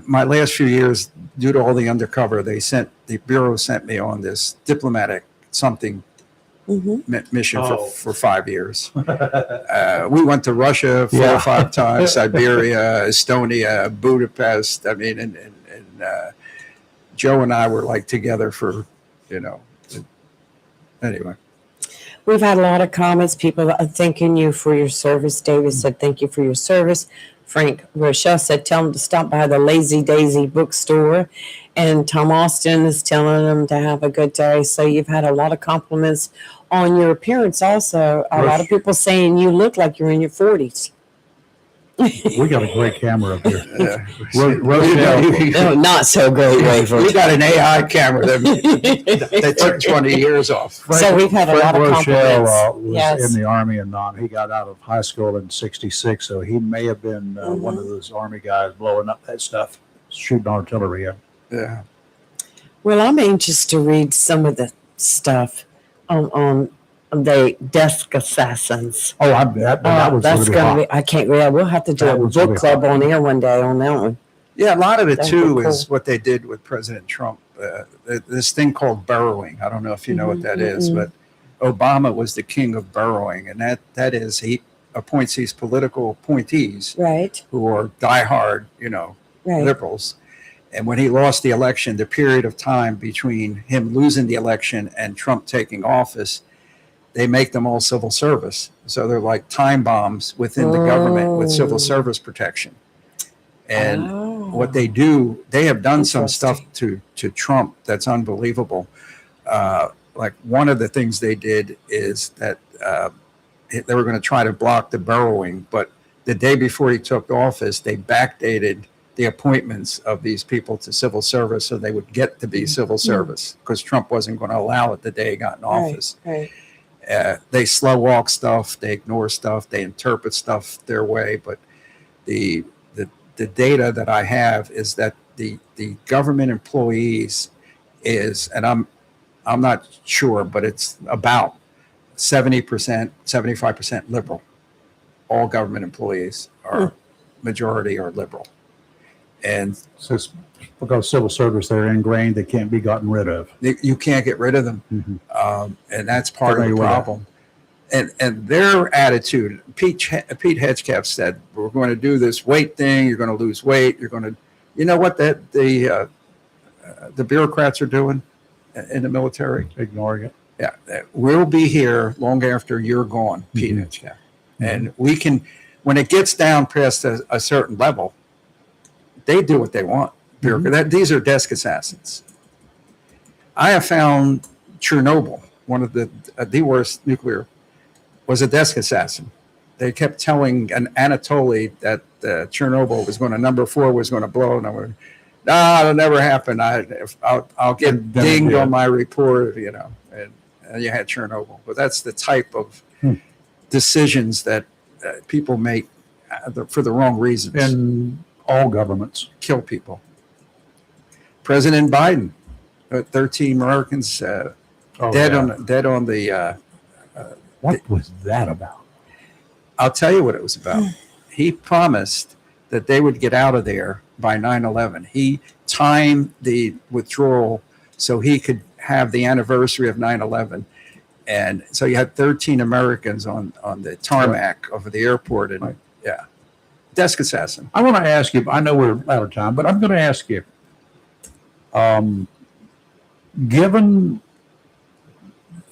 my last few years, due to all the undercover, the bureau sent me on this diplomatic something Mm-hmm. mission Oh. for 5 years. We went to Russia 4 or 5 times, Siberia, Estonia, Budapest. I mean, and Joe and I were like together for, anyway. We've had a lot of comments. People are thanking you for your service. David said, thank you for your service. Frank Rochelle said, tell them to stop by the Lazy Daisy bookstore. And Tom Austin is telling them to have a good day. So you've had a lot of compliments on your appearance also. A lot of people saying you look like you're in your 40s. We got a great camera up here. Yeah. Rochelle, No, not so great, We Rayford. got an AI camera that took 20 years off. So we've had a lot of Rochelle compliments. was Yes. in the Army, and he got out of high school in '66, so he may have been one of those Army guys blowing up that stuff, shooting artillery. Yeah. Well, I'm anxious to read some of the stuff on the desk assassins. Oh, that was That's really going hot. to be, I can't read. We'll have to do That a was book really club hot. on air one day on that one. Yeah, a lot of it That'd too be is cool. what they did with President Trump. This thing called burrowing. I don't know if you know what that is, but Obama was the king of burrowing, and that is he appoints these political appointees Right, who are diehard, right. liberals. And when he lost the election, the period of time between him losing the election and Trump taking office, they make them all civil service. So they're like time bombs within the government with civil service protection. And what they do, they have done some stuff to Trump that's unbelievable. Like one of the things they did is that they were going to try to block the burrowing, but the day before he took office, they backdated the appointments of these people to civil service so they would get to be civil service because Trump wasn't going to allow it the day he got in office. Right. They slow walk stuff, they ignore stuff, they interpret stuff their way. But the data that I have is that the government employees is, and I'm not sure, but it's about 70%, 75% liberal. All government employees are majority are liberal. And So it's because civil service, they're ingrained, they can't be gotten rid of. you can't get rid of them. And that's part of the Familiar with that. problem. And their attitude, Pete Hegseth said, we're going to do this weight thing. You're going to lose weight. You're going to, you know what the bureaucrats are doing in the military? Ignoring it. Yeah, we'll be here long after you're gone, Pete Hegseth. And we can, when it gets down past a certain level, they do what they want. These are desk assassins. I have found Chernobyl, one of the worst nuclear, was a desk assassin. They kept telling Anatoly that Chernobyl was going to, number 4 was going to blow. And I went, no, it'll never happen. I'll get dinged on my report, and you had Chernobyl. But that's the type of decisions that people make for the wrong reasons. In all governments. Kill people. President Biden, 13 Americans dead on the. What was that about? I'll tell you what it was about. He promised that they would get out of there by 9/11. He timed the withdrawal so he could have the anniversary of 9/11. And so you had 13 Americans on the tarmac of the airport. And desk assassin. I want to ask you, I know we're out of time, but I'm going to ask you, given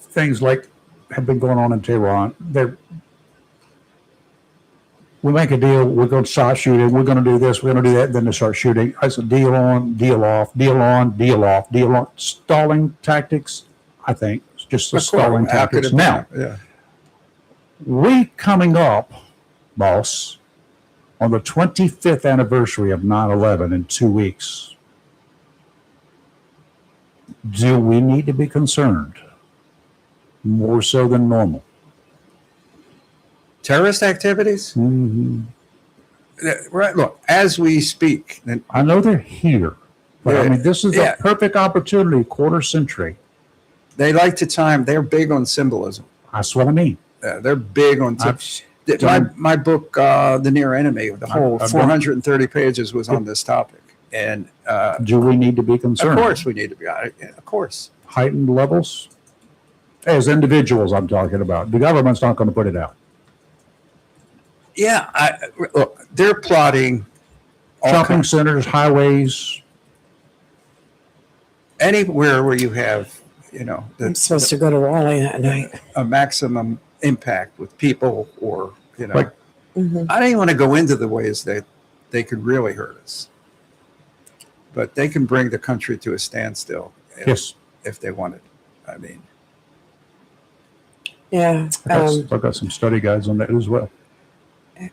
things like have been going on in Tehran, we make a deal, we're going to start shooting, we're going to do this, we're going to do that, then they start shooting. It's a deal on, deal off, deal on, deal off, deal on. Stalling tactics, I think. It's just the stalling tactics. Now, we coming up, boss, on the 25th anniversary of 9/11 in 2 weeks. Do we need to be concerned more so than normal? Terrorist activities? Right. Look, as we speak. I know they're here, but I mean, this is a perfect opportunity, quarter century. They like to time, they're big on symbolism. That's what I mean. They're big on my book, The Near Enemy, the whole 430 pages was on this topic. And do we need to be concerned? Of course we need to be. Of course. Heightened levels? As individuals, I'm talking about. The government's not going to put it out. Yeah. Look, they're plotting. Shopping centers, highways. Anywhere where you have, I'm supposed to go to Raleigh that night. A maximum impact with people or, Like, I don't even want to go into the ways that they could really hurt us. But they can bring the country to a standstill if they wanted. I mean. Yeah. I've got some study guides on that as well.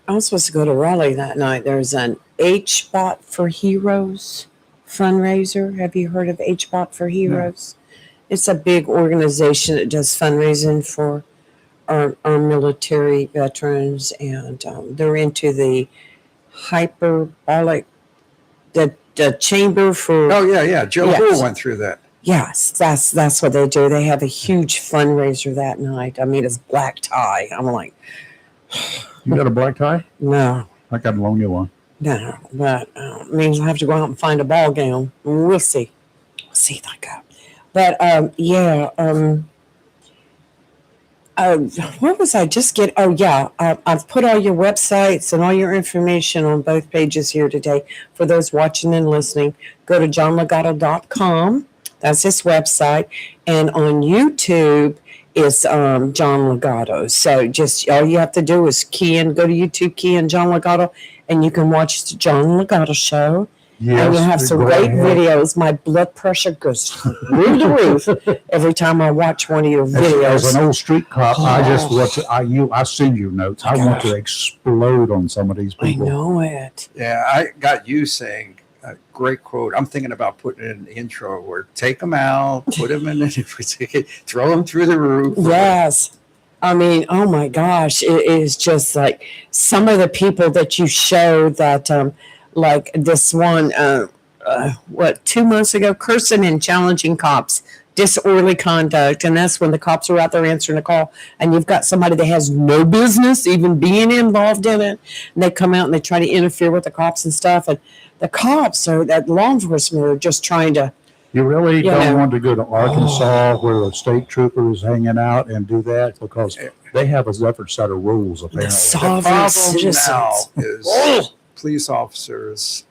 I was supposed to go to Raleigh that night. There's an HBOT for Heroes fundraiser. Have you heard of HBOT for Heroes? It's a big organization that does fundraising for our military veterans, and they're into the hyperbolic, the chamber for. Oh, yeah. Joe Yes. Bull went through that. Yes, that's what they do. They have a huge fundraiser that night. I mean, it's black tie. I'm like, You got a black tie? no, I got to loan you one. no, but means I have to go out and find a ball gown. We'll see. We'll see if I go. But yeah. Where was I just get? Oh yeah, I've put all your websites and all your information on both pages here today. For those watching and listening, go to johnlegato.com. That's his website, and on YouTube is John Legato. So just all you have to do is go to YouTube, key in John Legato, and you can watch the John Legato show. And you have some go great ahead. videos. My blood pressure goes through the roof every time I watch one of your As videos. an old street cop, I just want to. I send you notes. I want to explode on some of these I people. know it. Yeah, I got you saying a great quote. I'm thinking about putting it in the intro where take them out, put them in, throw them through the roof. Yes. I mean, oh my gosh, it is just like some of the people that you show that, like this one, 2 months ago, cursing and challenging cops, disorderly conduct. And that's when the cops are out there answering a call and you've got somebody that has no business even being involved in it. And they come out and they try to interfere with the cops and stuff. And the cops that law enforcement are just trying to. You really You don't know. want to go to Arkansas where a state trooper is hanging out and do that because they have a different set of rules apparently. The Sovereign problem citizens. now is police officers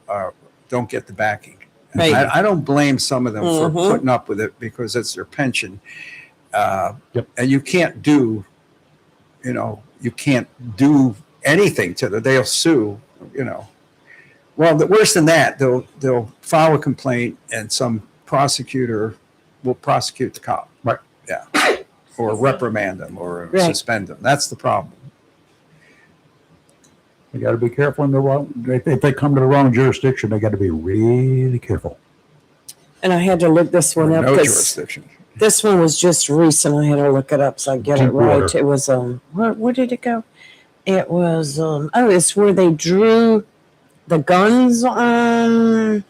don't get the backing. And Right. I don't blame some of them for Mhm. putting up with it because it's their pension. Yep. And you can't do anything to them. They'll sue, Well, worse than that, they'll file a complaint and some prosecutor will prosecute the cop. Right. Yeah. Or reprimand them or Right. suspend them. That's the problem. They got to be careful in the wrong. If they come to the wrong jurisdiction, they got to be really careful. And I had to look this one up No because jurisdiction. this one was just recent. I had to look it up so I get it Deepwater. right. It was where did it go? It was it's where they drew the guns on.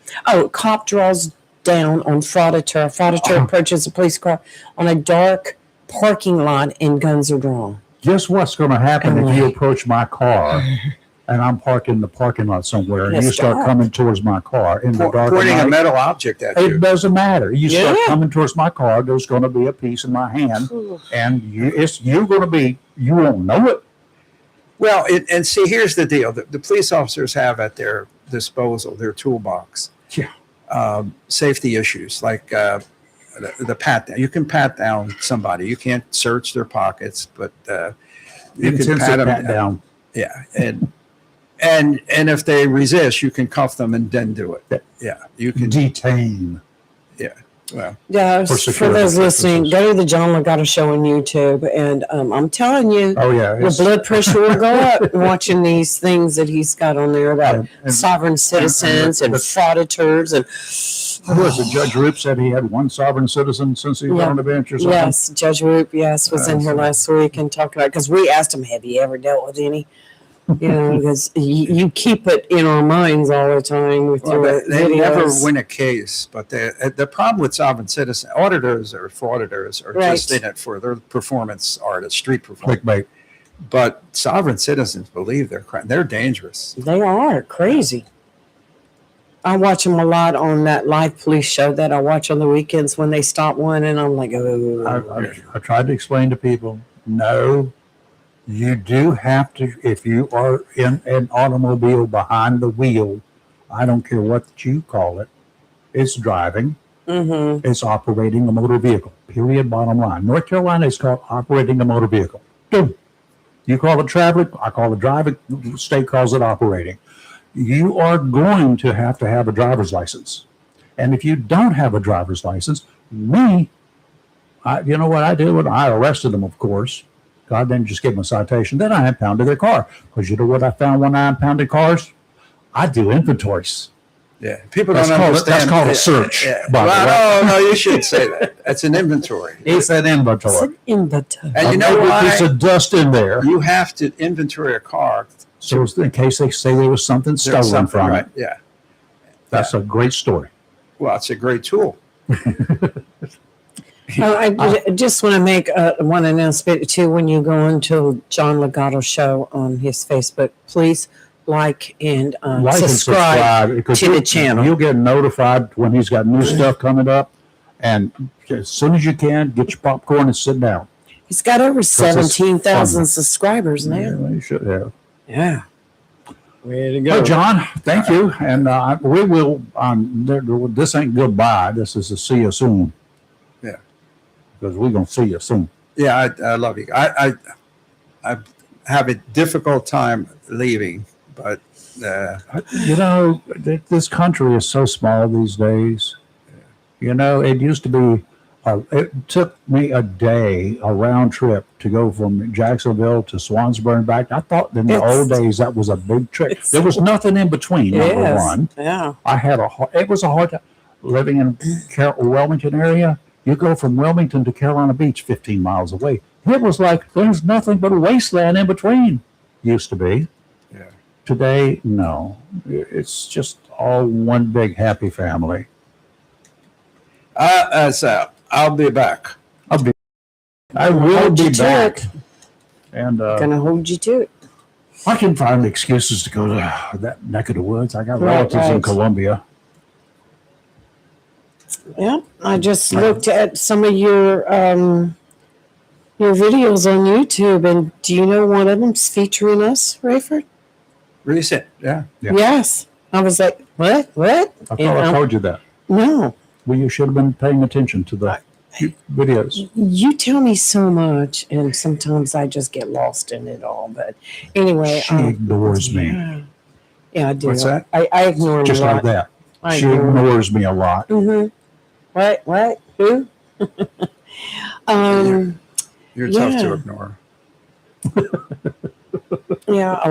Cop draws down on frauditor. A frauditor approaches a police car on a dark parking lot and guns are drawn. Guess what's going to happen Oh, if you my. approach my car and I'm parked in the parking lot somewhere and It's you start dark. coming towards my car in the dark of Pointing a night? metal object at It you. doesn't matter. You start Yeah. coming towards my car, there's going to be a piece in my hand, and you won't know it. Well, and see, here's the deal. The police officers have at their disposal, their toolbox, safety issues like the pat down. You can pat down somebody. You can't search their pockets, but you can Intensive pat them pat down. Yeah, and if they resist, you can cuff them and then do it. Yeah, you can. Detain. Well, Yeah, For for security those listening, purposes. go to the John Legato show on YouTube, and I'm telling you, Oh yeah. your blood pressure will go up watching these things that he's got on there about and- sovereign citizens and but- frauditors and. Who was it? Judge Roop said he had one sovereign citizen since he was Yeah. on the bench or something. Yes, Judge Roop, was in here last week and talking about, because we asked him, have you ever dealt with any? Because you keep it in our minds all the time with well, your they never videos. win a case, but the problem with sovereign citizen auditors or frauditors are just Right. in it for their performance art, street performance. Clickbait. But sovereign citizens believe they're dangerous. They are crazy. I watch them a lot on that live police show that I watch on the weekends when they stop one, and I'm like, oh. I tried to explain to people, no, you do have to, if you are in an automobile behind the wheel, I don't care what you call it, it's driving, Mm-hmm. it's operating a motor vehicle, period, bottom line. North Carolina is called operating a motor vehicle. Boom. You call it traveling, I call it driving, the state calls it operating. You are going to have a driver's license. And if you don't have a driver's license, you know what I did? I arrested them, of course. God didn't just give them a citation. Then I impounded their car. Because you know what I found when I impounded cars? I do inventories. Yeah, people That's don't called, understand. that's called a search. Yeah. By the way. Well, no, you shouldn't say that. That's an inventory. It's an It's inventory. an inventory. And you know Every why? piece of dust in there. You have to inventory a car. So in case they say there was something There's stolen something, from right? it. Yeah. That's a great story. Well, it's a great tool. I just want to make one announcement too. When you go into John Legato's show on his Facebook, please like and Like subscribe. and subscribe because to the channel. You'll get notified when he's got new stuff coming up. And as soon as you can, get your popcorn and sit down. He's got over it's 17,000 fun. subscribers now. Yeah, you should have. Yeah. Way to Well, John, thank you. And we will, this ain't goodbye. This is a see you soon. Yeah. Because we're going to see you soon. Yeah, I love you. I have a difficult time leaving, but You know, this country is so small these days. You know, it used to be, it took me a day, a round trip to go from Jacksonville to Swansboro and back. I thought in the It's- old days that was a big trip. it's- There was nothing in between, number Yes. one. Yeah. It was a hard time. Living in Wilmington area, you go from Wilmington to Carolina Beach 15 miles away. It was like there's nothing but a wasteland in between. Used to be. Yeah. Today, no. It's just all one big happy family. so I'll be back. I will Hold you be to back. it. And Gonna hold you to it. I can find excuses to go to that neck of the woods. I got Right, relatives in right. Columbia. Yeah. I just looked at some of your videos on YouTube, and do you know one of them's featuring us, Rayford? Reset. Yeah. Yeah. Yes. I was like, what? I thought I told you that. No. Well, you should have been paying attention to the videos. You tell me so much, and sometimes I just get lost in it all. But anyway, She ignores me. Yeah, I do. What's that? I ignore him Just a lot. like that. I She ignore him. ignores me a lot. Mm-hmm. What? Who? You're tough Yeah. to ignore. Yeah, a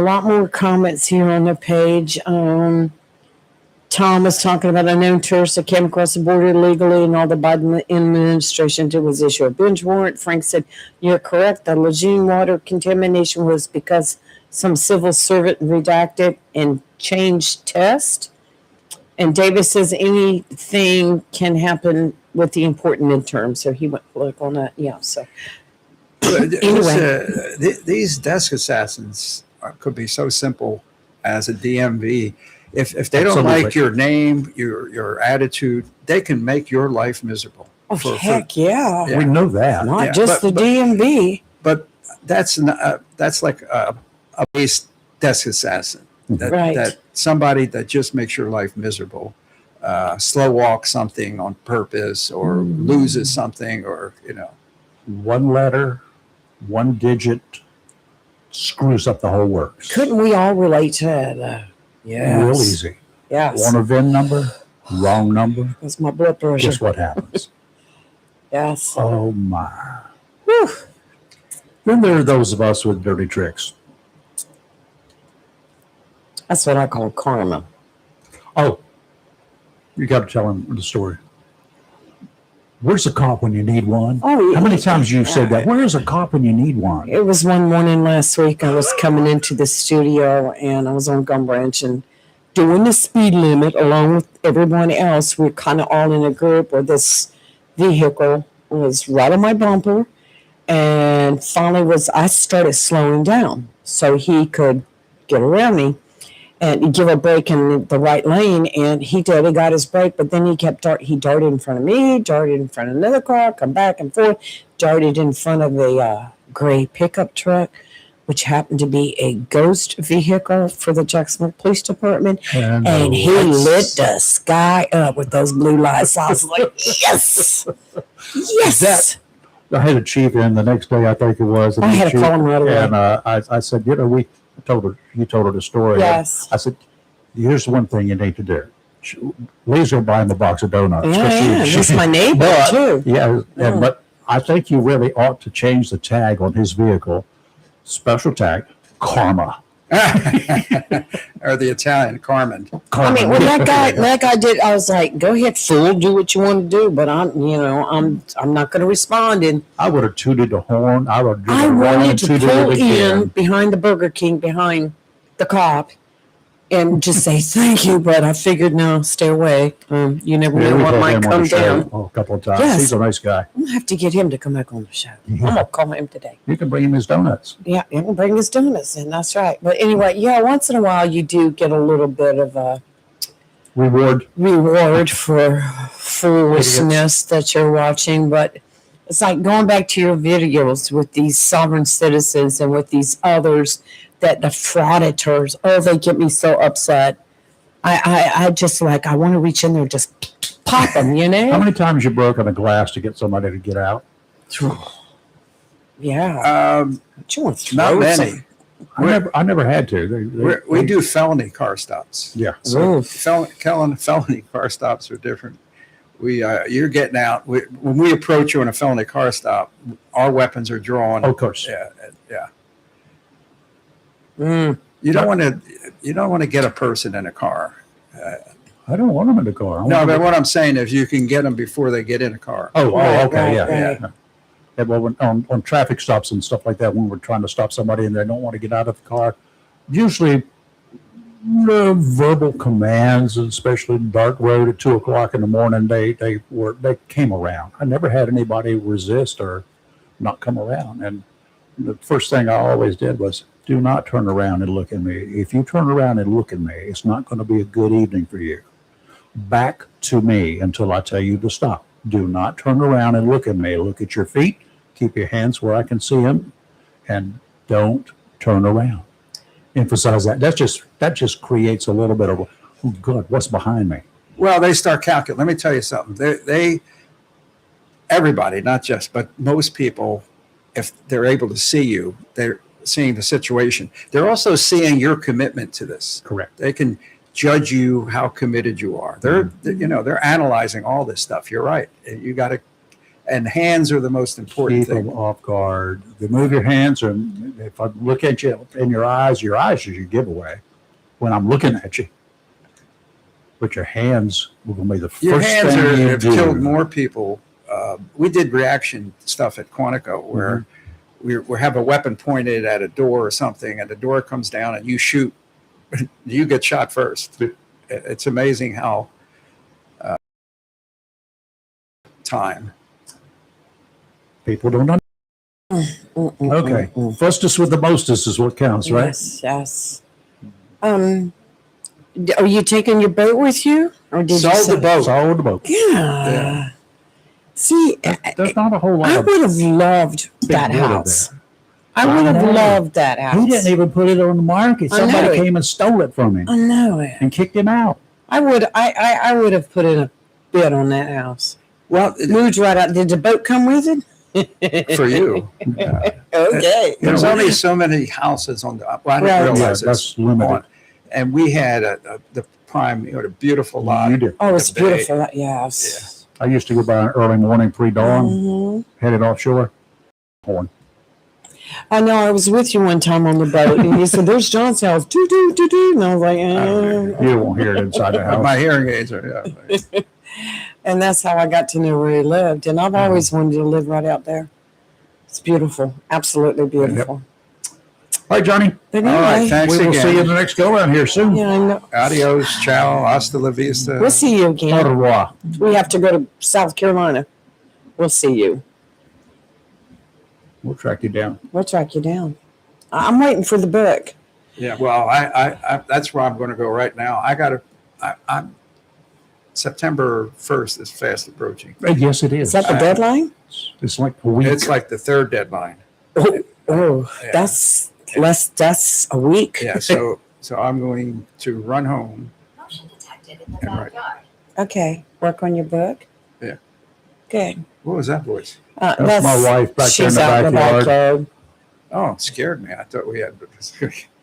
lot more comments here on the page. Tom was talking about unknown tourists that came across the border illegally, and all the Biden administration did was issue a binge warrant. Frank said, "You're correct. The Lejeune water contamination was because some civil servant redacted and changed test." And Davis says anything can happen with the important midterm. So he went political on that. Yeah. So These desk assassins could be so simple as a DMV. If they don't Absolutely. like your name, your attitude, they can make your life miserable. oh, For- heck yeah. Yeah. We know that. Not Yeah, just but- the DMV. But that's like a base desk assassin. Right. That somebody that just makes your life miserable, slow walk something on purpose, or loses something, or One letter, one digit screws up the whole works. Couldn't we all relate to that? Yes. Real easy. Yes. Want a VIN number? Wrong number. That's my blood pressure. Guess what happens? Yes. Oh my. Whew. Then there are those of us with dirty tricks. That's what I call karma. Oh, you got to tell him the story. Where's a cop when you need one? Oh, How many times you've said that? Where's a cop when you need one? It was one morning last week. I was coming into the studio and I was on Gum Branch and doing the speed limit along with everyone else. We're kind of all in a group where this vehicle was right on my bumper. And finally I started slowing down so he could get around me and give a break in the right lane. And he did. He got his break, but then he darted in front of me, darted in front of another car, come back and forth, darted in front of a gray pickup truck, which happened to be a ghost vehicle for the Jacksonville Police Department. And he lit the sky up with those blue lights. I was like, yes, yes. I had a chief in the next day, I think it was. I had to call him right away. And I said, you told her the story. Yes. I said, here's one thing you need to do. Lee's going to buy him a box of donuts. Yeah, yeah. That's my neighbor, too. Yeah, Yeah. but I think you really ought to change the tag on his vehicle. Special tag, karma. Or the Italian Carmen. I mean, when that guy did, I was like, "Go ahead, fool, do what you want to do." But I'm not going to respond. And I would have tooted the horn. I would have I wanted to tooted pull it in again. behind the Burger King, behind the cop, and just say thank you. But I figured, no, stay away. You never Yeah, know we've what had might him on come the show down. a couple of times. Yes. He's a nice guy. I'm gonna have to get him to come back on the show. I'm gonna call him today. You can bring him his donuts. Yeah, he can bring his donuts in. That's right. But anyway, yeah, once in a while you do get a little bit of a reward for foolishness that you're watching. But it's like going back to your videos with these sovereign citizens and with these others that the frauditors. Oh, they get me so upset. I just like I want to reach in there and just pop them. You know. How many times you broken a glass to get somebody to get out? Yeah. But you want to Not throw many. some- I never had to. We do felony car stops. Yeah. So Oof. felony car stops are different. You're getting out. When we approach you on a felony car stop, our weapons are drawn. Oh, of course. Yeah. Mm. You don't want to get a person in a car. I don't want them in the car. I No, want but them what I'm saying is you can get them before they get in a car. Oh, Right, okay, right, yeah. right. Yeah, well, on traffic stops and stuff like that, when we're trying to stop somebody and they don't want to get out of the car, usually verbal commands, especially dark road at 2:00 in the morning, they came around. I never had anybody resist or not come around. And the first thing I always did was, do not turn around and look at me. If you turn around and look at me, it's not going to be a good evening for you. Back to me until I tell you to stop. Do not turn around and look at me. Look at your feet. Keep your hands where I can see them, and don't turn around. Emphasize that. That just creates a little bit of, oh God, what's behind me? Well, they start calculating. Let me tell you something. Everybody, not just, but most people, if they're able to see you, they're seeing the situation. They're also seeing your commitment to this. Correct. They can judge you how committed you are. They're analyzing all this stuff. You're right. You got to, and hands are the most important Keep thing. them off guard. They move your hands, and if I look at you in your eyes is your giveaway when I'm looking at you. But your hands will be the Your first hands thing you have do. killed more people. We did reation stuff at Quantico where we have a weapon pointed at a door or something, and the door comes down and you shoot. You get shot first. It's amazing how time. People don't know. Okay. Fustest with the mostest is what counts, right? Yes. Are you taking your boat with you, or did Sold you the sell- boat. Sold the boat. Yeah. See, There's not a whole lot I of would have loved that rid of house. that. I would I have know. loved that house. He didn't even put it on the market. I know Somebody it. came and stole it from him I know it. and kicked him out. I would have put in a bid on that house. Well, Moved right out. Did the boat come with it? for you. Okay. There's only so many houses on the. Well, I Right. didn't Yeah, realize that's it's limited. on. And we had the prime, a beautiful lot. You did. Oh, it's The bay. beautiful. Yes. I used to go by early morning, pre-dawn, Mhm. headed offshore. Horn. I know. I was with you one time on the boat, and you said, "There's John's house." Do do do do. And I was like, You won't hear it inside the house. My hearing aids are. Yeah. And that's how I got to know where he lived. And I've always wanted to live right out there. It's beautiful. Absolutely beautiful. All right, Johnny. But All right, anyway, thanks We will see you in again. the next go around here soon. yeah, I know. Adios, ciao, hasta la vista. We'll see you Au again. revoir. We have to go to South Carolina. We'll see you. We'll track you down. We'll track you down. I'm waiting for the book. Yeah, well, I that's where I'm going to go right now. I'm September 1st is fast approaching. Yes, it is. Is that the deadline? It's like a week. It's like the third deadline. Oh, Yeah. that's a week. Yeah, so I'm going to run home. Motion detected in the Yeah, right. backyard. Okay, work on your book. Yeah. Good. What was that voice? That's my wife back there in she's the out backyard. Oh, it scared me. I thought we had.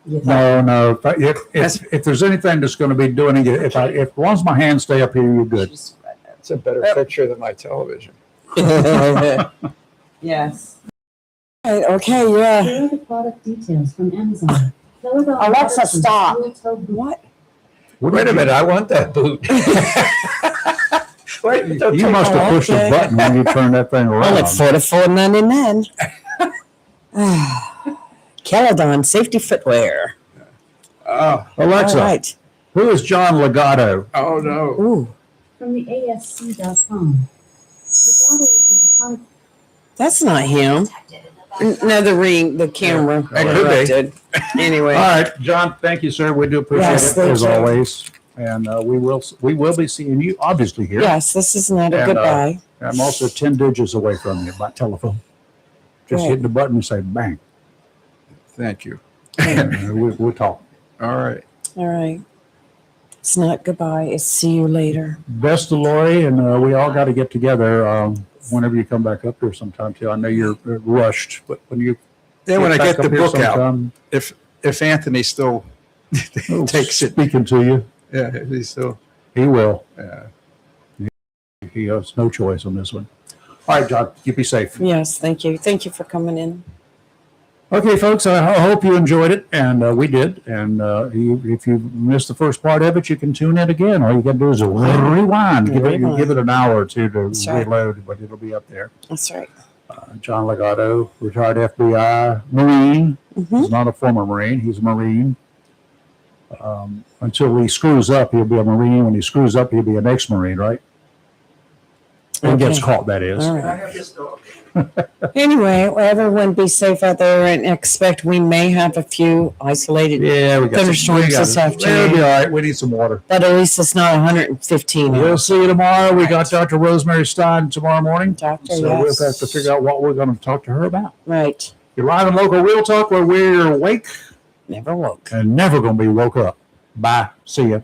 No. If there's anything that's going to be doing it, if as long as my hands stay up here, you're good. It's a better picture than my television. Yes. Right, okay, yeah. Here are the product details from Amazon. Alexa, stop. What? Wait a minute, I want that boot. Wait, don't You take must have Oh, pushed the okay. button when you turned that thing around. Well, it's $44.99. Celadon Safety Footwear. Oh, Alexa, All right. who is John Legato? oh no. Ooh, From the ASC.com. Legato is an iconic. that's not him. No, the camera. It could be. interrupted. Anyway. All right, John, thank you, sir. We do appreciate Yes, it thank as you. always. And we will be seeing you obviously here. Yes, this is not a And, goodbye. I'm also 10 digits away from you by telephone. Just Right. hit the button and say bang. Thank you. We'll talk. All right. All right. It's not goodbye. It's see you later. Best to Lori, and we all got to get together whenever you come back up here sometime too. I know you're rushed, but when you Then when I back get the up here book out, sometime, if Anthony still he'll takes it, speaking to you, yeah, he's still, he will. yeah. He has no choice on this one. All right, John, you be safe. Yes, thank you. Thank you for coming in. Okay, folks, I hope you enjoyed it, and we did. And if you missed the first part of it, you can tune in again. All you got to do is rewind. Give it an hour or two to That's right. reload, but it'll be up there. That's right. John Legato, retired FBI Marine. Mm-hmm. He's not a former Marine. He's a Marine. Until he screws up, he'll be a Marine. When he screws up, he'll be an ex-Marine, right? And gets Okay. caught, that is. All right. Anyway, well, everyone be safe out there and expect we may have a few isolated, Yeah, we got Thunderstorms we got this it. afternoon. It'll be all right. We need some water. but at least it's not 115 We'll out. see you tomorrow. We got Dr. Rosemary Stein tomorrow morning. Doctor, So we'll yes. have to figure out what we're going to talk to her about. Right. You're live in Local Real Talk, where we're awake Never woke. and never going to be woke up. Bye. See ya.